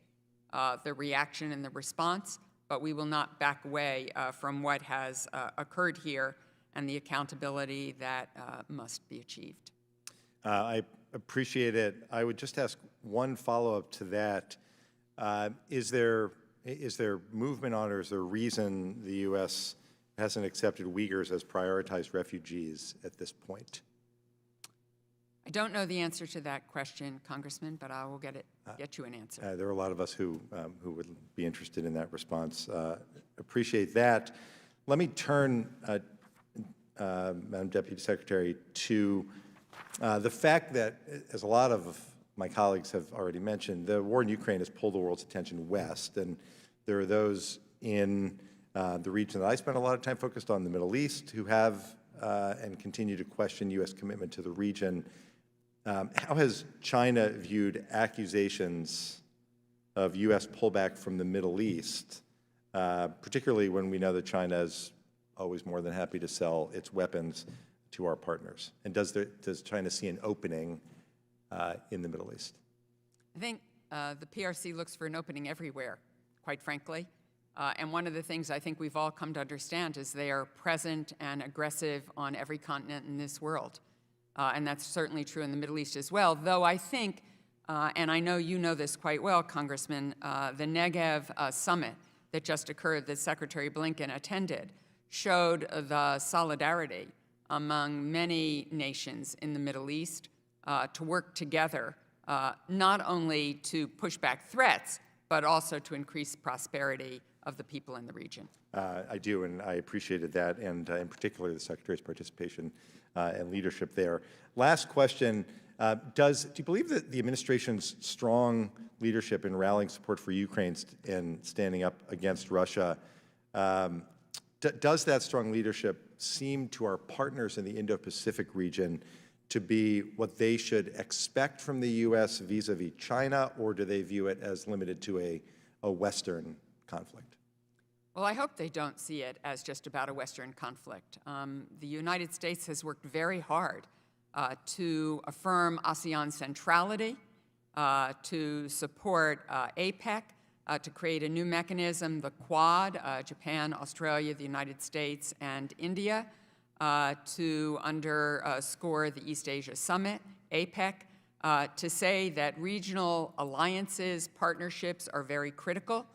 the reaction and the response, but we will not back away from what has occurred here and the accountability that must be achieved. I appreciate it. I would just ask one follow-up to that. Is there movement on, or is there reason the U.S. hasn't accepted Uyghurs as prioritized refugees at this point? I don't know the answer to that question, Congressman, but I will get you an answer. There are a lot of us who would be interested in that response. Appreciate that. Let me turn, Madam Deputy Secretary, to the fact that, as a lot of my colleagues have already mentioned, the war in Ukraine has pulled the world's attention west, and there are those in the region that I spent a lot of time focused on, the Middle East, who have and continue to question U.S. commitment to the region. How has China viewed accusations of U.S. pullback from the Middle East, particularly when we know that China is always more than happy to sell its weapons to our partners? And does China see an opening in the Middle East? I think the PRC looks for an opening everywhere, quite frankly. And one of the things I think we've all come to understand is they are present and aggressive on every continent in this world. And that's certainly true in the Middle East as well, though I think, and I know you know this quite well, Congressman, the Negev summit that just occurred that Secretary Blinken attended showed the solidarity among many nations in the Middle East to work together, not only to push back threats, but also to increase prosperity of the people in the region. I do, and I appreciated that, and in particular the Secretary's participation and leadership there. Last question, do you believe that the administration's strong leadership in rallying support for Ukraine and standing up against Russia, does that strong leadership seem to our partners in the Indo-Pacific region to be what they should expect from the U.S. vis-a-vis China, or do they view it as limited to a Western conflict? Well, I hope they don't see it as just about a Western conflict. The United States has worked very hard to affirm ASEAN centrality, to support APEC, to create a new mechanism, the Quad, Japan, Australia, the United States, and India, to underscore the East Asia Summit, APEC, to say that regional alliances, partnerships are very critical.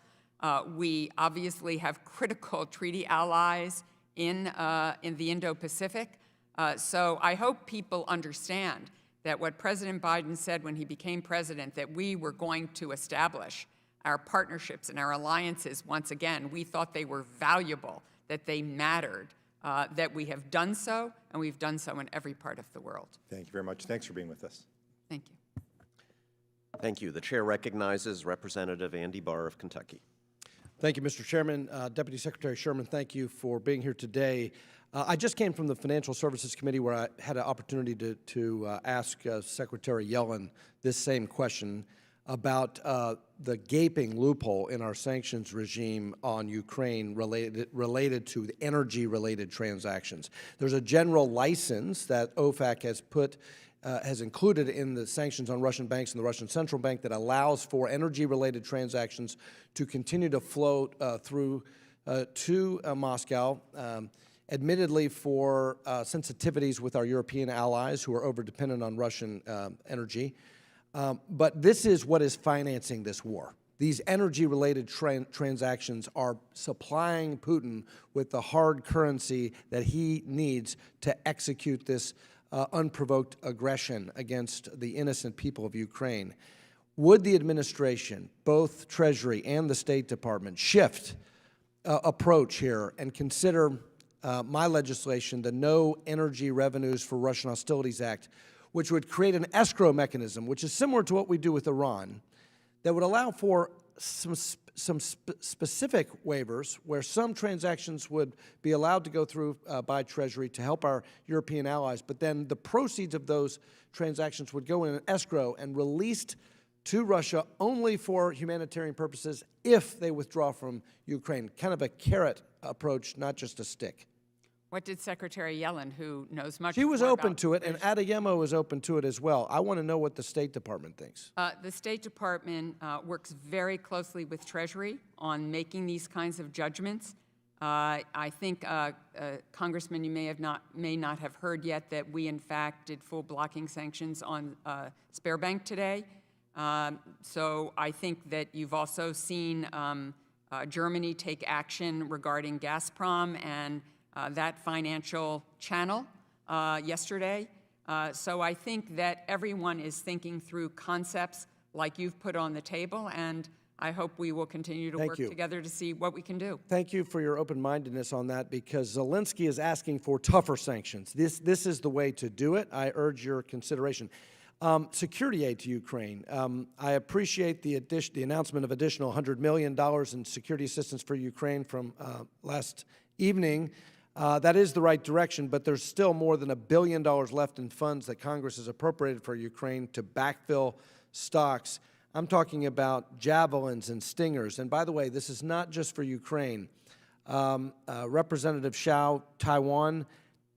We obviously have critical treaty allies in the Indo-Pacific. So I hope people understand that what President Biden said when he became president, that we were going to establish our partnerships and our alliances once again. We thought they were valuable, that they mattered, that we have done so, and we've done so in every part of the world. Thank you very much. Thanks for being with us. Thank you. Thank you. The chair recognizes Representative Andy Barr of Kentucky. Thank you, Mr. Chairman. Deputy Secretary Sherman, thank you for being here today. I just came from the Financial Services Committee where I had an opportunity to ask Secretary Yellen this same question about the gaping loophole in our sanctions regime on Ukraine related to the energy-related transactions. There's a general license that OFAC has included in the sanctions on Russian banks and the Russian Central Bank that allows for energy-related transactions to continue to flow through to Moscow, admittedly for sensitivities with our European allies who are over-dependent on Russian energy. But this is what is financing this war. These energy-related transactions are supplying Putin with the hard currency that he needs to execute this unprovoked aggression against the innocent people of Ukraine. Would the administration, both Treasury and the State Department, shift approach here and consider my legislation, the No Energy Revenues for Russian Hostilities Act, which would create an escrow mechanism, which is similar to what we do with Iran, that would allow for some specific waivers where some transactions would be allowed to go through by Treasury to help our European allies, but then the proceeds of those transactions would go in an escrow and released to Russia only for humanitarian purposes if they withdraw from Ukraine. Kind of a carrot approach, not just a stick. What did Secretary Yellen, who knows much She was more open about to it, and Adeyemo was open to it as well. I want to know what the State Department thinks. The State Department works very closely with Treasury on making these kinds of judgments. I think, Congressman, you may not have heard yet that we, in fact, did full blocking sanctions on Sparebank today. So I think that you've also seen Germany take action regarding Gazprom and that financial channel yesterday. So I think that everyone is thinking through concepts like you've put on the table, and I hope we will continue to work together to see what we can do. Thank you for your open-mindedness on that, because Zelensky is asking for tougher sanctions. This is the way to do it. I urge your consideration. Security aid to Ukraine. I appreciate the announcement of additional $100 million in security assistance for Ukraine from last evening. That is the right direction, but there's still more than $1 billion left in funds that Congress has appropriated for Ukraine to backfill stocks. I'm talking about javelins and stingers. And by the way, this is not just for Ukraine. Representative Xiao, Taiwan,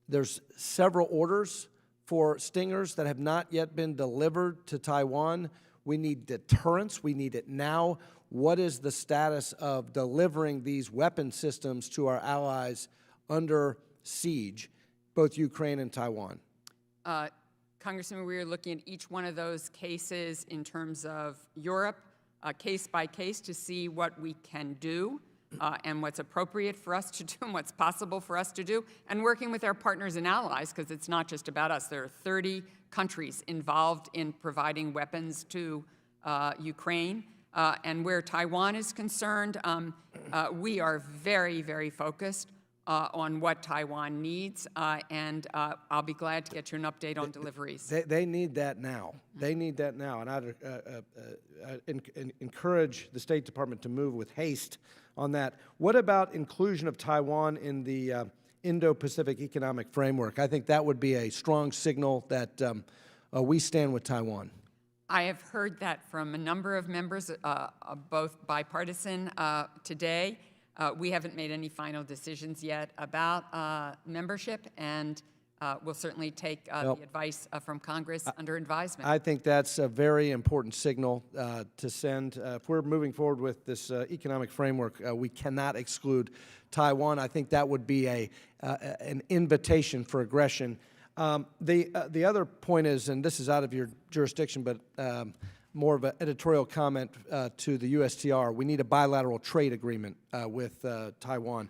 there's several orders for stingers that have not yet been delivered to Taiwan. We need deterrence. We need it now. What is the status of delivering these weapon systems to our allies under siege, both Ukraine and Taiwan? Congressman, we are looking at each one of those cases in terms of Europe, case by case, to see what we can do and what's appropriate for us to do and what's possible for us to do, and working with our partners and allies, because it's not just about us. There are 30 countries involved in providing weapons to Ukraine. And where Taiwan is concerned, we are very, very focused on what Taiwan needs, and I'll be glad to get you an update on deliveries. They need that now. They need that now, and I'd encourage the State Department to move with haste on that. What about inclusion of Taiwan in the Indo-Pacific Economic Framework? I think that would be a strong signal that we stand with Taiwan. I have heard that from a number of members, both bipartisan today. We haven't made any final decisions yet about membership, and we'll certainly take the advice from Congress under advisement. I think that's a very important signal to send. If we're moving forward with this economic framework, we cannot exclude Taiwan. I think that would be an invitation for aggression. The other point is, and this is out of your jurisdiction, but more of an editorial comment to the USTR. We need a bilateral trade agreement with Taiwan.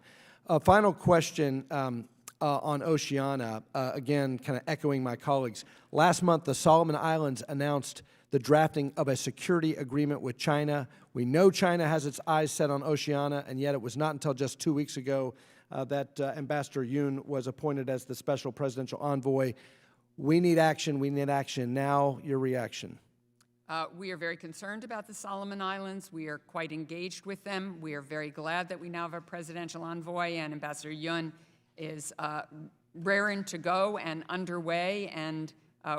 Final question on Oceania, again, kind of echoing my colleagues. Last month, the Solomon Islands announced the drafting of a security agreement with China. We know China has its eyes set on Oceania, and yet it was not until just 2 weeks ago that Ambassador Yoon was appointed as the special presidential envoy. We need action. We need action now. Your reaction? We are very concerned about the Solomon Islands. We are quite engaged with them. We are very glad that we now have a presidential envoy, and Ambassador Yoon is raring to go and underway, and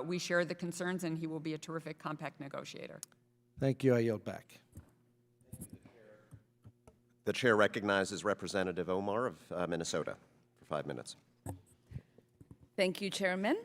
we share the concerns, and he will be a terrific compact negotiator. Thank you. I yield back. The chair recognizes Representative Omar of Minnesota for 5 minutes. Thank you, Chairman.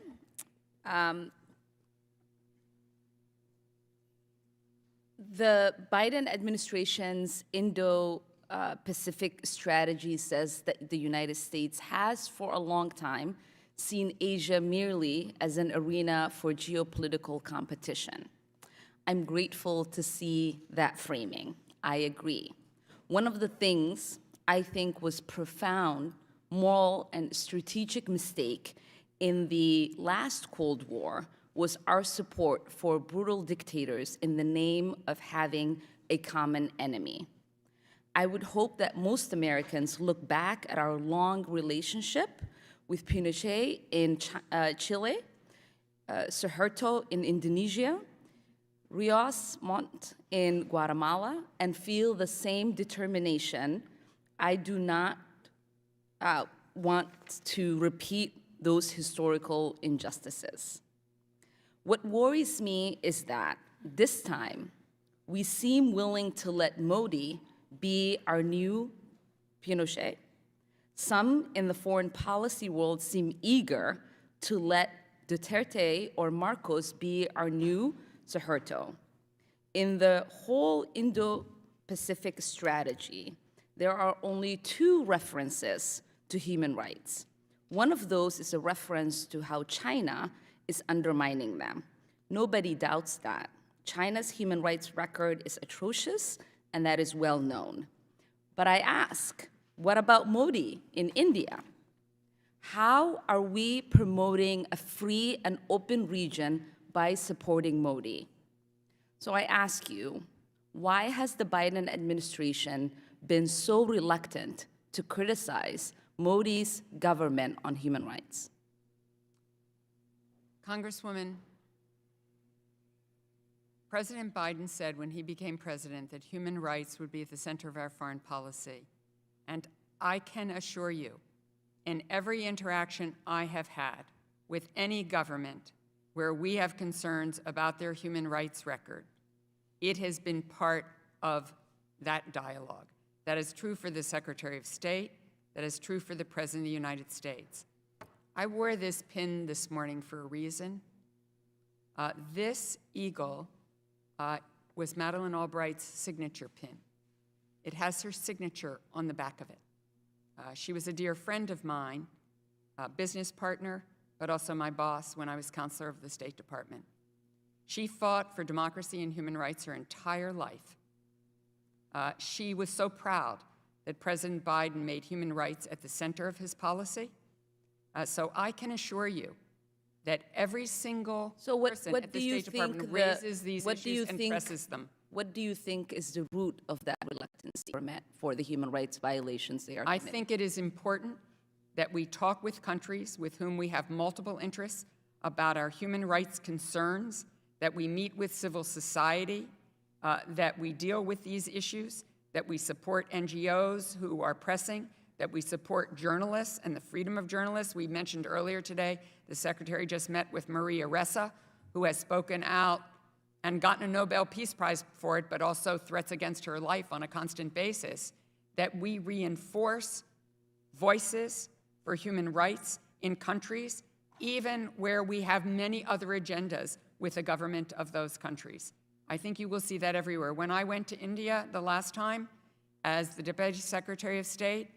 The Biden administration's Indo-Pacific strategy says that the United States has, for a long time, seen Asia merely as an arena for geopolitical competition. I'm grateful to see that framing. I agree. One of the things I think was profound moral and strategic mistake in the last Cold War was our support for brutal dictators in the name of having a common enemy. I would hope that most Americans look back at our long relationship with Pinochet in Chile, Suharto in Indonesia, Rios Montt in Guatemala, and feel the same determination. I do not want to repeat those historical injustices. What worries me is that this time we seem willing to let Modi be our new Pinochet. Some in the foreign policy world seem eager to let Duterte or Marcos be our new Suharto. In the whole Indo-Pacific strategy, there are only 2 references to human rights. One of those is a reference to how China is undermining them. Nobody doubts that. China's human rights record is atrocious, and that is well known. But I ask, what about Modi in India? How are we promoting a free and open region by supporting Modi? So I ask you, why has the Biden administration been so reluctant to criticize Modi's government on human rights? Congresswoman, President Biden said when he became president that human rights would be at the center of our foreign policy. And I can assure you, in every interaction I have had with any government where we have concerns about their human rights record, it has been part of that dialogue. That is true for the Secretary of State. That is true for the President of the United States. I wore this pin this morning for a reason. This eagle was Madeleine Albright's signature pin. It has her signature on the back of it. She was a dear friend of mine, a business partner, but also my boss when I was counselor of the State Department. She fought for democracy and human rights her entire life. She was so proud that President Biden made human rights at the center of his policy. So I can assure you that every single person at the State Department raises these issues and presses them. What do you think is the root of that reluctance for the human rights violations they are I committing? think it is important that we talk with countries with whom we have multiple interests about our human rights concerns, that we meet with civil society, that we deal with these issues, that we support NGOs who are pressing, that we support journalists and the freedom of journalists. We mentioned earlier today, the Secretary just met with Maria Ressa, who has spoken out and gotten a Nobel Peace Prize for it, but also threats against her life on a constant basis, that we reinforce voices for human rights in countries, even where we have many other agendas with the government of those countries. I think you will see that everywhere. When I went to India the last time, as the Deputy Secretary of State,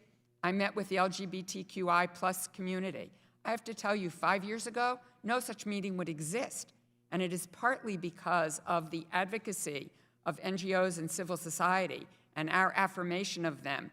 I met with the LGBTQI+ community. I have to tell you, 5 years ago, no such meeting would exist. And it is partly because of the advocacy of NGOs and civil society and our affirmation of them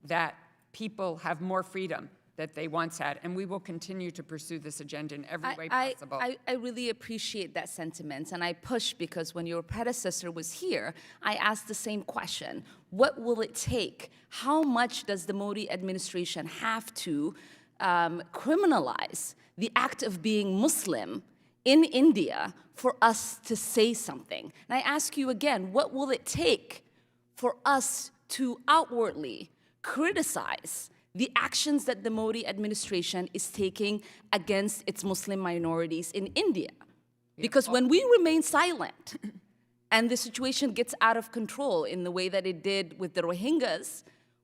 that people have more freedom that they once had. And we will continue to pursue this agenda in every way possible. I really appreciate that sentiment, and I push because when your predecessor was here, I asked the same question. What will it take? How much does the Modi administration have to criminalize the act of being Muslim in India for us to say something? And I ask you again, what will it take for us to outwardly criticize the actions that the Modi administration is taking against its Muslim minorities in India? Because when we remain silent and the situation gets out of control in the way that it did with the Rohingyas,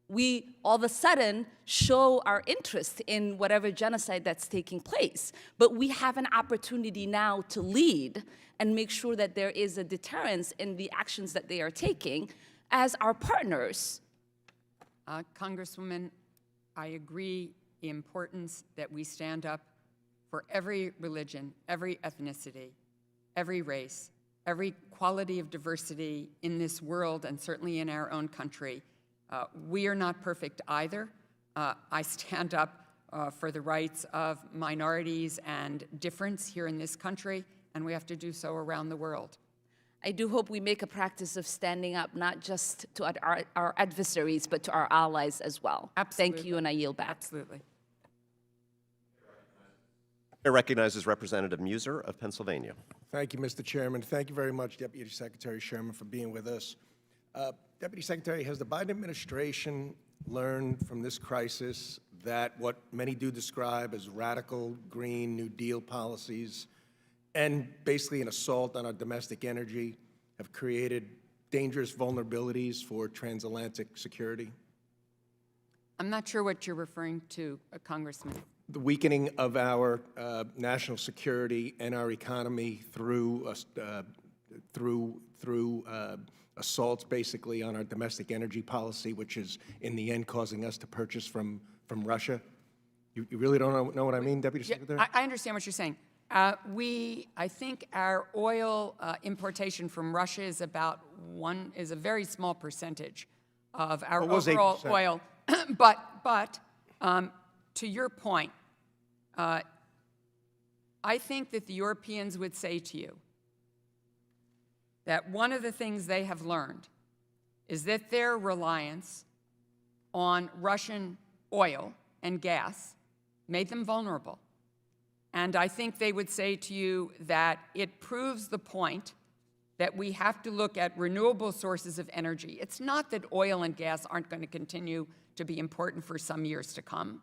we all of a sudden show our interest in whatever genocide that's taking place. But we have an opportunity now to lead and make sure that there is a deterrence in the actions that they are taking as our partners. Congresswoman, I agree the importance that we stand up for every religion, every ethnicity, every race, every quality of diversity in this world and certainly in our own country. We are not perfect either. I stand up for the rights of minorities and difference here in this country, and we have to do so around the world. I do hope we make a practice of standing up, not just to our adversaries, but to our allies as well. Absolutely. Thank you, and I yield back. Absolutely. Chair recognizes Representative Muser of Pennsylvania. Thank you, Mr. Chairman. Thank you very much, Deputy Secretary Sherman, for being with us. Deputy Secretary, has the Biden administration learned from this crisis that what many do describe as radical Green New Deal policies and basically an assault on our domestic energy have created dangerous vulnerabilities for transatlantic security? I'm not sure what you're referring to, Congressman. The weakening of our national security and our economy through assaults basically on our domestic energy policy, which is in the end causing us to purchase from Russia. You really don't know what I mean, Deputy Secretary? I understand what you're saying. I think our oil importation from Russia is is a very small percentage of our overall 8%. oil. But to your point, I think that the Europeans would say to you that one of the things they have learned is that their reliance on Russian oil and gas made them vulnerable. And I think they would say to you that it proves the point that we have to look at renewable sources of energy. It's not that oil and gas aren't going to continue to be important for some years to come.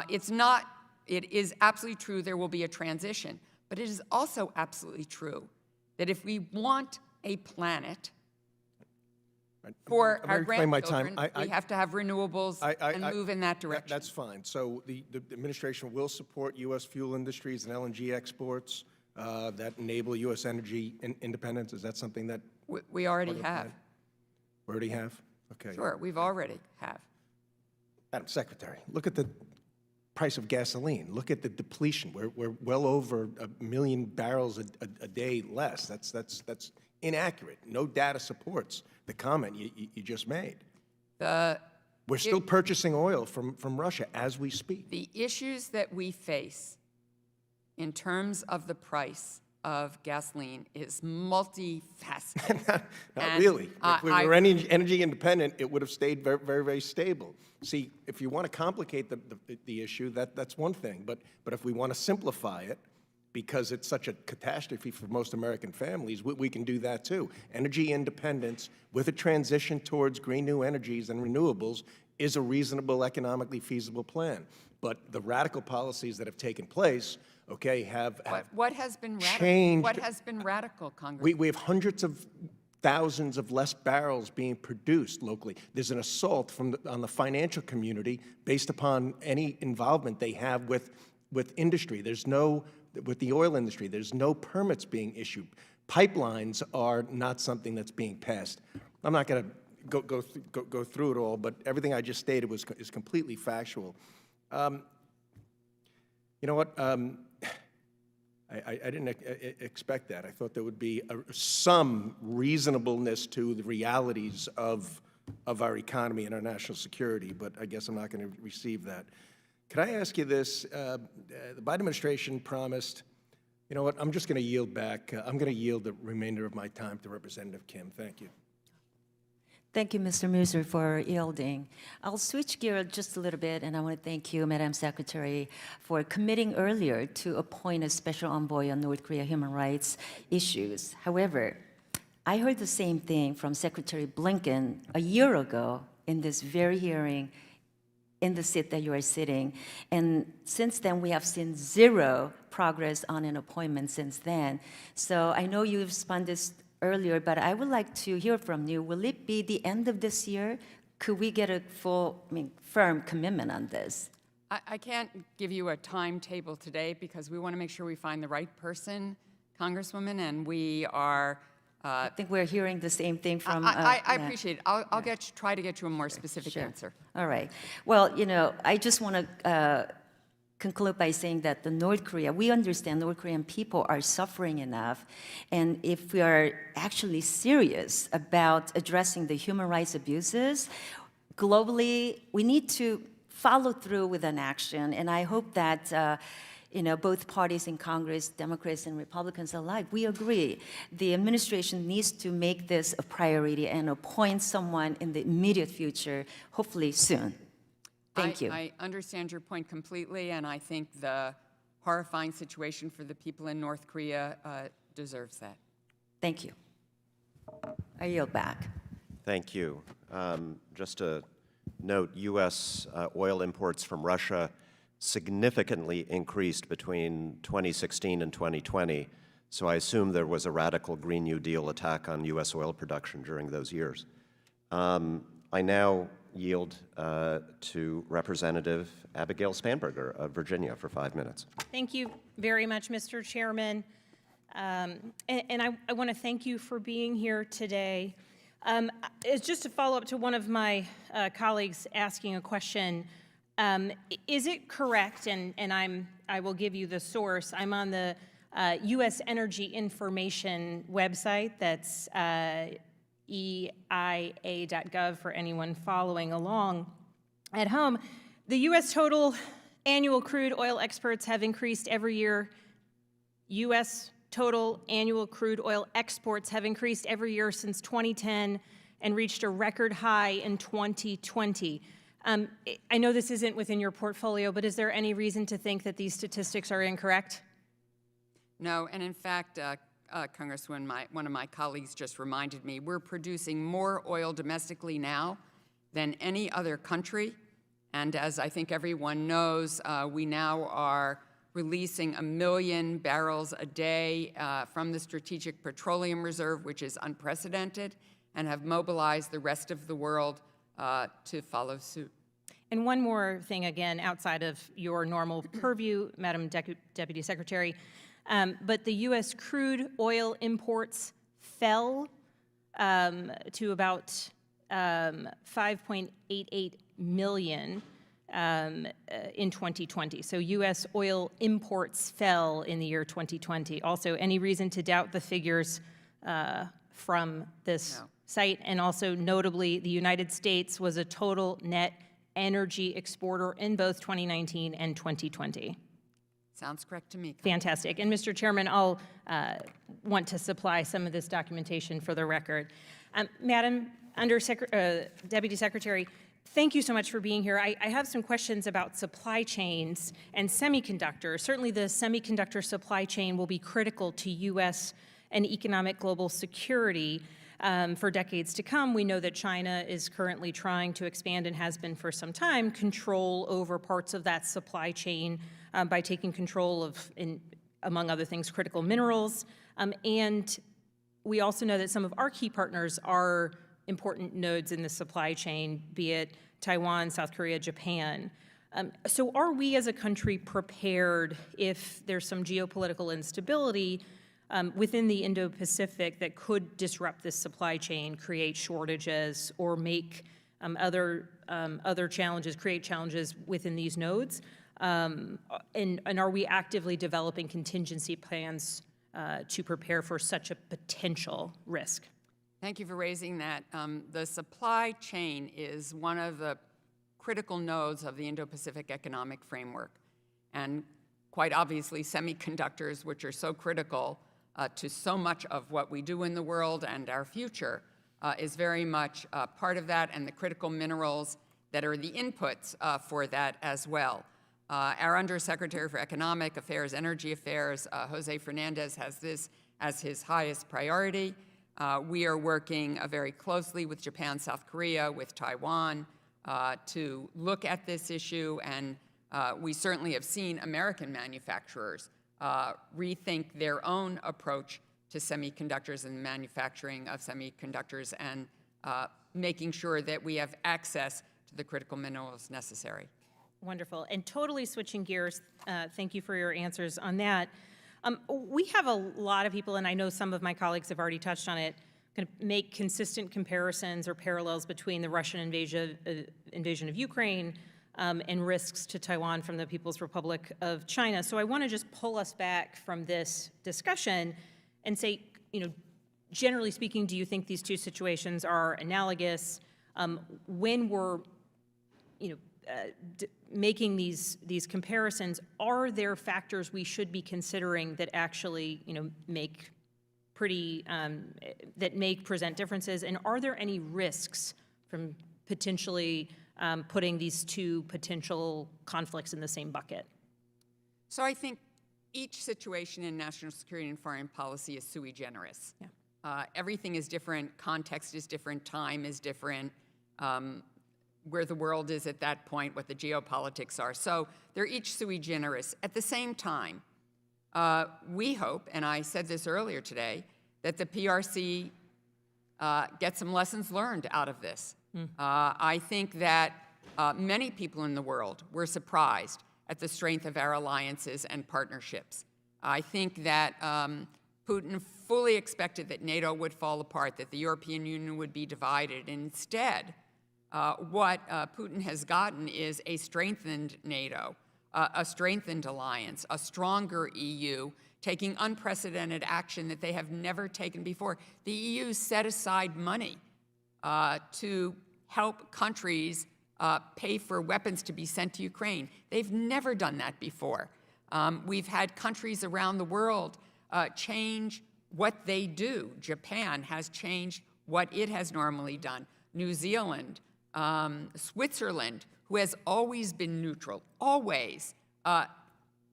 It is absolutely true there will be a transition, but it is also absolutely true that if we want a planet for our grandchildren, we have to have renewables and move in that direction. That's fine. So the administration will support U.S. fuel industries and LNG exports that enable U.S. energy independence. Is that something that we already have? We already have? Okay. Sure, we've already have. Madam Secretary, look at the price of gasoline. Look at the depletion. We're well over 1 million barrels a day less. That's inaccurate. No data supports the comment you just made. We're still purchasing oil from Russia as we speak. The issues that we face in terms of the price of gasoline is multifaceted. Not really. If we were energy independent, it would have stayed very, very, very stable. See, if you want to complicate the issue, that's one thing. But if we want to simplify it, because it's such a catastrophe for most American families, we can do that too. Energy independence with a transition towards green new energies and renewables is a reasonable, economically feasible plan. But the radical policies that have taken place, okay, have what has been radical? changed. What has been radical, Congressman? We have hundreds of thousands of less barrels being produced locally. There's an assault on the financial community based upon any involvement they have with industry. With the oil industry, there's no permits being issued. Pipelines are not something that's being passed. I'm not going to go through it all, but everything I just stated is completely factual. You know what? I didn't expect that. I thought there would be some reasonableness to the realities of our economy and our national security, but I guess I'm not going to receive that. Could I ask you this? The Biden administration promised, you know what, I'm just going to yield back. I'm going to yield the remainder of my time to Representative Kim. Thank you. Thank you, Mr. Muser, for yielding. I'll switch gears just a little bit, and I want to thank you, Madam Secretary, for committing earlier to appoint a special envoy on North Korea human rights issues. However, I heard the same thing from Secretary Blinken a year ago in this very hearing in the seat that you are sitting. And since then, we have seen zero progress on an appointment since then. So I know you've spun this earlier, but I would like to hear from you. Will it be the end of this year? Could we get a firm commitment on this? I can't give you a timetable today because we want to make sure we find the right person, Congresswoman, and we are... I think we're hearing the same thing from... I appreciate it. I'll try to get you a more specific answer. All right. Well, you know, I just want to conclude by saying that we understand North Korean people are suffering enough, and if we are actually serious about addressing the human rights abuses, globally, we need to follow through with an action, and I hope that both parties in Congress, Democrats and Republicans alike, we agree the administration needs to make this a priority and appoint someone in the immediate future, hopefully soon. Thank you. I understand your point completely, and I think the horrifying situation for the people in North Korea deserves that. Thank you. I yield back. Thank you. Just to note, U.S. Oil imports from Russia significantly increased between 2016 and 2020, so I assume there was a radical Green New Deal attack on U.S. oil production during those years. I now yield to Representative Abigail Spanberger of Virginia for 5 minutes. Thank you very much, Mr. Chairman. And I want to thank you for being here today. It's just to follow up to one of my colleagues asking a question. Is it correct, and I will give you the source, I'm on the U.S. Energy Information website, that's EIA.gov for anyone following along at home. The U.S. total annual crude oil exports have increased every year. U.S. total annual crude oil exports have increased every year since 2010 and reached a record high in 2020. I know this isn't within your portfolio, but is there any reason to think that these statistics are incorrect? No, and in fact, Congresswoman, one of my colleagues just reminded me, we're producing more oil domestically now than any other country. And as I think everyone knows, we now are releasing 1 million barrels a day from the Strategic Petroleum Reserve, which is unprecedented, and have mobilized the rest of the world to follow suit. And one more thing, again, outside of your normal purview, Madam Deputy Secretary, but the U.S. crude oil imports fell to about 5.88 million in 2020. So U.S. oil imports fell in the year 2020. Also, any reason to doubt the figures from this site? And also, notably, the United States was a total net energy exporter in both 2019 and 2020. Sounds correct to me. Fantastic. And Mr. Chairman, I'll want to supply some of this documentation for the record. Madam Deputy Secretary, thank you so much for being here. I have some questions about supply chains and semiconductors. Certainly the semiconductor supply chain will be critical to U.S. and economic global security for decades to come. We know that China is currently trying to expand, and has been for some time, control over parts of that supply chain by taking control of, among other things, critical minerals. And we also know that some of our key partners are important nodes in the supply chain, be it Taiwan, South Korea, Japan. So are we as a country prepared if there's some geopolitical instability within the Indo-Pacific that could disrupt this supply chain, create shortages, or make other challenges, create challenges within these nodes? And are we actively developing contingency plans to prepare for such a potential risk? Thank you for raising that. The supply chain is one of the critical nodes of the Indo-Pacific economic framework. And quite obviously, semiconductors, which are so critical to so much of what we do in the world and our future, is very much part of that, and the critical minerals that are the inputs for that as well. Our Undersecretary for Economic Affairs, Energy Affairs, Jose Fernandez, has this as his highest priority. We are working very closely with Japan, South Korea, with Taiwan to look at this issue, and we certainly have seen American manufacturers rethink their own approach to semiconductors and manufacturing of semiconductors, and making sure that we have access to the critical minerals necessary. Wonderful. And totally switching gears, thank you for your answers on that. We have a lot of people, and I know some of my colleagues have already touched on it, kind of make consistent comparisons or parallels between the Russian invasion of Ukraine and risks to Taiwan from the People's Republic of China. So I want to just pull us back from this discussion and say, generally speaking, do you think these two situations are analogous? When were, making these comparisons, are there factors we should be considering that actually, make that may present differences? And are there any risks from potentially putting these two potential conflicts in the same bucket? So I think each situation in national security and foreign policy is sui generis. Yeah. Everything is different, context is different, time is different, where the world is at that point, what the geopolitics are. So they're each sui generis. At the same time, we hope, and I said this earlier today, that the PRC get some lessons learned out of this. I think that many people in the world were surprised at the strength of our alliances and partnerships. I think that Putin fully expected that NATO would fall apart, that the European Union would be divided. Instead, what Putin has gotten is a strengthened NATO, a strengthened alliance, a stronger EU, taking unprecedented action that they have never taken before. The EU set aside money to help countries pay for weapons to be sent to Ukraine. They've never done that before. We've had countries around the world change what they do. Japan has changed what it has normally done. New Zealand, Switzerland, who has always been neutral, always,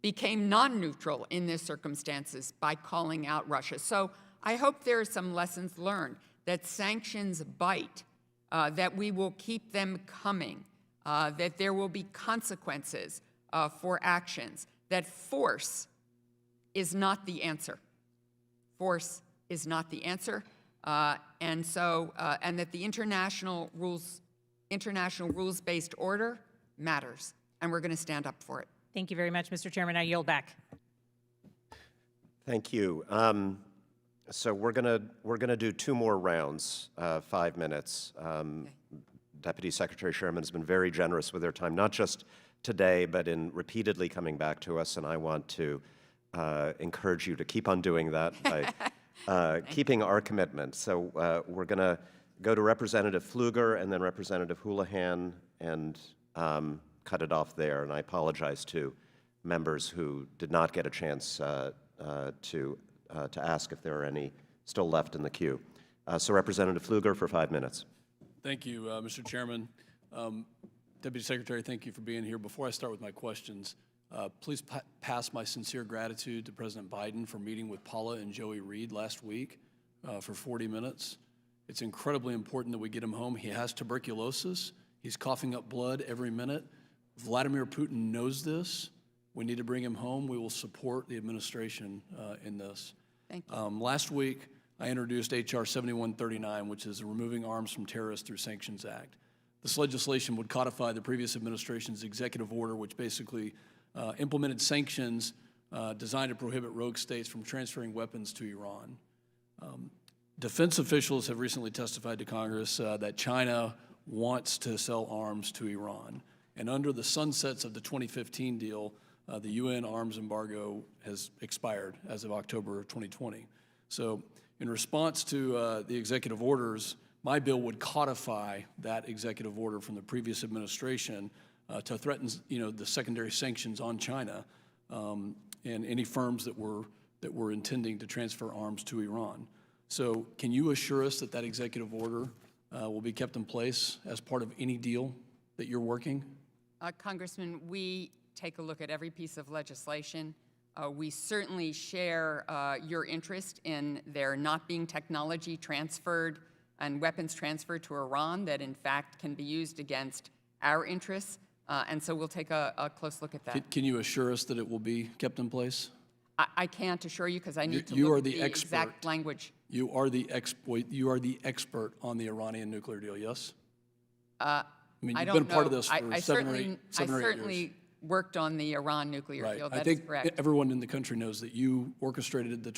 became non-neutral in these circumstances by calling out Russia. So I hope there are some lessons learned, that sanctions bite, that we will keep them coming, that there will be consequences for actions, that force is not the answer. Force is not the answer, and that the international rules-based order matters, and we're going to stand up for it. Thank you very much, Mr. Chairman. I yield back. Thank you. So we're gonna do two more rounds, 5 minutes. Deputy Secretary Sherman has been very generous with their time, not just today, but in repeatedly coming back to us, and I want to encourage you to keep on doing that by keeping our commitment. So we're gonna go to Representative Pfluger and then Representative Houlihan and cut it off there. And I apologize to members who did not get a chance to ask if there are any still left in the queue. So Representative Pfluger for 5 minutes. Thank you, Mr. Chairman. Deputy Secretary, thank you for being here. Before I start with my questions, please pass my sincere gratitude to President Biden for meeting with Paula and Joey Reid last week for 40 minutes. It's incredibly important that we get him home. He has tuberculosis. He's coughing up blood every minute. Vladimir Putin knows this. We need to bring him home. We will support the administration in this. Thank you. Last week, I introduced H.R. 7139, which is the Removing Arms from Terrorists Through Sanctions Act. This legislation would codify the previous administration's executive order, which basically implemented sanctions designed to prohibit rogue states from transferring weapons to Iran. Defense officials have recently testified to Congress that China wants to sell arms to Iran. And under the sunsets of the 2015 deal, the UN arms embargo has expired as of October of 2020. So in response to the executive orders, my bill would codify that executive order from the previous administration to threaten, the secondary sanctions on China and any firms that were intending to transfer arms to Iran. So can you assure us that that executive order will be kept in place as part of any deal that you're working? Congressman, we take a look at every piece of legislation. We certainly share your interest in there not being technology transferred and weapons transferred to Iran that in fact can be used against our interests. And so we'll take a close look at that. Can you assure us that it will be kept in place? I can't assure you because I need to You look are at the the expert. exact language. You are the expert on the Iranian nuclear deal, yes? I mean, I you've don't been part of know. this for I seven or certainly, eight years. worked on the Iran nuclear Right. deal. I That think is correct. everyone in the country knows that you orchestrated the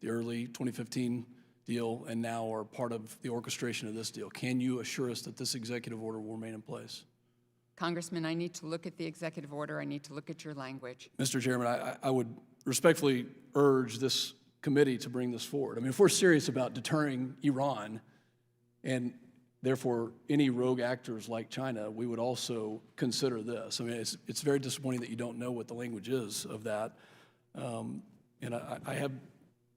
early 2015 deal and now are part of the orchestration of this deal. Can you assure us that this executive order will remain in place? Congressman, I need to look at the executive order. I need to look at your language. Mr. Chairman, I would respectfully urge this committee to bring this forward. I mean, if we're serious about deterring Iran and Therefore, any rogue actors like China, we would also consider this. I mean, it's very disappointing that you don't know what the language is of that. And I have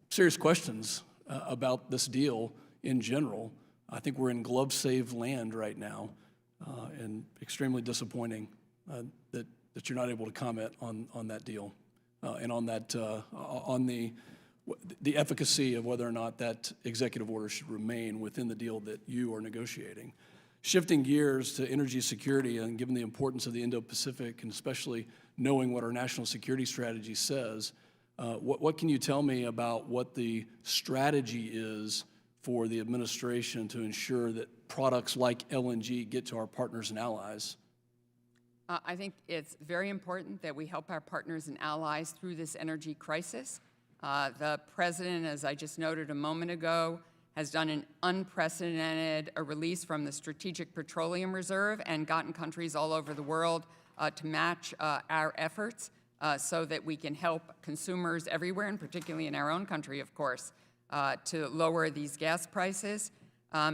serious questions about this deal in general. I think we're in glove-save land right now, and extremely disappointing that you're not able to comment on that deal and on that on the efficacy of whether or not that executive order should remain within the deal that you are negotiating. Shifting gears to energy security, and given the importance of the Indo-Pacific, and especially knowing what our national security strategy says, what can you tell me about what the strategy is for the administration to ensure that products like LNG get to our partners and allies? I think it's very important that we help our partners and allies through this energy crisis. The President, as I just noted a moment ago, has done an unprecedented release from the Strategic Petroleum Reserve and gotten countries all over the world to match our efforts so that we can help consumers everywhere, and particularly in our own country, of course, to lower these gas prices.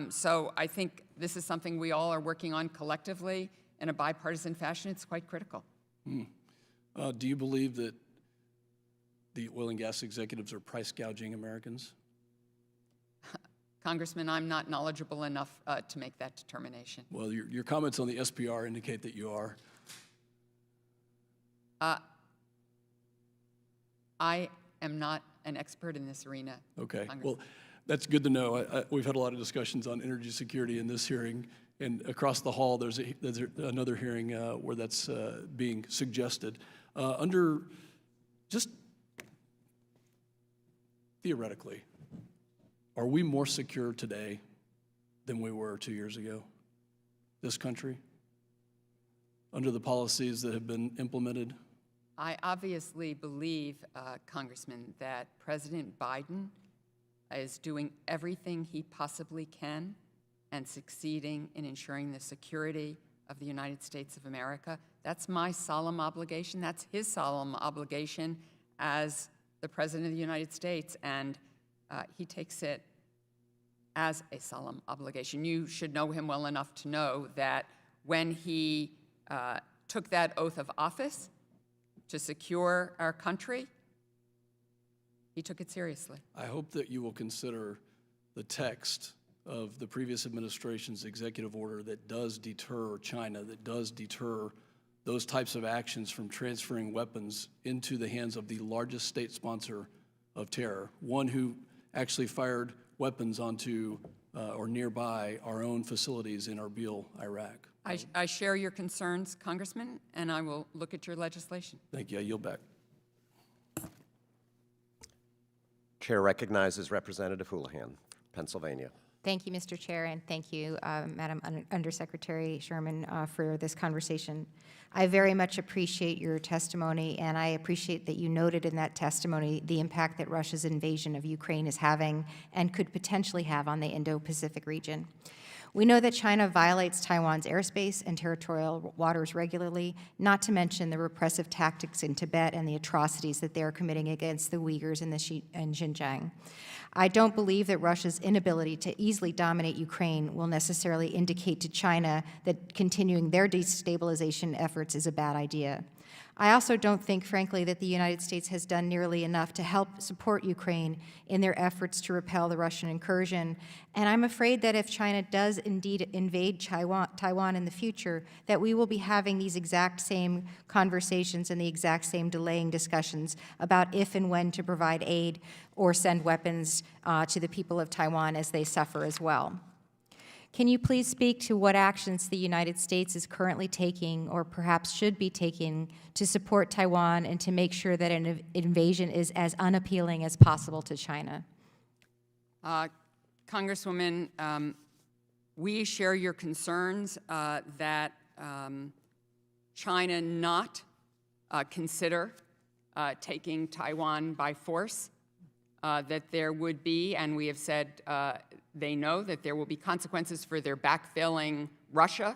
So I think this is something we all are working on collectively in a bipartisan fashion. It's quite critical. Do you believe that the oil and gas executives are price gouging Americans? Congressman, I'm not knowledgeable enough to make that determination. Well, your comments on the SPR indicate that you are. I am not an expert in this arena. Okay, well, that's good to know. We've had a lot of discussions on energy security in this hearing, and across the hall there's another hearing where that's being suggested. Under just theoretically, are we more secure today than we were 2 years ago, this country, under the policies that have been implemented? I obviously believe, Congressman, that President Biden is doing everything he possibly can and succeeding in ensuring the security of the United States of America. That's my solemn obligation. That's his solemn obligation as the President of the United States, and he takes it as a solemn obligation. You should know him well enough to know that when he took that oath of office to secure our country, he took it seriously. I hope that you will consider the text of the previous administration's executive order that does deter China, that does deter those types of actions from transferring weapons into the hands of the largest state sponsor of terror, one who actually fired weapons onto or nearby our own facilities in Erbil, Iraq. I share your concerns, Congressman, and I will look at your legislation. Thank you. I yield back. Chair recognizes Representative Houlihan, Pennsylvania. Thank you, Mr. Chair, and thank you, Madam Undersecretary Sherman, for this conversation. I very much appreciate your testimony, and I appreciate that you noted in that testimony the impact that Russia's invasion of Ukraine is having and could potentially have on the Indo-Pacific region. We know that China violates Taiwan's airspace and territorial waters regularly, not to mention the repressive tactics in Tibet and the atrocities that they are committing against the Uyghurs in Xinjiang. I don't believe that Russia's inability to easily dominate Ukraine will necessarily indicate to China that continuing their destabilization efforts is a bad idea. I also don't think, frankly, that the United States has done nearly enough to help support Ukraine in their efforts to repel the Russian incursion. And I'm afraid that if China does indeed invade Taiwan in the future, that we will be having these exact same conversations and the exact same delaying discussions about if and when to provide aid or send weapons to the people of Taiwan as they suffer as well. Can you please speak to what actions the United States is currently taking or perhaps should be taking to support Taiwan and to make sure that an invasion is as unappealing as possible to China? Congresswoman, we share your concerns that China not consider taking Taiwan by force, that there would be, and we have said they know that there will be consequences for their backfilling Russia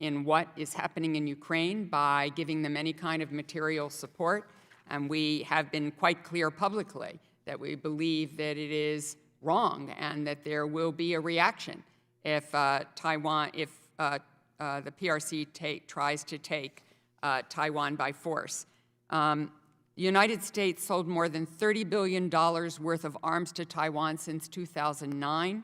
in what is happening in Ukraine by giving them any kind of material support. And we have been quite clear publicly that we believe that it is wrong and that there will be a reaction if Taiwan, if the PRC tries to take Taiwan by force. The United States sold more than $30 billion worth of arms to Taiwan since 2009.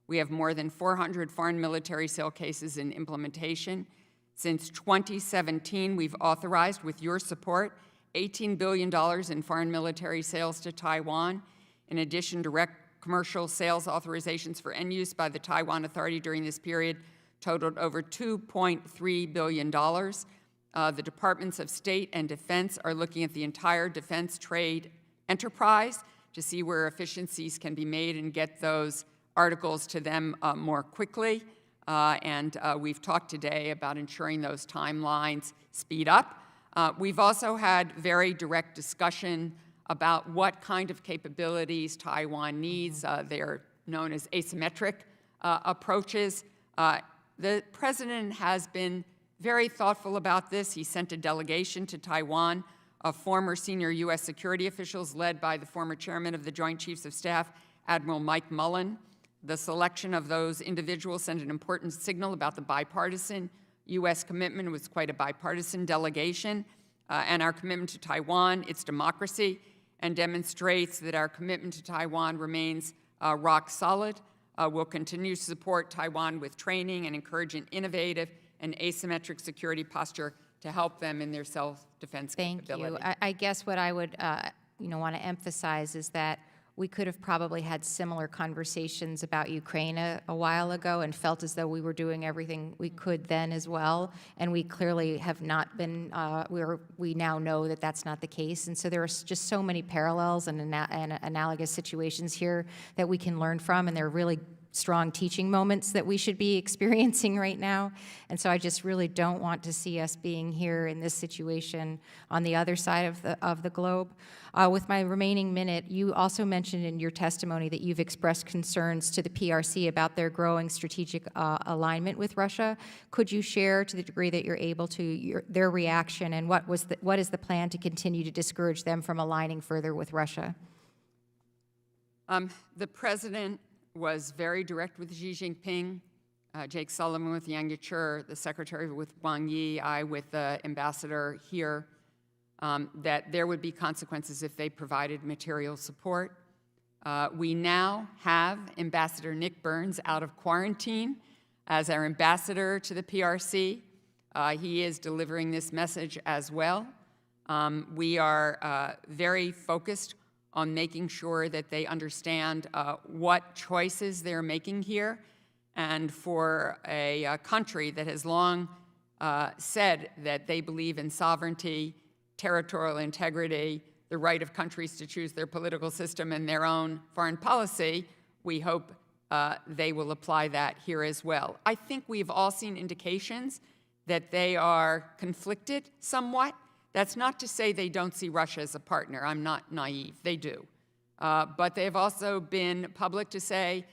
We have more than 400 foreign military sale cases in implementation. Since 2017, we've authorized, with your support, $18 billion in foreign military sales to Taiwan. In addition, direct commercial sales authorizations for end use by the Taiwan Authority during this period totaled over $2.3 billion. The Departments of State and Defense are looking at the entire defense trade enterprise to see where efficiencies can be made and get those articles to them more quickly. We've talked today about ensuring those timelines speed up. We've also had very direct discussion about what kind of capabilities Taiwan needs. They're known as asymmetric approaches. The president has been very thoughtful about this. He sent a delegation to Taiwan of former senior U.S. security officials led by the former chairman of the Joint Chiefs of Staff, Admiral Mike Mullen. The selection of those individuals sent an important signal about the bipartisan U.S. commitment. It was quite a bipartisan delegation. And our commitment to Taiwan, its democracy, and demonstrates that our commitment to Taiwan remains rock solid. We'll continue to support Taiwan with training and encourage an innovative and asymmetric security posture to help them in their self-defense capability. Thank you. I guess what I would want to emphasize is that we could have probably had similar conversations about Ukraine a while ago and felt as though we were doing everything we could then as well. And we clearly have not been, we now know that that's not the case. And so there are just so many parallels and analogous situations here that we can learn from, and they're really strong teaching moments that we should be experiencing right now. And so I just really don't want to see us being here in this situation on the other side of the globe. With my remaining minute, you also mentioned in your testimony that you've expressed concerns to the PRC about their growing strategic alignment with Russia. Could you share, to the degree that you're able to, their reaction, and what is the plan to continue to discourage them from aligning further with Russia? The president was very direct with Xi Jinping, Jake Sullivan with Yang Yichur, the secretary with Wang Yi, I with the ambassador here, that there would be consequences if they provided material support. We now have Ambassador Nick Burns out of quarantine as our ambassador to the PRC. He is delivering this message as well. We are very focused on making sure that they understand what choices they're making here. And for a country that has long said that they believe in sovereignty, territorial integrity, the right of countries to choose their political system and their own foreign policy, we hope they will apply that here as well. I think we've all seen indications that they are conflicted somewhat. That's not to say they don't see Russia as a partner. I'm not naive. They do. But they've also been public to say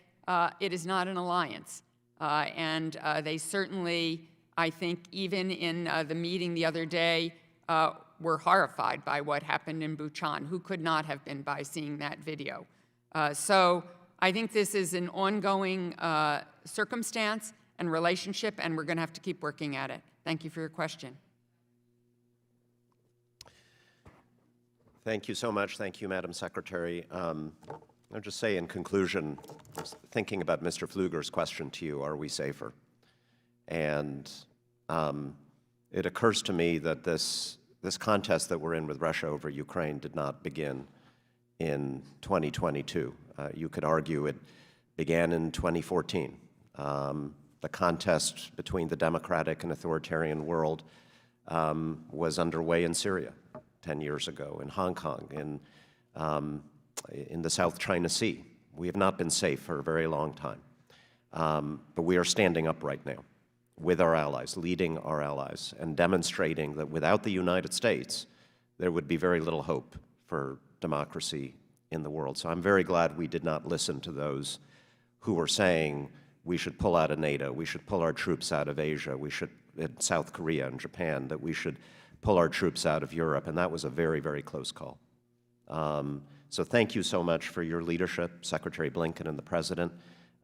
it is not an alliance. And they certainly, I think, even in the meeting the other day, were horrified by what happened in Buchan. Who could not have been by seeing that video? So I think this is an ongoing circumstance and relationship, and we're going to have to keep working at it. Thank you for your question. Thank you so much. Thank you, Madam Secretary. I'll just say in conclusion, thinking about Mr. Pfluger's question to you, are we safer? And it occurs to me that this contest that we're in with Russia over Ukraine did not begin in 2022. You could argue it began in 2014. The contest between the democratic and authoritarian world was underway in Syria 10 years ago, in Hong Kong, in the South China Sea. We have not been safe for a very long time. But we are standing up right now with our allies, leading our allies, and demonstrating that without the United States, there would be very little hope for democracy in the world. So I'm very glad we did not listen to those who were saying we should pull out of NATO, we should pull our troops out of Asia, we should, in South Korea and Japan, that we should pull our troops out of Europe, and that was a very, very close call. So thank you so much for your leadership, Secretary Blinken and the President.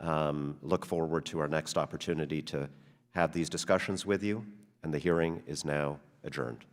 look forward to our next opportunity to have these discussions with you, and the hearing is now adjourned.